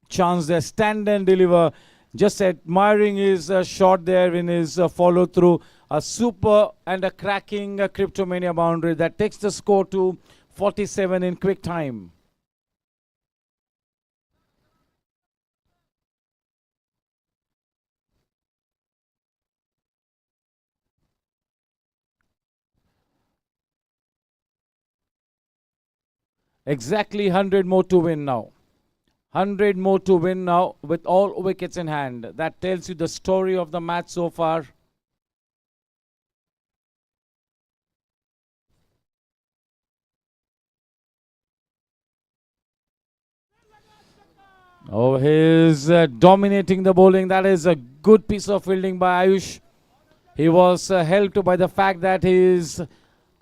chance there. Stand and deliver. Just admiring his shot there in his follow through. A super and a cracking Cryptomania boundary that takes the score to 47 in quick time. Exactly 100 more to win now. 100 more to win now with all wickets in hand. That tells you the story of the match so far. Oh, he's dominating the bowling. That is a good piece of fielding by Ayush. He was helped by the fact that he is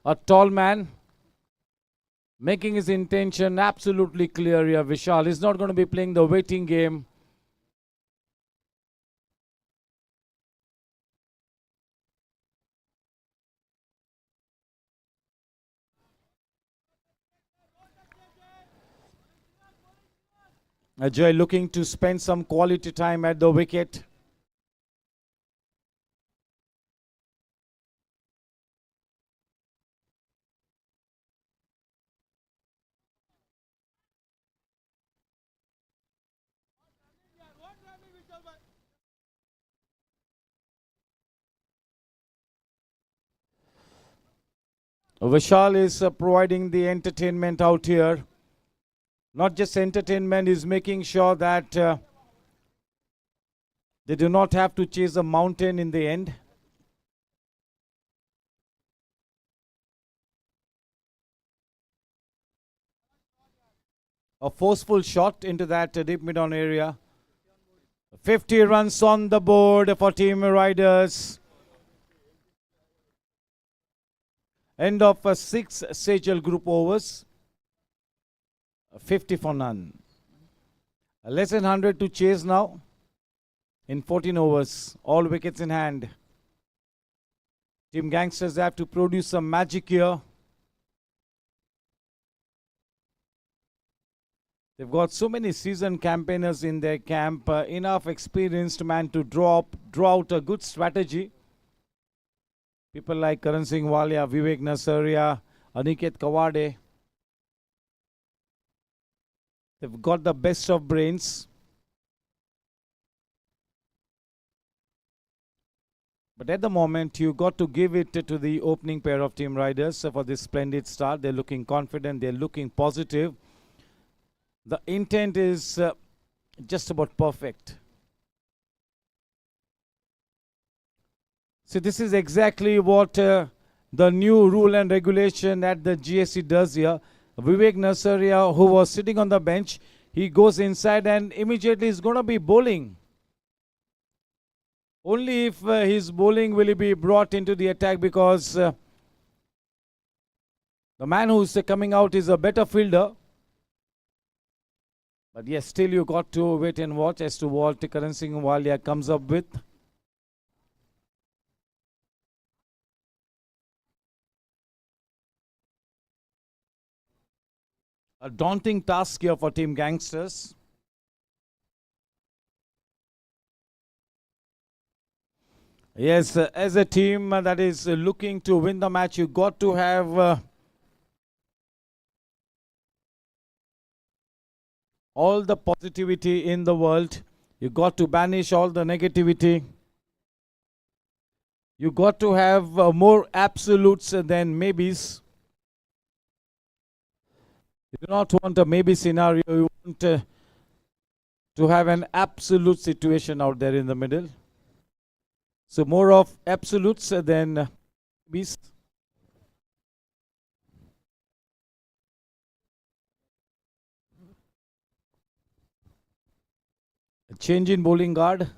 a tall man. Making his intention absolutely clear here. Vishal is not going to be playing the waiting game. Ajay looking to spend some quality time at the wicket. Vishal is providing the entertainment out here. Not just entertainment, is making sure that They do not have to chase a mountain in the end. A forceful shot into that deep mid-on area. 50 runs on the board for Team Riders. End of 6 Sejal group overs. 50 for none. Less than 100 to chase now. In 14 overs, all wickets in hand. Team Gangsters have to produce some magic here. They've got so many seasoned campaigners in their camp, enough experienced man to draw out a good strategy. People like Karan Singh Walia, Vivek Nasaria, Aniket Kawade. They've got the best of brains. But at the moment, you got to give it to the opening pair of Team Riders for this splendid start. They're looking confident, they're looking positive. The intent is just about perfect. See, this is exactly what the new rule and regulation at the GSC does here. Vivek Nasaria, who was sitting on the bench, he goes inside and immediately is going to be bowling. Only if his bowling will be brought into the attack, because the man who's coming out is a better fielder. But yes, still you got to wait and watch as to what Karan Singh Walia comes up with. A daunting task here for Team Gangsters. Yes, as a team that is looking to win the match, you got to have all the positivity in the world. You got to banish all the negativity. You got to have more absolutes than maybes. You do not want a maybe scenario. You want to have an absolute situation out there in the middle. So more of absolutes than maybes. A change in bowling guard.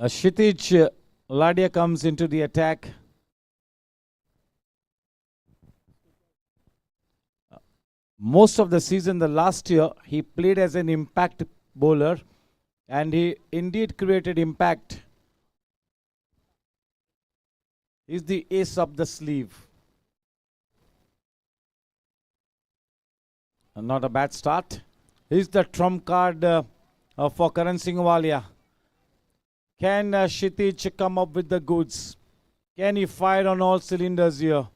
Kshitij Ladia comes into the attack. Most of the season, the last year, he played as an impact bowler and he indeed created impact. He's the ace up the sleeve. Not a bad start. He's the trump card for Karan Singh Walia. Can Kshitij come up with the goods? Can he fire on all cylinders here?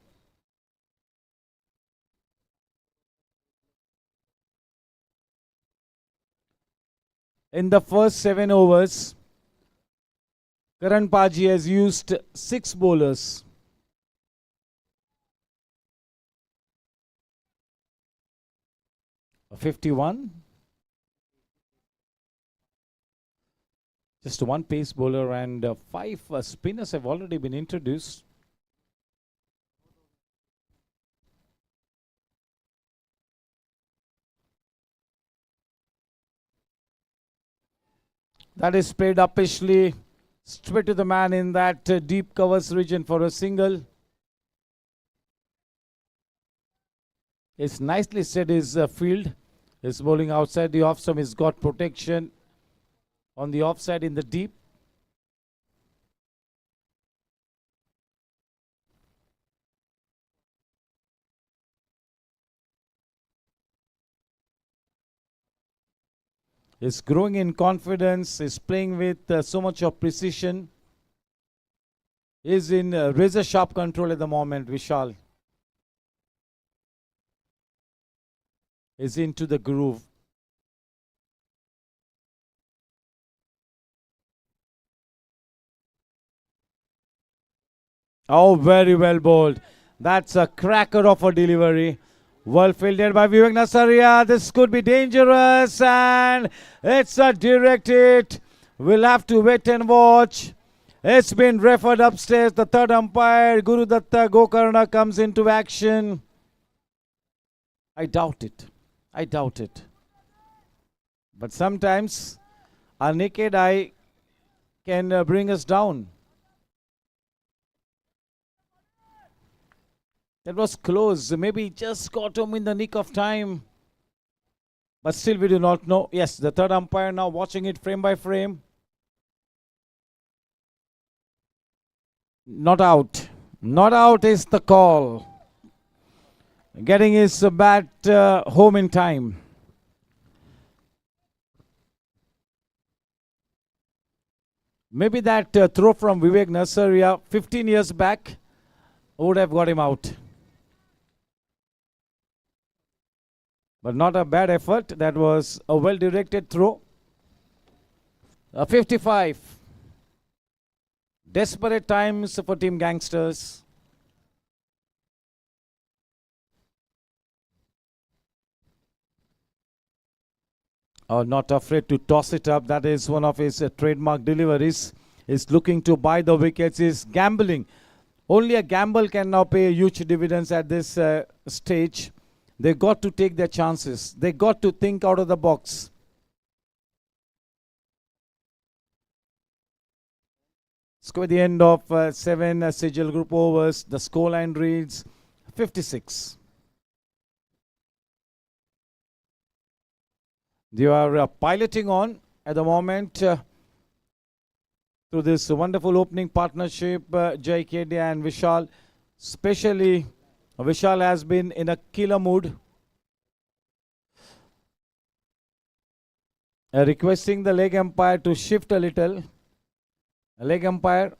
In the first 7 overs, Karan Paji has used 6 bowlers. A 51. Just one pace bowler and 5 spinners have already been introduced. That is played uppishly, straight to the man in that deep covers region for a single. It's nicely set his field. He's bowling outside the off stump. He's got protection on the offside in the deep. He's growing in confidence. He's playing with so much of precision. He's in razor sharp control at the moment, Vishal. Is into the groove. Oh, very well bowled. That's a cracker of a delivery. Well fielded by Vivek Nasaria. This could be dangerous, and it's a direct hit. We'll have to wait and watch. It's been referred upstairs. The third umpire, Guru Datta Gokarna, comes into action. I doubt it. I doubt it. But sometimes a naked eye can bring us down. That was close. Maybe just got him in the nick of time. But still we do not know. Yes, the third umpire now watching it frame by frame. Not out. Not out is the call. Getting his bat home in time. Maybe that throw from Vivek Nasaria 15 years back would have got him out. But not a bad effort. That was a well-directed throw. 55. Desperate times for Team Gangsters. Not afraid to toss it up. That is one of his trademark deliveries. Is looking to buy the wickets. Is gambling. Only a gamble can now pay huge dividends at this stage. They got to take their chances. They got to think out of the box. Score at the end of 7 Sigil Group overs. The scoreline reads 56. They are piloting on at the moment through this wonderful opening partnership, Jai Kedia and Vishal. Especially Vishal has been in a killer mood. Requesting the leg umpire to shift a little. Leg umpire,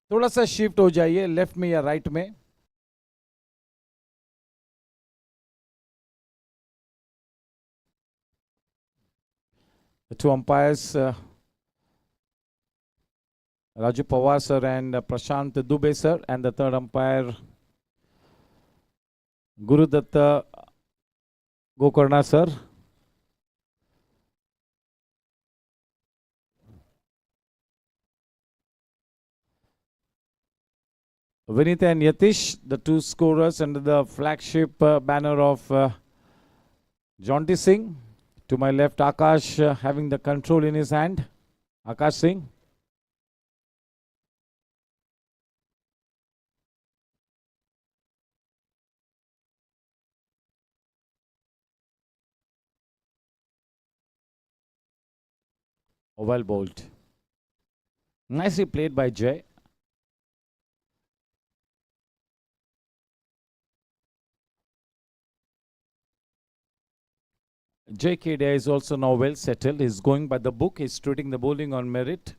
थोड़ा सा shift हो जाइए, left में या right में. The two umpires, Raju Pawar sir and Prashant Dubey sir, and the third umpire, Guru Datta Gokarna sir. Vinita and Yatish, the two scorers under the flagship banner of Jaunty Singh. To my left, Akash having the control in his hand. Akash Singh. Well bowled. Nicely played by Jay. Jay Kedia is also now well settled. He's going by the book. He's treating the bowling on merit.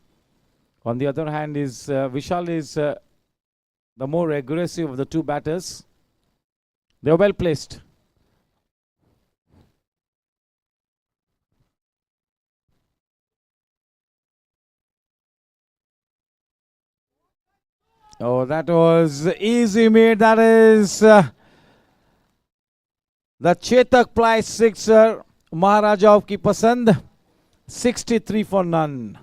On the other hand, Vishal is the more aggressive of the two batters. They are well placed. Oh, that was easy made. That is the Chetak Ply sixer. Maharaja of ki pasand. 63 for none.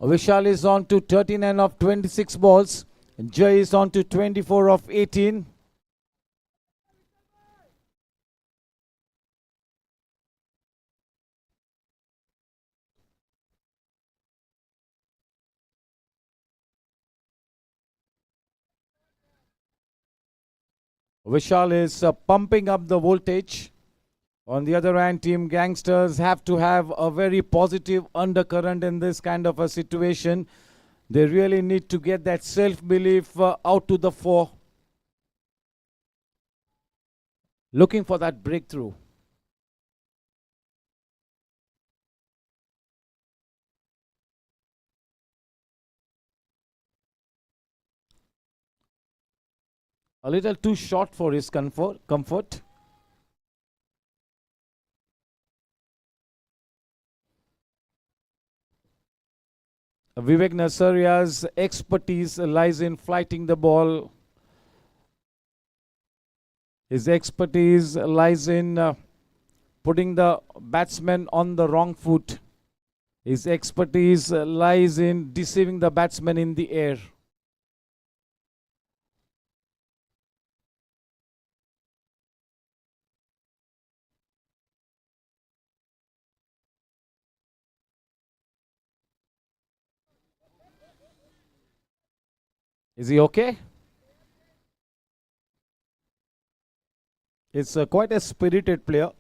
Vishal is on to 39 of 26 balls. Jay is on to 24 of 18. Vishal is pumping up the voltage. On the other hand, Team Gangsters have to have a very positive undercurrent in this kind of a situation. They really need to get that self-belief out to the fore. Looking for that breakthrough. A little too short for his comfort. Vivek Nasaria's expertise lies in flighting the ball. His expertise lies in putting the batsman on the wrong foot. His expertise lies in deceiving the batsman in the air. Is he okay? It's quite a spirited player.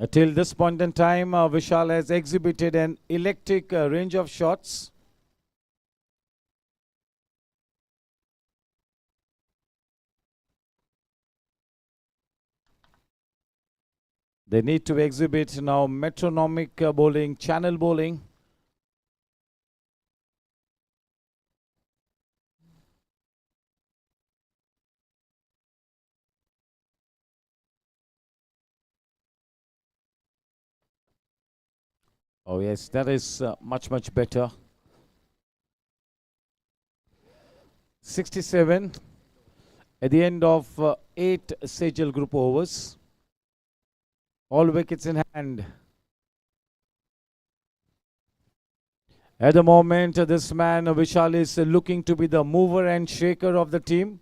Till this point in time, Vishal has exhibited an electric range of shots. They need to exhibit now metronomic bowling, channel bowling. Oh yes, that is much better. 67 at the end of 8 Sejal group overs. All wickets in hand. At the moment, this man Vishal is looking to be the mover and shaker of the team.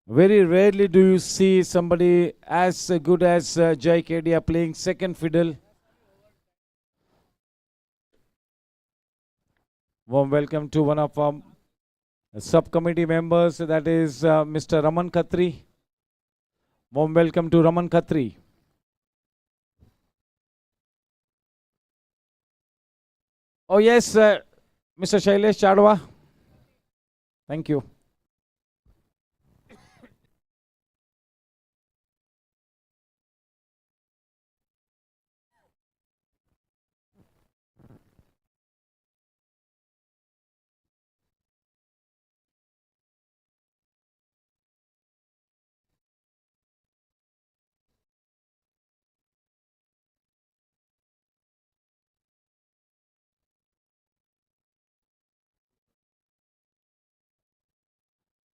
Very rarely do you see somebody as good as Jai Kedia playing second fiddle. Warm welcome to one of our subcommittee members, that is Mr. Raman Khatri. Warm welcome to Raman Khatri. Oh yes, Mr. Shailesh Chadwa. Thank you.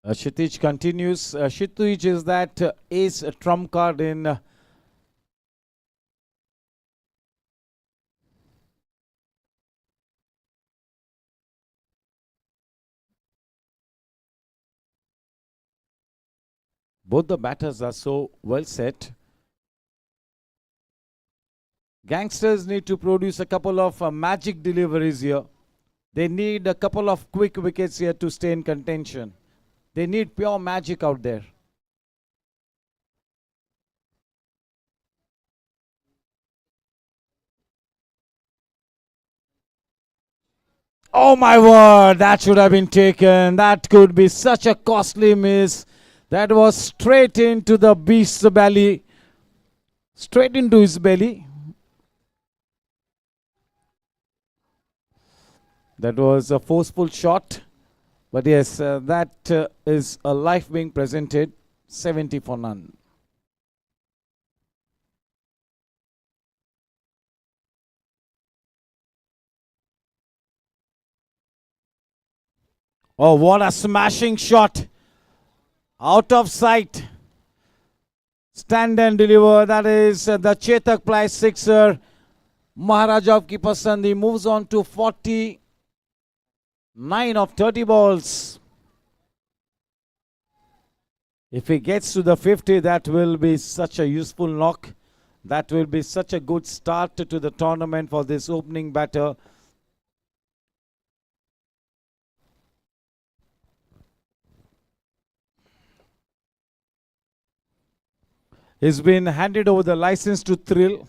Kshitij continues. Kshitij is that ace trump card in both the batters are so well set. Gangsters need to produce a couple of magic deliveries here. They need a couple of quick wickets here to stay in contention. They need pure magic out there. Oh my word, that should have been taken. That could be such a costly miss. That was straight into the beast's belly. Straight into his belly. That was a forceful shot. But yes, that is a life being presented. 70 for none. Oh, what a smashing shot. Out of sight. Stand and deliver. That is the Chetak Ply sixer. Maharaja of Kipasandi moves on to 49 of 30 balls. If he gets to the 50, that will be such a useful knock. That will be such a good start to the tournament for this opening batter. He's been handed over the license to thrill.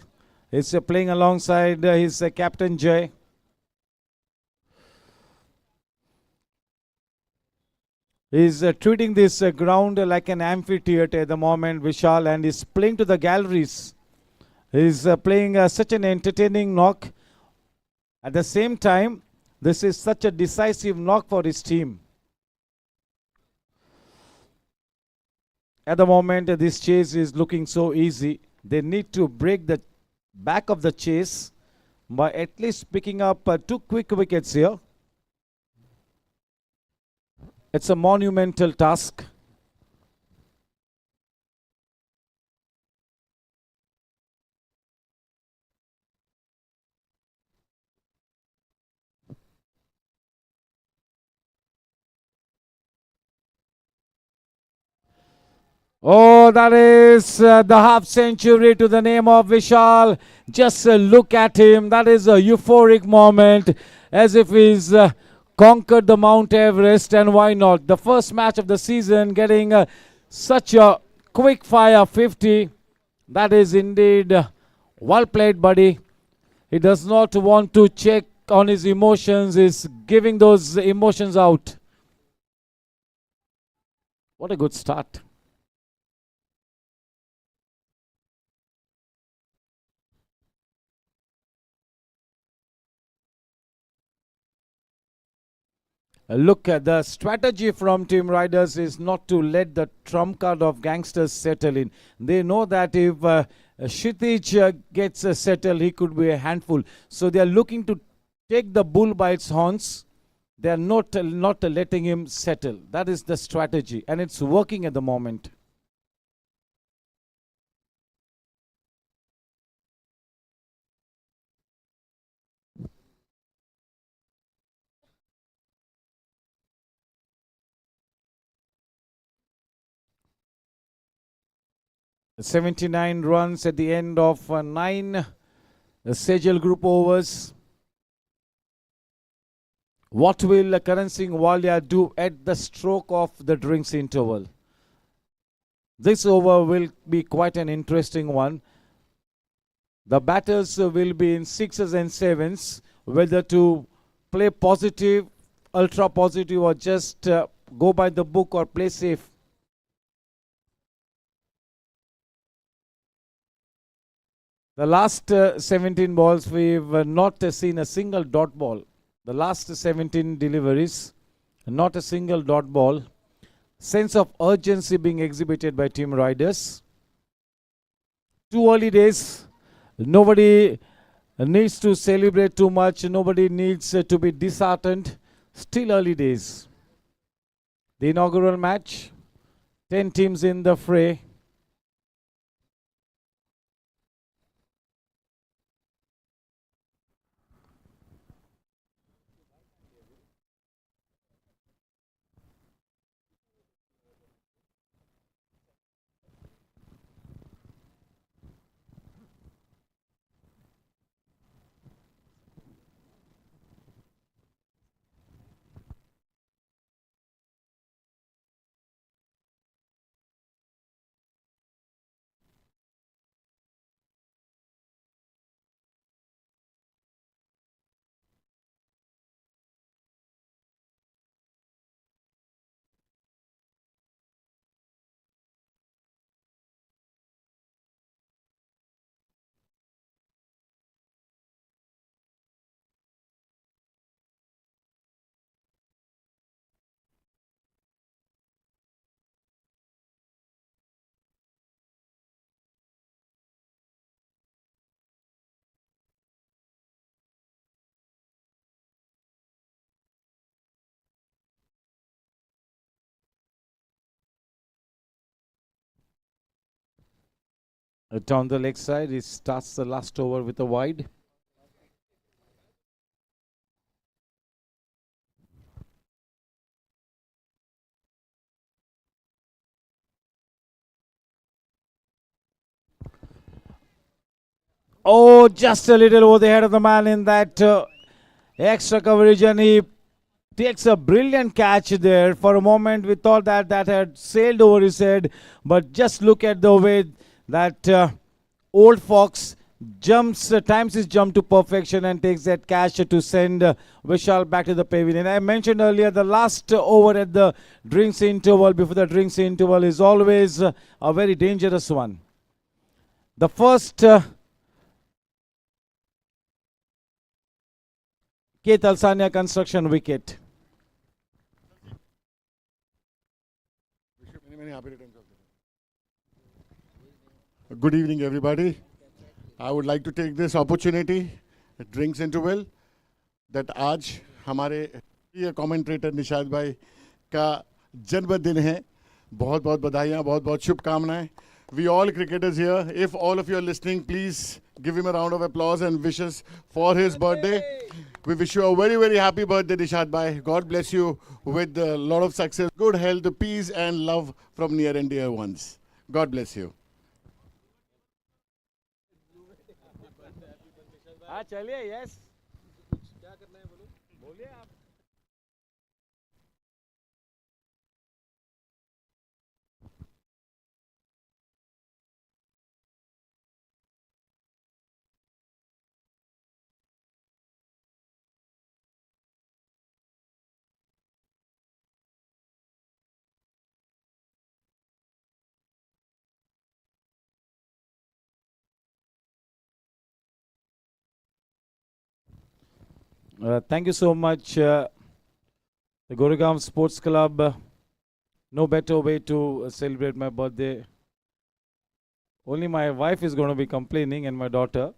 He's playing alongside his captain Jay. He's treating this ground like an amphitheater at the moment, Vishal, and he's playing to the galleries. He's playing such an entertaining knock. At the same time, this is such a decisive knock for his team. At the moment, this chase is looking so easy. They need to break the back of the chase by at least picking up 2 quick wickets here. It's a monumental task. Oh, that is the half century to the name of Vishal. Just look at him. That is a euphoric moment, as if he's conquered the Mount Everest. And why not? The first match of the season, getting such a quick fire 50. That is indeed well played, buddy. He does not want to check on his emotions. He's giving those emotions out. What a good start. Look, the strategy from Team Riders is not to let the trump card of Gangsters settle in. They know that if Kshitij gets settled, he could be a handful. So they are looking to take the bull by its horns. They are not letting him settle. That is the strategy, and it's working at the moment. The 79 runs at the end of 9 Sejal group overs. What will Karan Singh Walia do at the stroke of the drinks interval? This over will be quite an interesting one. The batters will be in 6s and 7s, whether to play positive, ultra positive, or just go by the book or play safe. The last 17 balls, we've not seen a single dot ball. The last 17 deliveries, not a single dot ball. Sense of urgency being exhibited by Team Riders. 2 early days. Nobody needs to celebrate too much. Nobody needs to be disheartened. Still early days. The inaugural match. 10 teams in the fray. Down the leg side, he starts the last over with a wide. Oh, just a little over the head of the man in that extra coverage, and he takes a brilliant catch there. For a moment, we thought that that had sailed over his head, but just look at the way that old fox jumps, times his jump to perfection and takes that catch to send Vishal back to the pavilion. I mentioned earlier the last over at the drinks interval, before the drinks interval, is always a very dangerous one. The first K. Talsania construction wicket. Many happy returns of the day. Good evening, everybody. I would like to take this opportunity, drinks interval, that आज हमारे ये commentator Nishad भाई का जन्मदिन है. बहुत बहुत बधाइयाँ, बहुत बहुत शुभकामनाएं. We all cricketers here. If all of you are listening, please give him a round of applause and wishes for his birthday. We wish you a very, very happy birthday, Nishad Bhai. God bless you with a lot of success, good health, peace and love from near and dear ones. God bless you. हाँ चलिए yes क्या करना है बोलिए आप. Thank you so much, the Goregaon Sports Club. No better way to celebrate my birthday. Only my wife is going to be complaining and my daughter.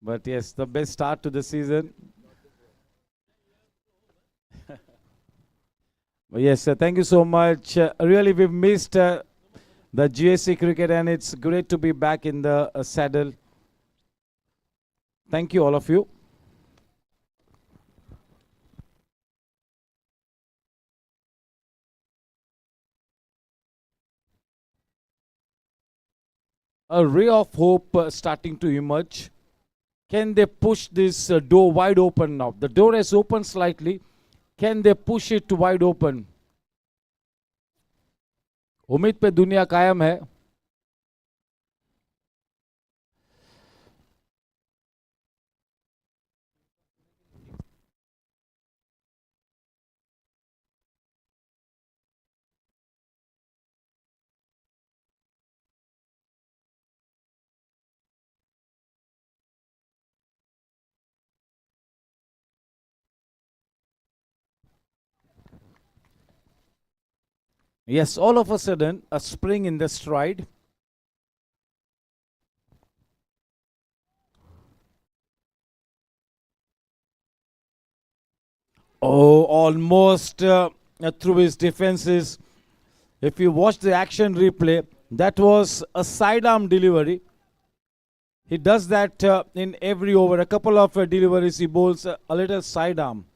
But yes, the best start to the season. But yes, thank you so much. Really, we've missed the GSC cricket and it's great to be back in the saddle. Thank you, all of you. A ray of hope starting to emerge. Can they push this door wide open now? The door has opened slightly. Can they push it wide open? उम्मीद पे दुनिया कायम है. Yes, all of a sudden, a spring in the stride. Oh, almost through his defenses. If you watch the action replay, that was a sidearm delivery. He does that in every over. A couple of deliveries, he bowls a little sidearm.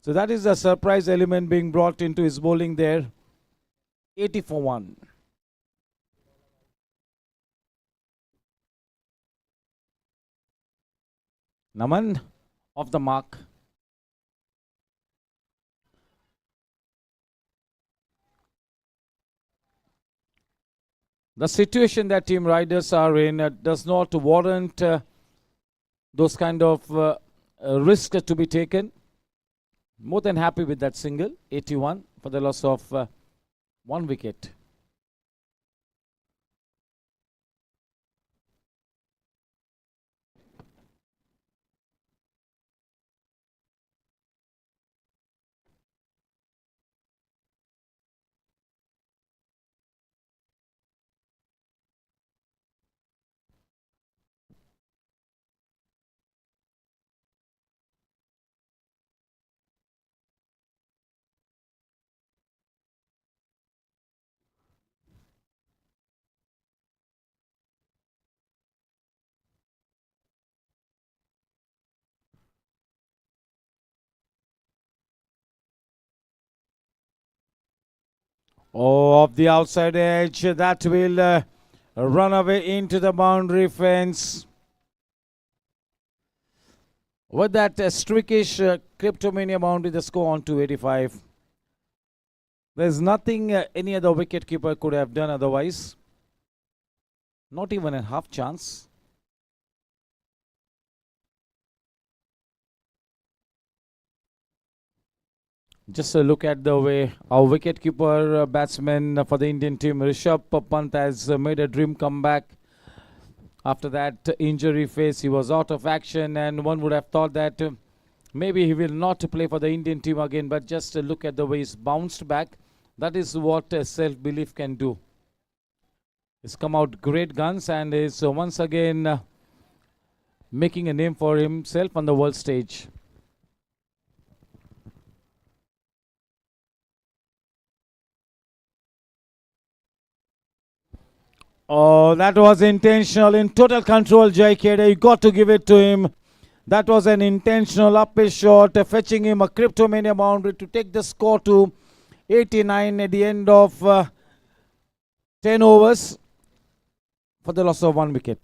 So that is a surprise element being brought into his bowling there. 80 for 1. Naman off the mark. The situation that Team Riders are in does not warrant those kind of risks to be taken. More than happy with that single, 81 for the loss of 1 wicket. Oh, off the outside edge, that will run away into the boundary fence. With that streakish Cryptomania boundary, the score on to 85. There's nothing any other wicketkeeper could have done otherwise. Not even a half chance. Just a look at the way our wicketkeeper batsman for the Indian team, Rishabh Pant, has made a dream comeback. After that injury phase, he was out of action, and one would have thought that maybe he will not play for the Indian team again. But just look at the way he's bounced back. That is what self-belief can do. He's come out great guns and is once again making a name for himself on the world stage. Oh, that was intentional, in total control, JKD. You got to give it to him. That was an intentional uphill shot, fetching him a Cryptomania boundary to take the score to 89 at the end of 10 overs for the loss of 1 wicket.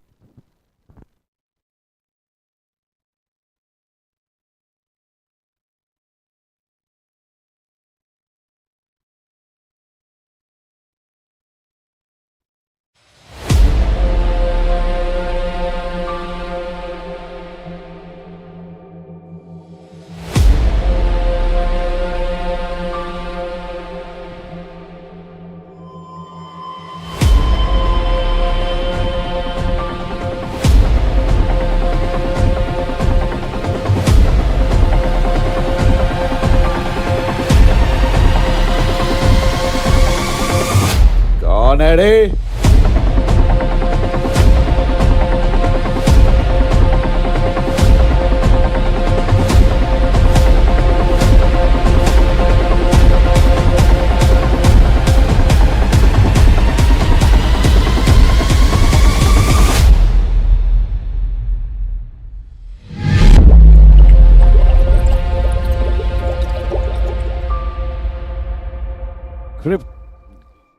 Gone, Eddie.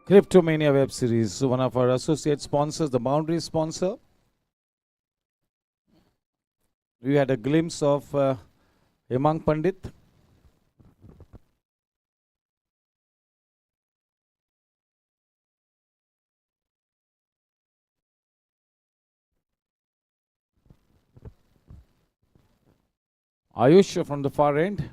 Cryptomania web series, one of our associate sponsors, the boundary sponsor. We had a glimpse of Hemang Pandit. Ayush from the far end.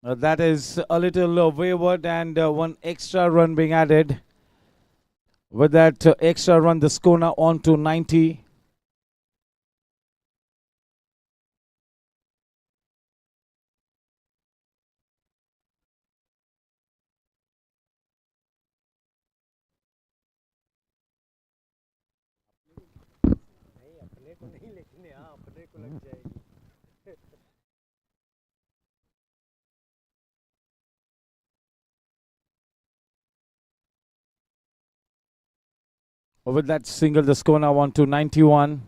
That is a little wayward, and one extra run being added. With that extra run, the score now on to 90. With that single, the score now on to 91.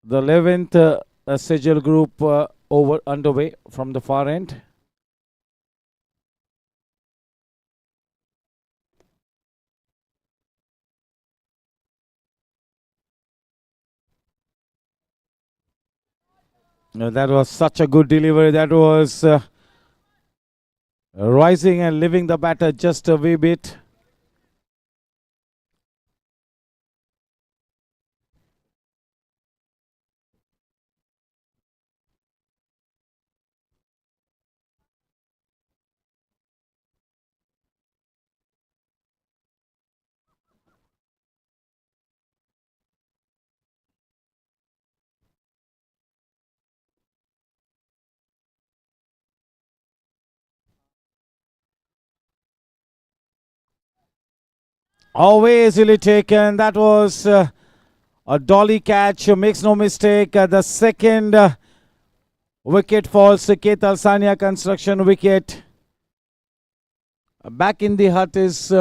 The 11th Sejal group over underway from the far end. That was such a good delivery. That was rising and leaving the batter just a wee bit. Always easily taken. That was a dolly catch. Makes no mistake. The second wicket falls. Ketal Sania construction wicket. Back in the hut is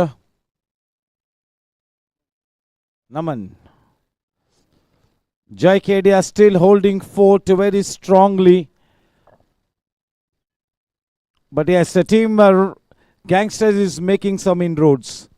Naman. Jai Kedia still holding fort very strongly. But yes, the team Gangsters is making some inroads.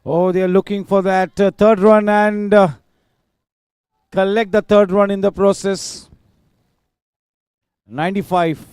Oh, they are looking for that third run and collect the third run in the process. 95.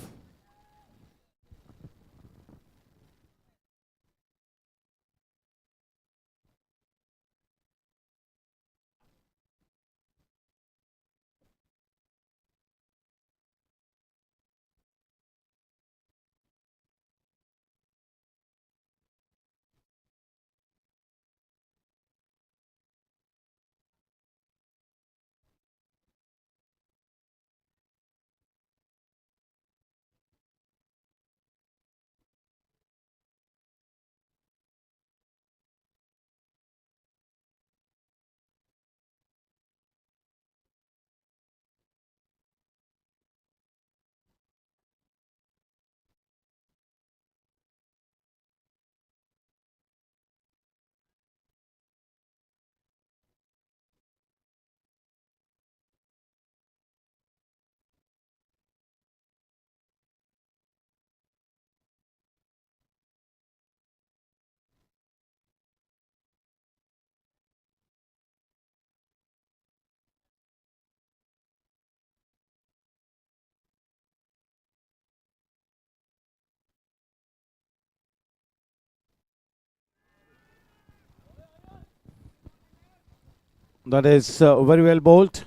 That is very well bowled.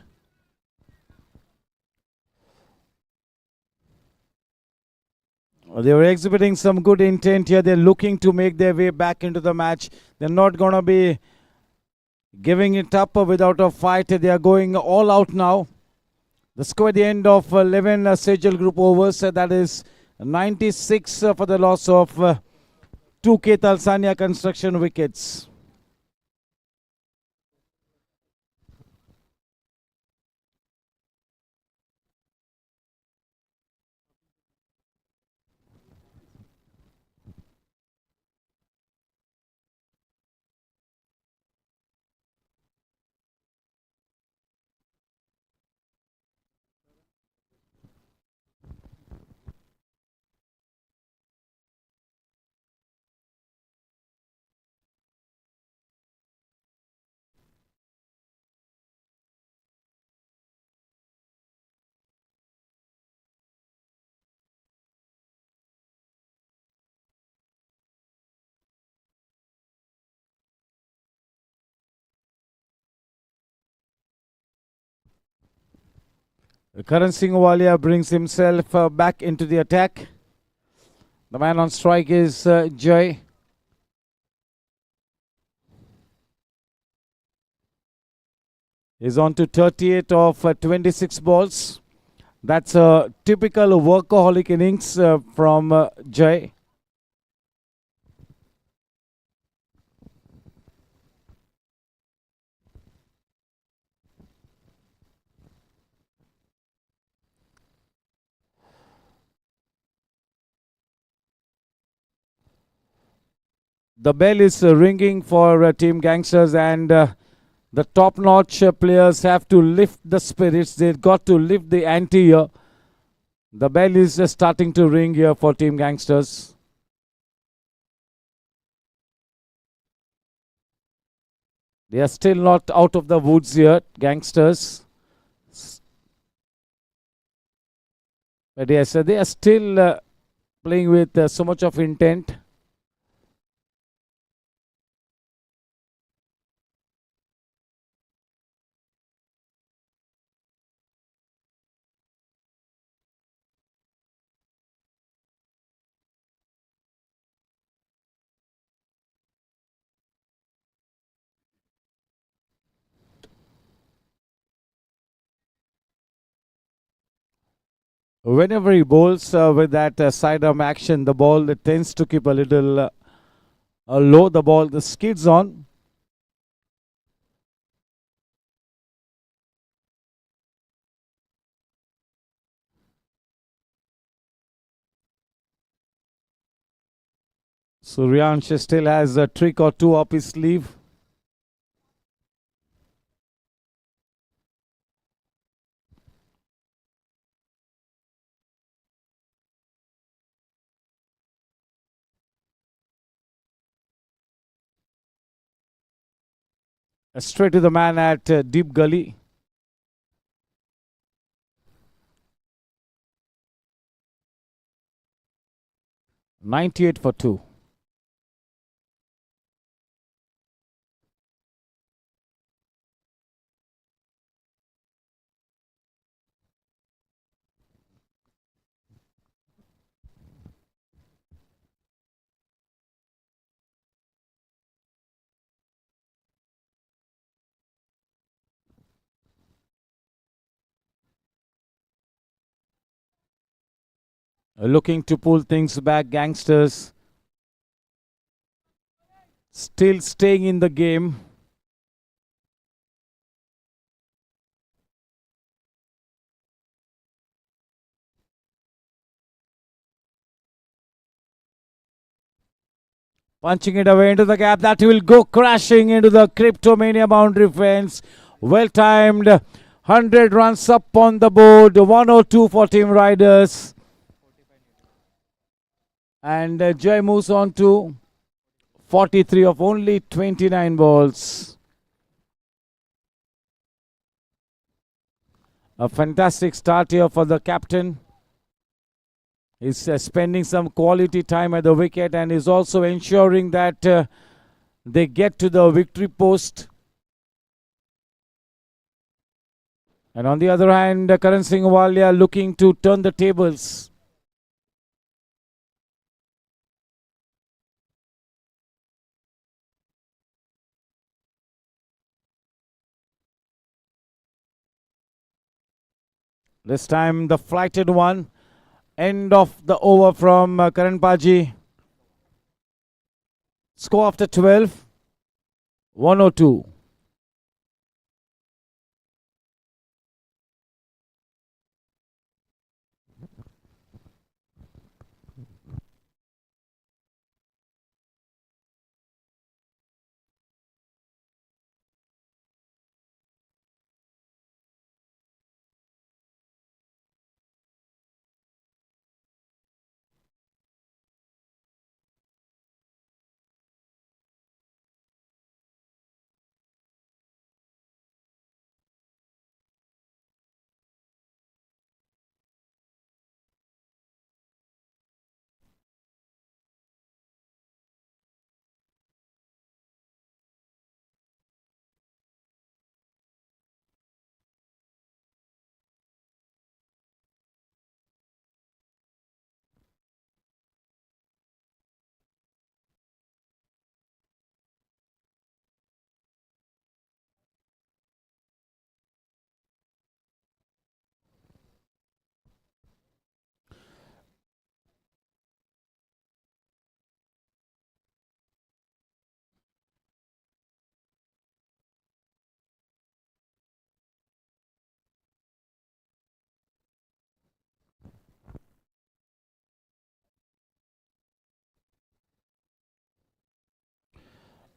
They were exhibiting some good intent here. They're looking to make their way back into the match. They're not going to be giving it up without a fight. They are going all out now. The score at the end of 11 Sejal group overs, that is 96 for the loss of 2K Talsania construction wickets. Karan Singh Walia brings himself back into the attack. The man on strike is Jay. He's on to 38 of 26 balls. That's a typical workaholic innings from Jay. The bell is ringing for Team Gangsters, and the top-notch players have to lift the spirits. They've got to lift the ante here. The bell is starting to ring here for Team Gangsters. They are still not out of the woods yet, Gangsters. But yes, they are still playing with so much of intent. Whenever he bowls with that sidearm action, the ball tends to keep a little low. The ball skids on. Suryansh still has a trick or two up his sleeve. Straight to the man at deep gully. .98 for 2. Looking to pull things back, Gangsters. Still staying in the game. Punching it away into the gap. That will go crashing into the Cryptomania boundary fence. Well timed. 100 runs up on the board. 102 for Team Riders. And Jai moves on to 43 of only 29 balls. A fantastic start here for the captain. He's spending some quality time at the wicket and is also ensuring that they get to the victory post. And on the other hand, Karan Singh Walia looking to turn the tables. This time the flighted one. End of the over from Karan Paji. Score after 12. 102.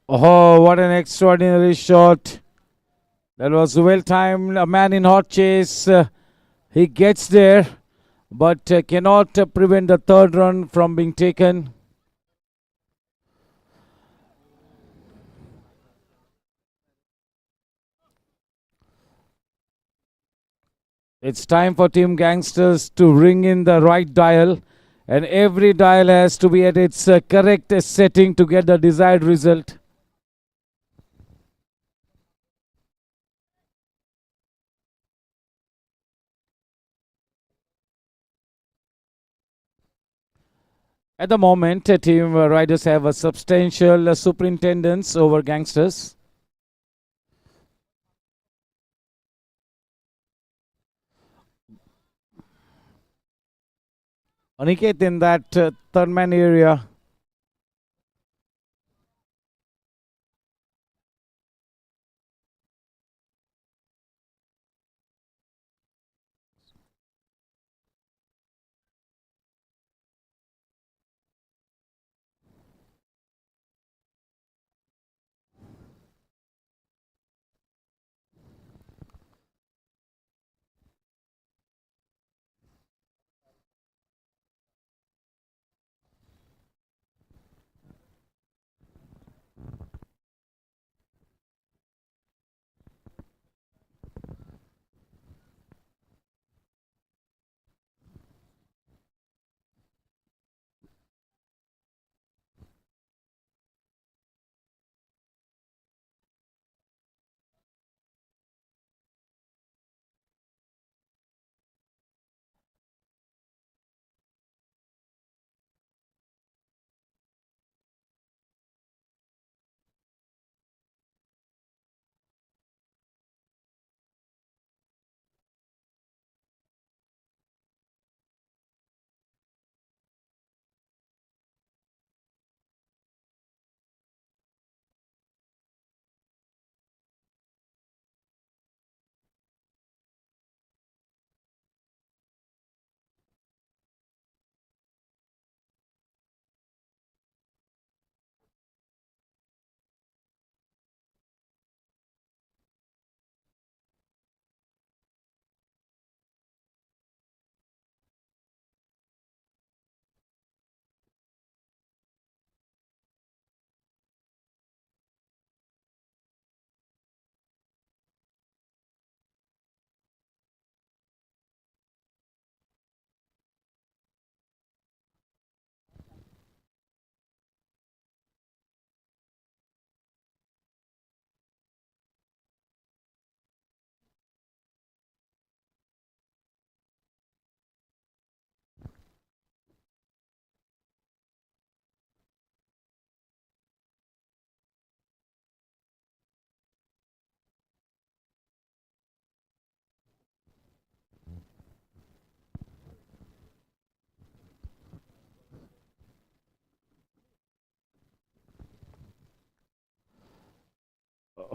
Oh, what an extraordinary shot. That was well timed. A man in hot chase. He gets there, but cannot prevent the third run from being taken. It's time for Team Gangsters to ring in the right dial, and every dial has to be at its correct setting to get the desired result. At the moment, Team Riders have a substantial superintendence over Gangsters. Aniket in that third man area.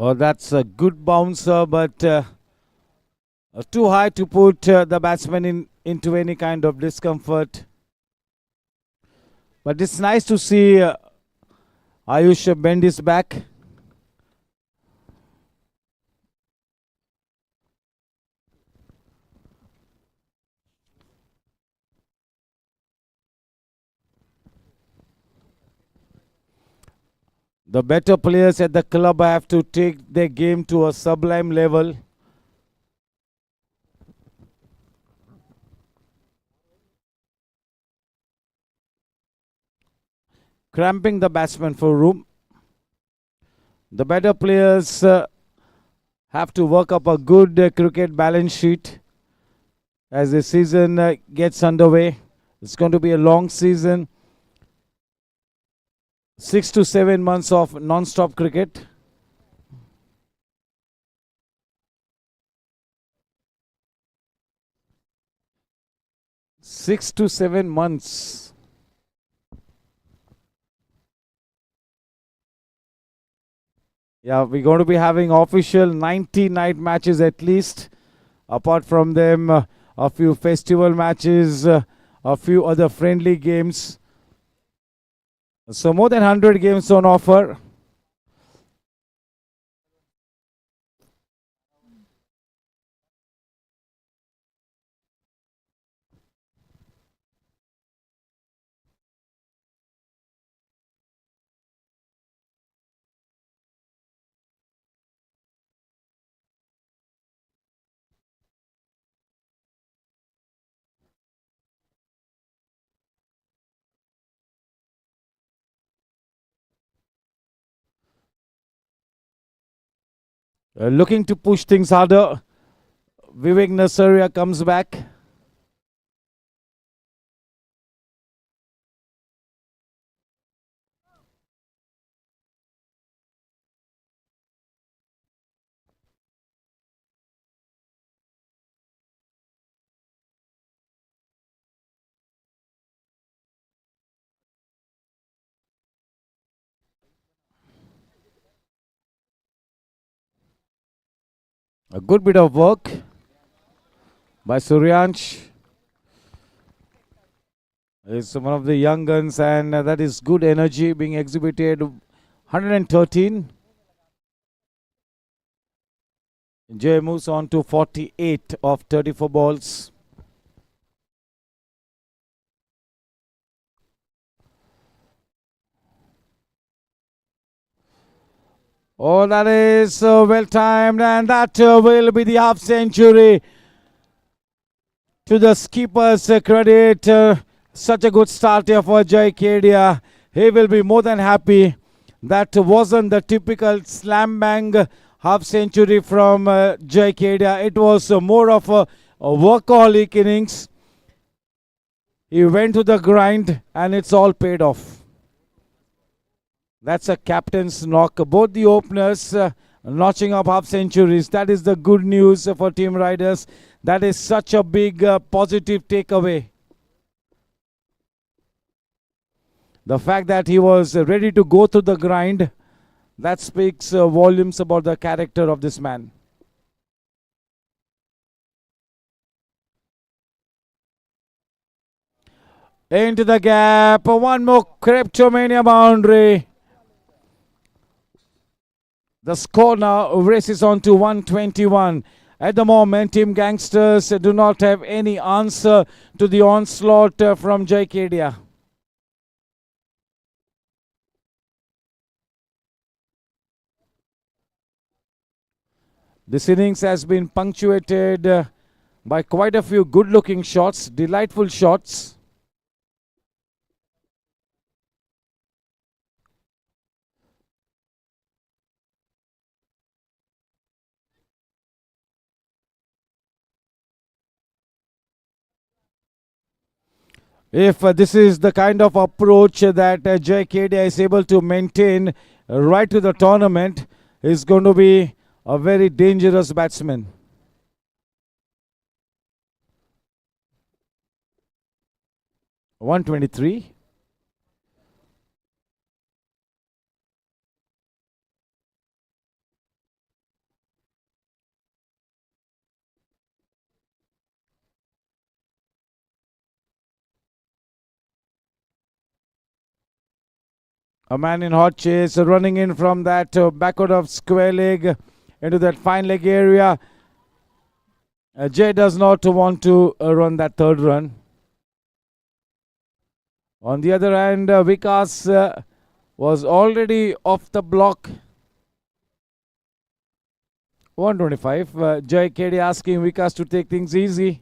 Oh, that's a good bouncer, but too high to put the batsman into any kind of discomfort. But it's nice to see Ayush bend his back. The better players at the club have to take their game to a sublime level. Cramping the batsman for room. The better players have to work up a good cricket balance sheet as the season gets underway. It's going to be a long season. 6 to 7 months of non-stop cricket. Six to 7 months. Yeah, we're going to be having official 90 night matches at least. Apart from them, a few festival matches, a few other friendly games. So more than 100 games on offer. Looking to push things harder. Vivek Nasaria comes back. A good bit of work by Suryansh. Is one of the young guns, and that is good energy being exhibited. 113. Jay moves on to 48 of 34 balls. Oh, that is well timed, and that will be the half century. To the skipper's credit, such a good start here for Jai Kedia. He will be more than happy. That wasn't the typical slam bang half century from Jai Kedia. It was more of a workaholic innings. He went to the grind, and it's all paid off. That's a captain's knock. Both the openers notching up half centuries. That is the good news for team riders. That is such a big positive takeaway. The fact that he was ready to go through the grind, that speaks volumes about the character of this man. Into the gap. One more Kleptomania boundary. The score now races on to 121. At the moment, Team Gangsters do not have any answer to the onslaught from Jai Kedia. This innings has been punctuated by quite a few good-looking shots, delightful shots. If this is the kind of approach that Jai Kedia is able to maintain right to the tournament, he's going to be a very dangerous batsman. (123). A man in hot chase running in from that backward of square leg into that fine leg area. Jay does not want to run that third run. On the other hand, Vikas was already off the block. 125. Jay KD asking Vikas to take things easy.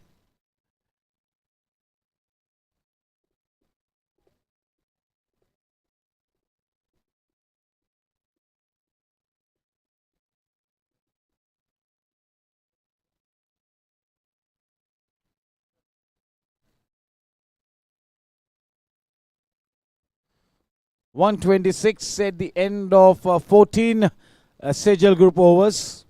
.126 at the end of 14 Sejal Group overs.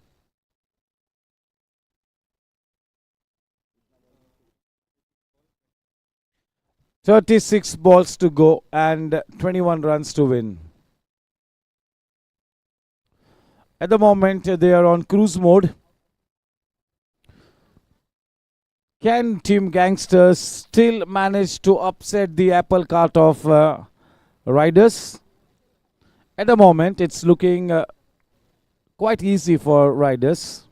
.36 balls to go and 21 runs to win. At the moment, they are on cruise mode. Can Team Gangsters still manage to upset the apple cart of Riders? At the moment, it's looking quite easy for Riders.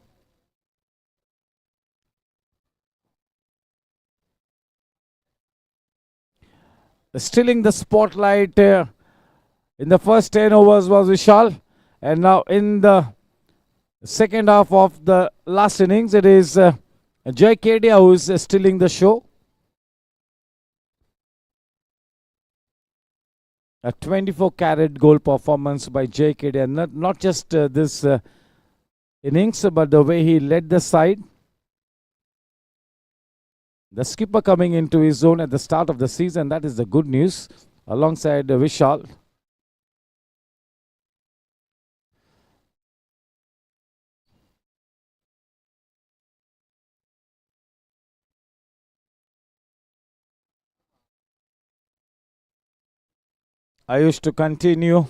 Stealing the spotlight in the first 10 overs was Vishal, and now in the second half of the last innings, it is Jay Kedia who is stealing the show. A 24-carat goal performance by Jay Kedia. Not just this innings, but the way he led the side. The skipper coming into his zone at the start of the season, that is the good news, alongside Vishal. Ayush to continue.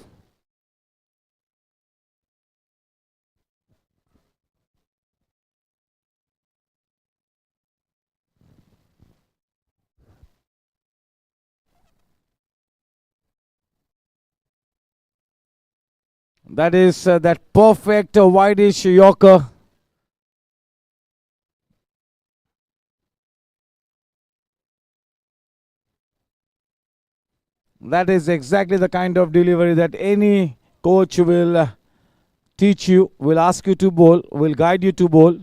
That is that perfect wideish Yorker. That is exactly the kind of delivery that any coach will teach you, will ask you to bowl, will guide you to bowl.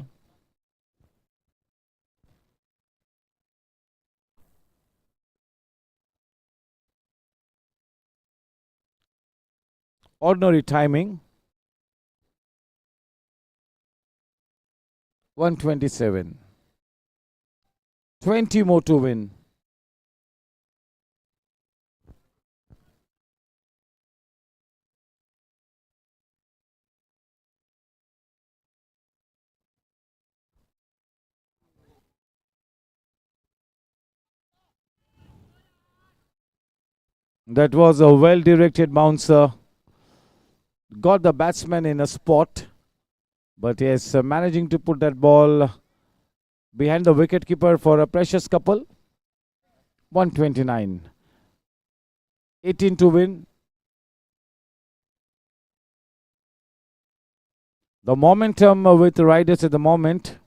Ordinary timing. 127. 20 more to win. That was a well-directed bouncer. Got the batsman in a spot, but yes, managing to put that ball behind the wicketkeeper for a precious couple. 129. 18 to win. The momentum with the Riders at the moment.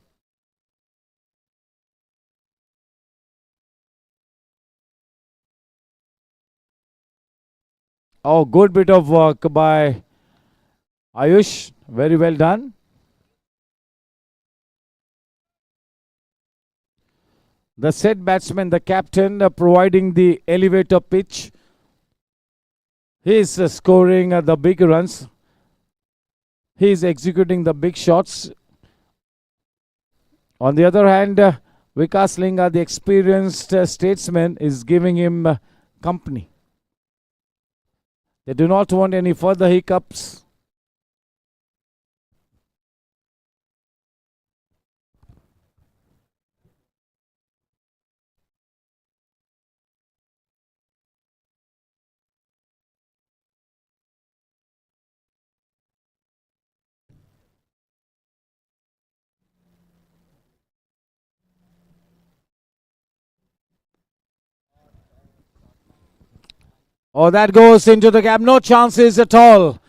Oh, good bit of work by Ayush. Very well done. The set batsman, the captain, providing the elevator pitch. He is scoring the big runs. He is executing the big shots. On the other hand, Vikas Linga, the experienced statesman, is giving him company. They do not want any further hiccups. Oh, that goes into the gap. No chances at all.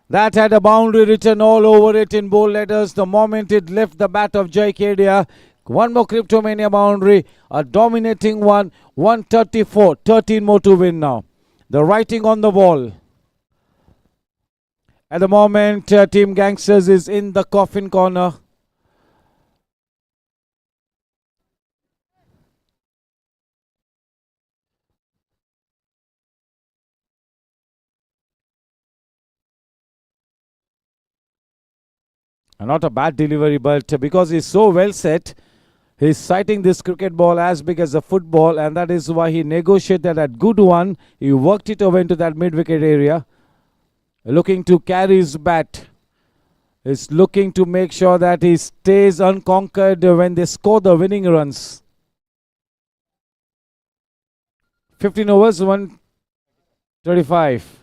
That had a boundary written all over it in bold letters the moment it left the bat of Jai Kedia. One more Cryptomania boundary, a dominating one, 134, 13 more to win now. The writing on the wall. At the moment, Team Gangsters is in the coffin corner. Not a bad delivery, but because he's so well set, he's sighting this cricket ball as big as a football, and that is why he negotiated that good one. He worked it over into that mid-wicket area, looking to carry his bat. He's looking to make sure that he stays unconquered when they score the winning runs. 15 overs, 135.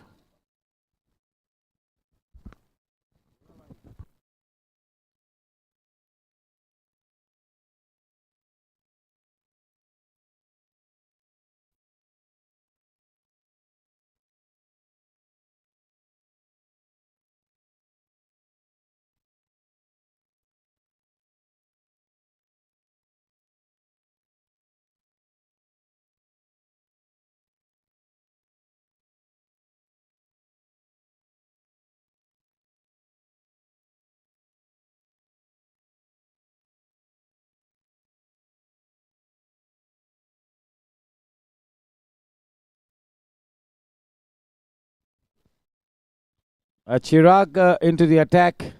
Chirag into the attack.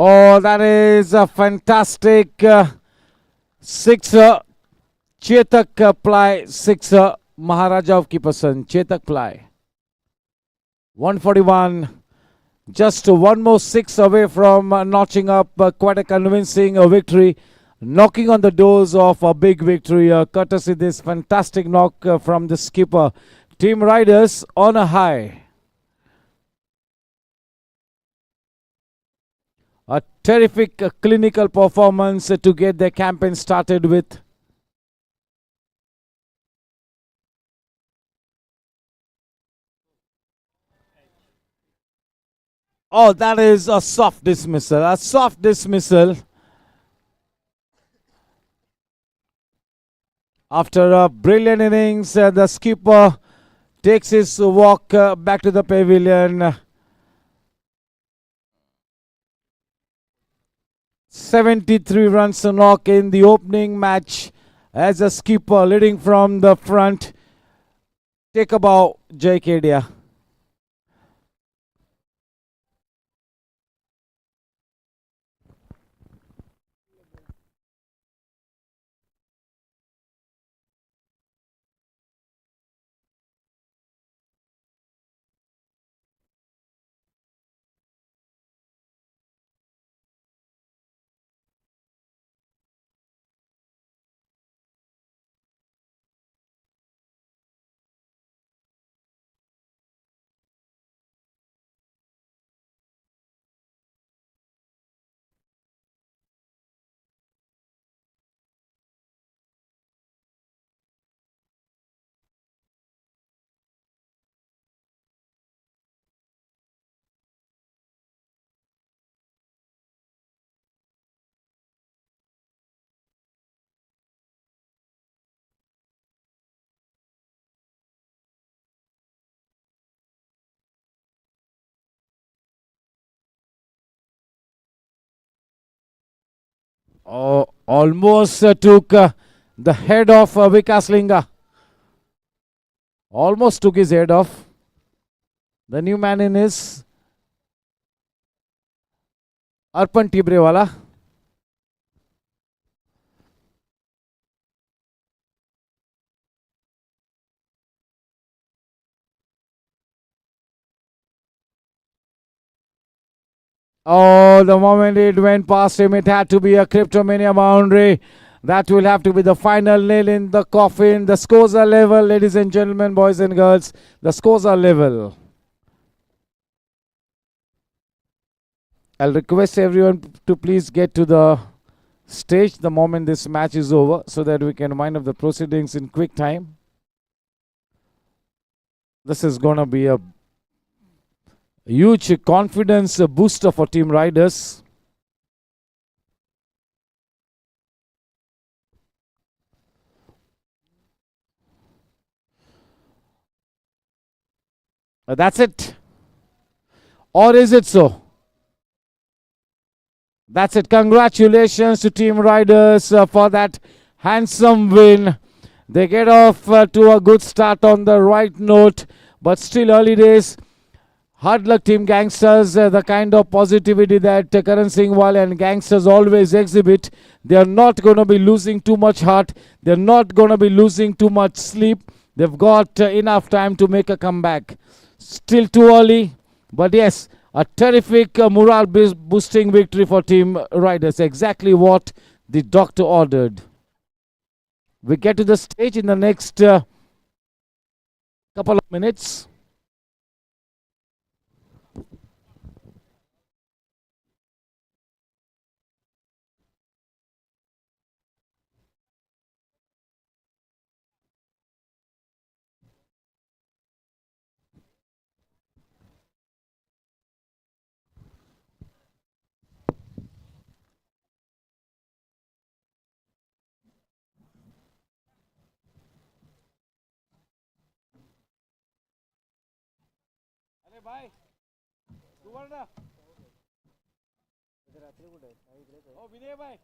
Oh, that is a fantastic sixer. Chetak Ply sixer. Maharaja of Keeperson. Chetak Ply. 141. Just one more six away from notching up quite a convincing victory. Knocking on the doors of a big victory, courtesy this fantastic knock from the skipper. Team Riders on a high. A terrific clinical performance to get their campaign started with. Oh, that is a soft dismissal. A soft dismissal. After a brilliant innings, the skipper takes his walk back to the pavilion. 73 runs to knock in the opening match as a skipper leading from the front. Take a bow, Jai Kedia. Oh, almost took the head off Vikas Linga. Almost took his head off. The new man in is Arpan Tibrewala. Oh, the moment it went past him, it had to be a Cryptomania boundary. That will have to be the final nail in the coffin. The scores are level, ladies and gentlemen, boys and girls. The scores are level. I'll request everyone to please get to the stage the moment this match is over so that we can wind up the proceedings in quick time. This is going to be a huge confidence booster for Team Riders. That's it. Or is it so? That's it. Congratulations to Team Riders for that handsome win. They get off to a good start on the right note, but still early days. Hard luck, Team Gangsters. The kind of positivity that Karan Singhwal and Gangsters always exhibit. They are not going to be losing too much heart. They're not going to be losing too much sleep. They've got enough time to make a comeback. Still too early, but yes, a terrific morale boosting victory for Team Riders. Exactly what the doctor ordered. We get to the stage in the next couple of minutes. Bye. Oh, Vinay bhai.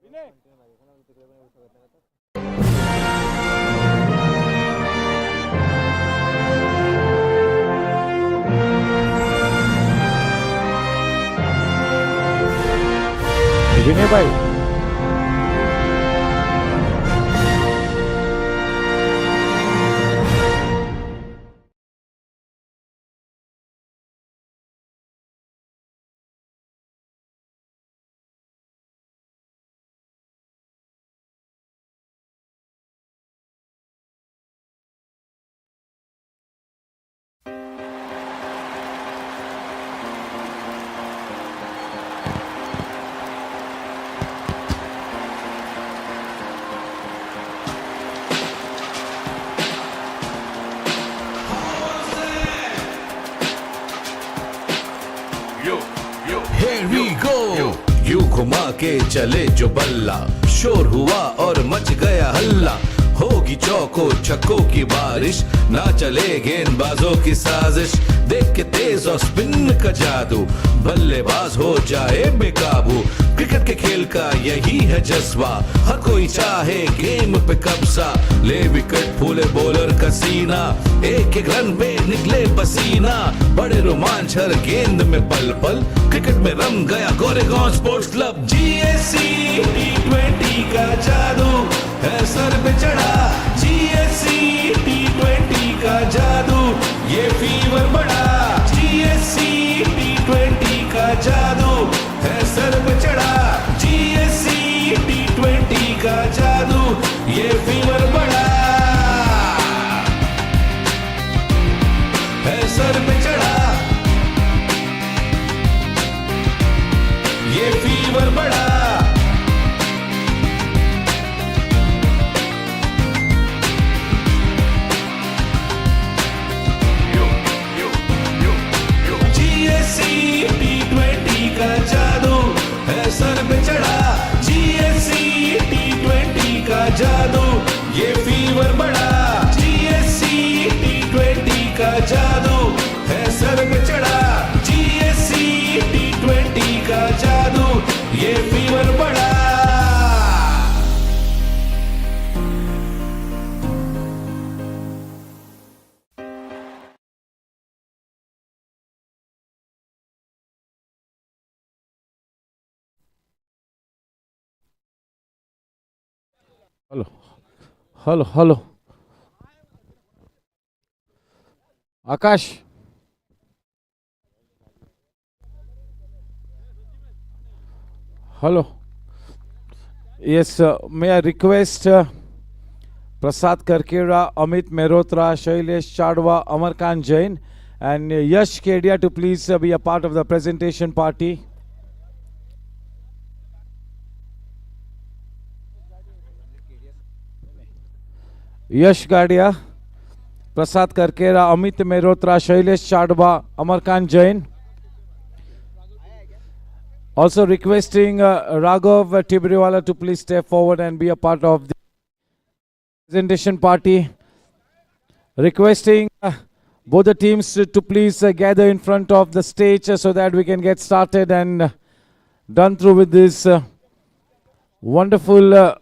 Vinay. Vinay bhai. Here we go. यूं घुमा के चले जो बल्ला, शोर हुआ और much गया हल्ला, होगी चौको छक्कों की बारिश, ना चले गेंदबाजों की साजिश, देख के तेज और स्पिन का जादू, बल्लेबाज हो जाए बेकाबू, क्रिकेट के खेल का यही है जज्बा, हर कोई चाहे गेम पे कब्जा, ले विकेट फूले बॉलर का सीना, एक एक रन पे निकले पसीना, बड़े रोमांच हर गेंद में पल पल, क्रिकेट में रम गया Goregaon sports club. GSC T20 का जादू है सर पे चढ़ा, GSC T20 का जादू, ये फीवर बढ़ा, GSC T20 का जादू है सर पे चढ़ा, GSC T20 का जादू, ये फीवर बढ़ा, है सर पे चढ़ा, ये फीवर बढ़ा। का जादू है सर पे चढ़ा, GSC T20 का जादू, ये फीवर बढ़ा, GSC T20 का जादू है सर पे चढ़ा, GSC T20 का जादू, ये फीवर बढ़ा। Hello. Hello, hello. Akash. Hello. Yes, may I request Prasad Karkera, Amit Mehrotra, Shailesh Chadwa, Amarkant Jain, and Yash Kedia to please be a part of the presentation party. Yash Gadia, Prasad Karkera, Amit Mehrotra, Shailesh Chadwa, Amarkant Jain. Also requesting Raghav Tibriwala to please step forward and be a part of the presentation party. Requesting both the teams to please gather in front of the stage so that we can get started and done through with this wonderful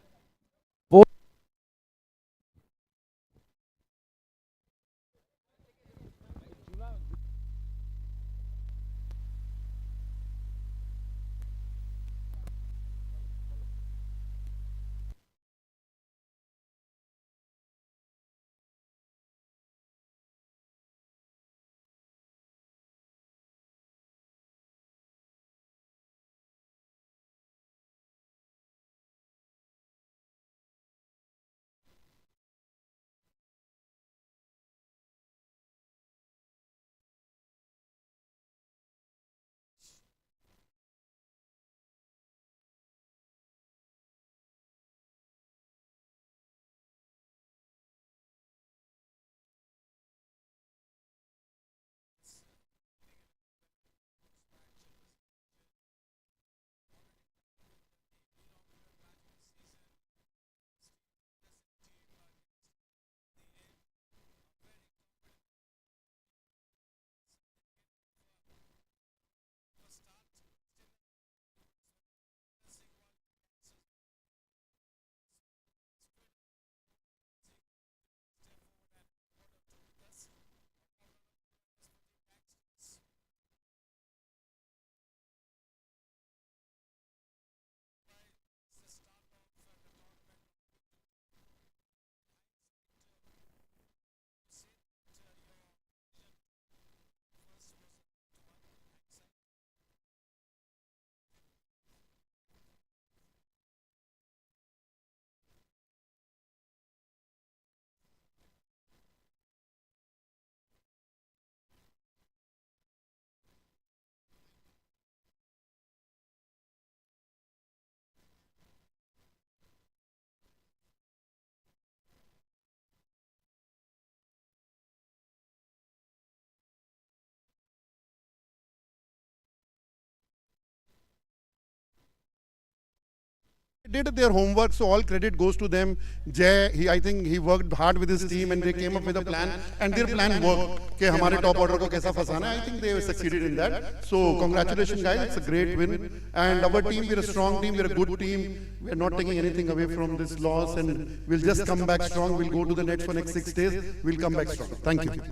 did their homework, so all credit goes to them. Jay, I think he worked hard with his team and they came up with a plan, and their plan worked. कि हमारे top order को कैसा फंसाना है? I think they succeeded in that. So congratulations, guys! It's a great win. And our team, we're a strong team, we're a good team. We're not taking anything away from this loss, and we'll just come back strong. We'll go to the net for next 6 days. We'll come back strong. Thank you.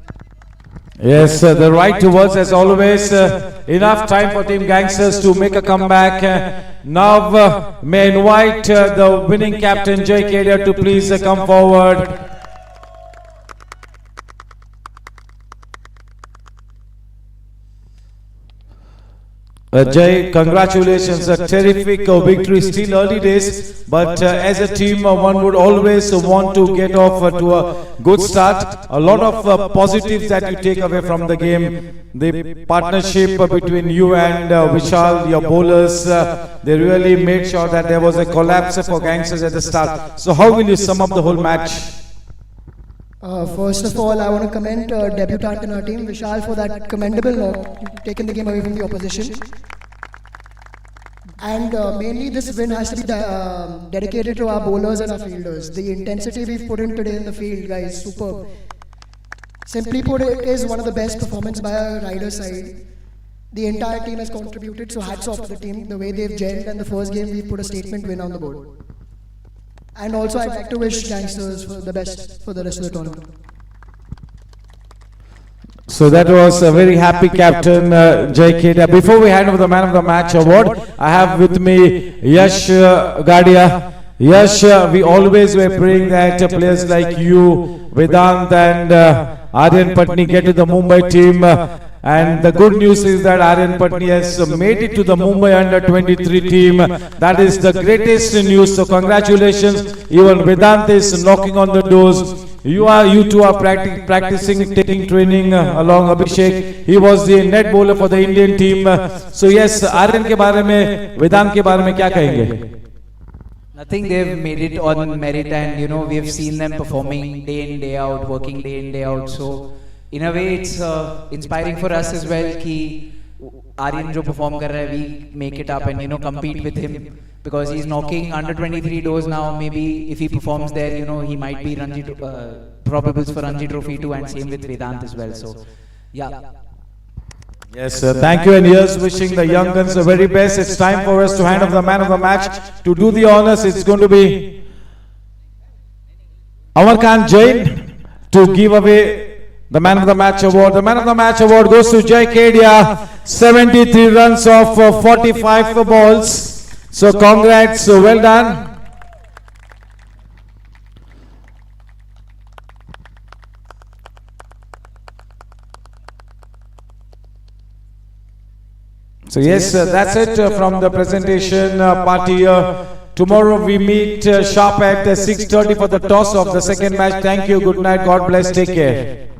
Yes, the right to words as always. Enough time for Team Gangsters to make a comeback. Now, may I invite the winning captain Jay Kedia to please come forward. Jay, congratulations, a terrific victory. Still early days, but as a team, one would always want to get off to a good start. A lot of positives that you take away from the game. The partnership between you and Vishal, your bowlers, they really made sure that there was a collapse for Gangsters at the start. So how will you sum up the whole match? First of all, I want to commend debutant in our team, Vishal, for that commendable knock, taking the game away from the opposition. And mainly this win has to be dedicated to our bowlers and our fielders. The intensity we've put in today in the field, guys, superb. Simply put, it is one of the best performances by our rider side. The entire team has contributed, so hats off to the team, the way they've gelled, and the first game we put a statement win on the board. And also I'd like to wish Gangsters for the best for the rest of the tournament. So that was a very happy captain Jay Kedia. Before we hand over the man of the match award, I have with me Yash Gadia. Yash, we always were praying that players like you, Vedant and Aryan Patni get to the Mumbai team. And the good news is that Aryan Patni has made it to the Mumbai Under-23 team. That is the greatest news. So congratulations. Even Vedant is knocking on the doors. You two are practicing, taking training along Abhishek. He was the net bowler for the Indian team. So yes, Aryan के बारे में, Vedant के बारे में क्या कहेंगे? Nothing, they've made it on merit, and you know, we've seen them performing day in, day out, working day in, day out. So in a way, it's inspiring for us as well कि Aryan जो perform कर रहा है, we make it up and you know compete with him, because he's knocking under-23 doors now. Maybe if he performs there, you know, he might be Ranji probables for Ranji Trophy too, and same with Vedant as well. So yeah. Yes, sir. Thank you, and here's wishing the young guns the very best. It's time for us to hand off the man of the match. To do the honors, it's going to be Amarkant Jain to give away the man of the match award. The man of the match award goes to Jai Kedia, 73 runs off 45 balls. So congrats, well done. So yes, that's it from the presentation party. Tomorrow we meet sharp at 6:30 for the toss of the second match. Thank you, good night, God bless, take care.